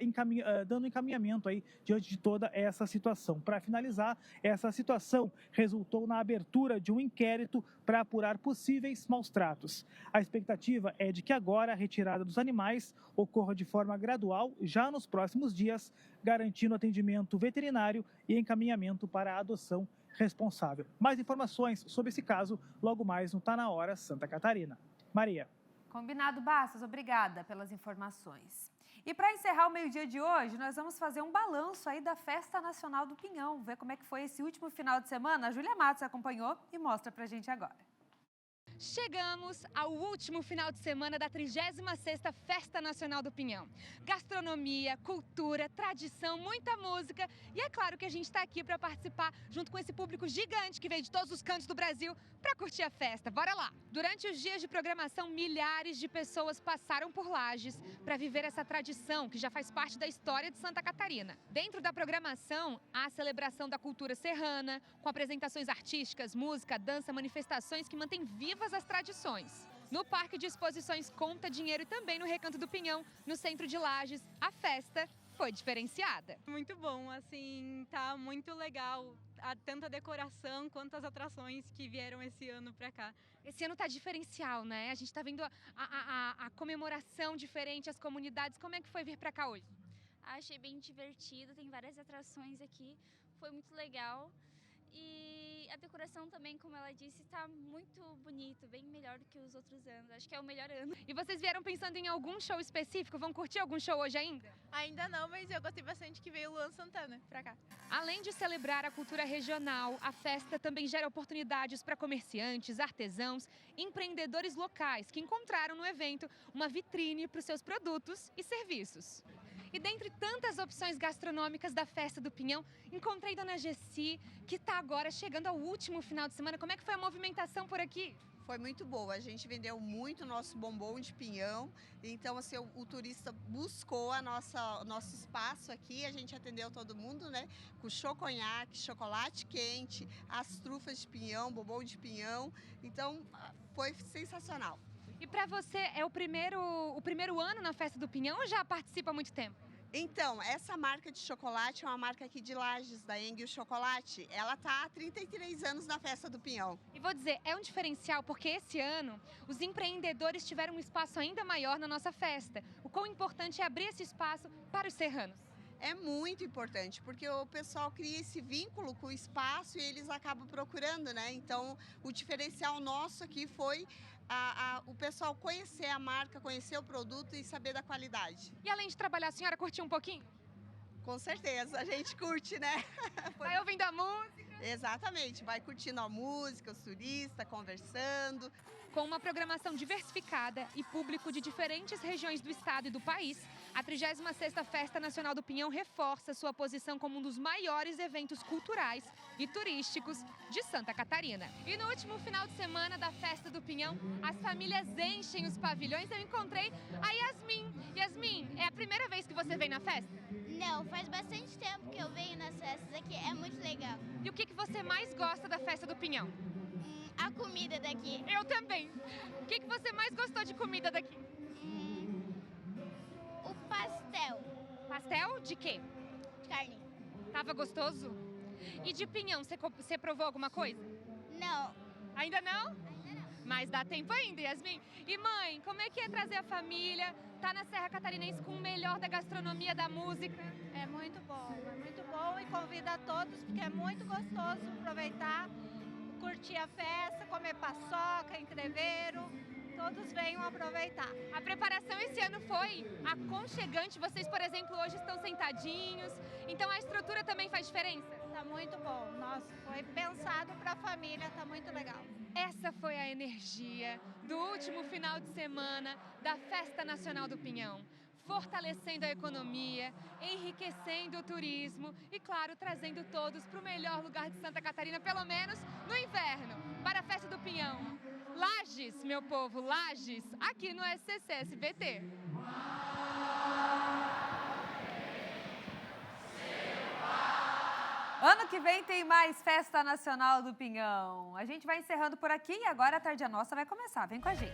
dando encaminhamento aí diante de toda essa situação. Para finalizar, essa situação resultou na abertura de um inquérito para apurar possíveis maus-tratos. A expectativa é de que agora a retirada dos animais ocorra de forma gradual já nos próximos dias, garantindo atendimento veterinário e encaminhamento para a adoção responsável. Mais informações sobre esse caso logo mais no Tá Na Hora Santa Catarina. Maria. Combinado, Bastos. Obrigada pelas informações. E para encerrar o meio-dia de hoje, nós vamos fazer um balanço aí da Festa Nacional do Pinhão, ver como é que foi esse último final de semana. A Júlia Matos acompanhou e mostra pra gente agora. Chegamos ao último final de semana da 36ª Festa Nacional do Pinhão. Gastronomia, cultura, tradição, muita música e é claro que a gente está aqui para participar junto com esse público gigante que veio de todos os cantos do Brasil para curtir a festa. Bora lá! Durante os dias de programação, milhares de pessoas passaram por Lages para viver essa tradição que já faz parte da história de Santa Catarina. Dentro da programação, há a celebração da cultura serrana, com apresentações artísticas, música, dança, manifestações que mantêm vivas as tradições. No Parque de Exposições Conta Dinheiro e também no Recanto do Pinhão, no centro de Lages, a festa foi diferenciada. Muito bom, assim, tá muito legal. Tanto a decoração quanto as atrações que vieram esse ano pra cá. Esse ano tá diferencial, né? A gente tá vendo a comemoração diferente, as comunidades. Como é que foi vir pra cá hoje? Achei bem divertido, tem várias atrações aqui, foi muito legal. E a decoração também, como ela disse, está muito bonito, bem melhor do que os outros anos. Acho que é o melhor ano. E vocês vieram pensando em algum show específico? Vão curtir algum show hoje ainda? Ainda não, mas eu gostei bastante que veio o Luan Santana pra cá. Além de celebrar a cultura regional, a festa também gera oportunidades para comerciantes, artesãos, empreendedores locais que encontraram no evento uma vitrine para os seus produtos e serviços. E dentre tantas opções gastronômicas da Festa do Pinhão, encontrei Dona Gessi, que está agora chegando ao último final de semana. Como é que foi a movimentação por aqui? Foi muito boa, a gente vendeu muito nosso bombom de pinhão, então assim, o turista buscou o nosso espaço aqui, a gente atendeu todo mundo, né, com choconhaque, chocolate quente, as trufas de pinhão, bombom de pinhão, então foi sensacional. E para você, é o primeiro ano na Festa do Pinhão ou já participa há muito tempo? Então, essa marca de chocolate é uma marca aqui de Lages, da Enguil Chocolate. Ela está há 33 anos na Festa do Pinhão. E vou dizer, é um diferencial porque esse ano os empreendedores tiveram um espaço ainda maior na nossa festa. O quão importante é abrir esse espaço para os serranos. É muito importante, porque o pessoal cria esse vínculo com o espaço e eles acabam procurando, né? Então, o diferencial nosso aqui foi o pessoal conhecer a marca, conhecer o produto e saber da qualidade. E além de trabalhar, a senhora curtiu um pouquinho? Com certeza, a gente curte, né? Vai ouvindo a música? Exatamente, vai curtindo a música, os turistas, conversando. Com uma programação diversificada e público de diferentes regiões do estado e do país, a 36ª Festa Nacional do Pinhão reforça sua posição como um dos maiores eventos culturais e turísticos de Santa Catarina. E no último final de semana da Festa do Pinhão, as famílias enchem os pavilhões. Eu encontrei a Yasmin. Yasmin, é a primeira vez que você vem na festa? Não, faz bastante tempo que eu venho nas festas aqui, é muito legal. E o que você mais gosta da Festa do Pinhão? A comida daqui. Eu também. O que você mais gostou de comida daqui? O pastel. Pastel de quê? De carne. Tava gostoso? E de pinhão, você provou alguma coisa? Não. Ainda não? Ainda não. Mas dá tempo ainda, Yasmin. E mãe, como é que é trazer a família, tá na Serra Catarinense com o melhor da gastronomia, da música? É muito bom e convida a todos porque é muito gostoso aproveitar, curtir a festa, comer paçoca, entreveiro, todos venham aproveitar. A preparação esse ano foi aconchegante, vocês, por exemplo, hoje estão sentadinhos, então a estrutura também faz diferença? Tá muito bom, nossa, foi pensado para a família, tá muito legal. Essa foi a energia do último final de semana da Festa Nacional do Pinhão. Fortalecendo a economia, enriquecendo o turismo e, claro, trazendo todos para o melhor lugar de Santa Catarina, pelo menos no inverno, para a Festa do Pinhão. Lages, meu povo, Lages, aqui no SCC SBT. Ano que vem tem mais Festa Nacional do Pinhão. A gente vai encerrando por aqui e agora a Tarde é Nossa vai começar. Vem com a gente.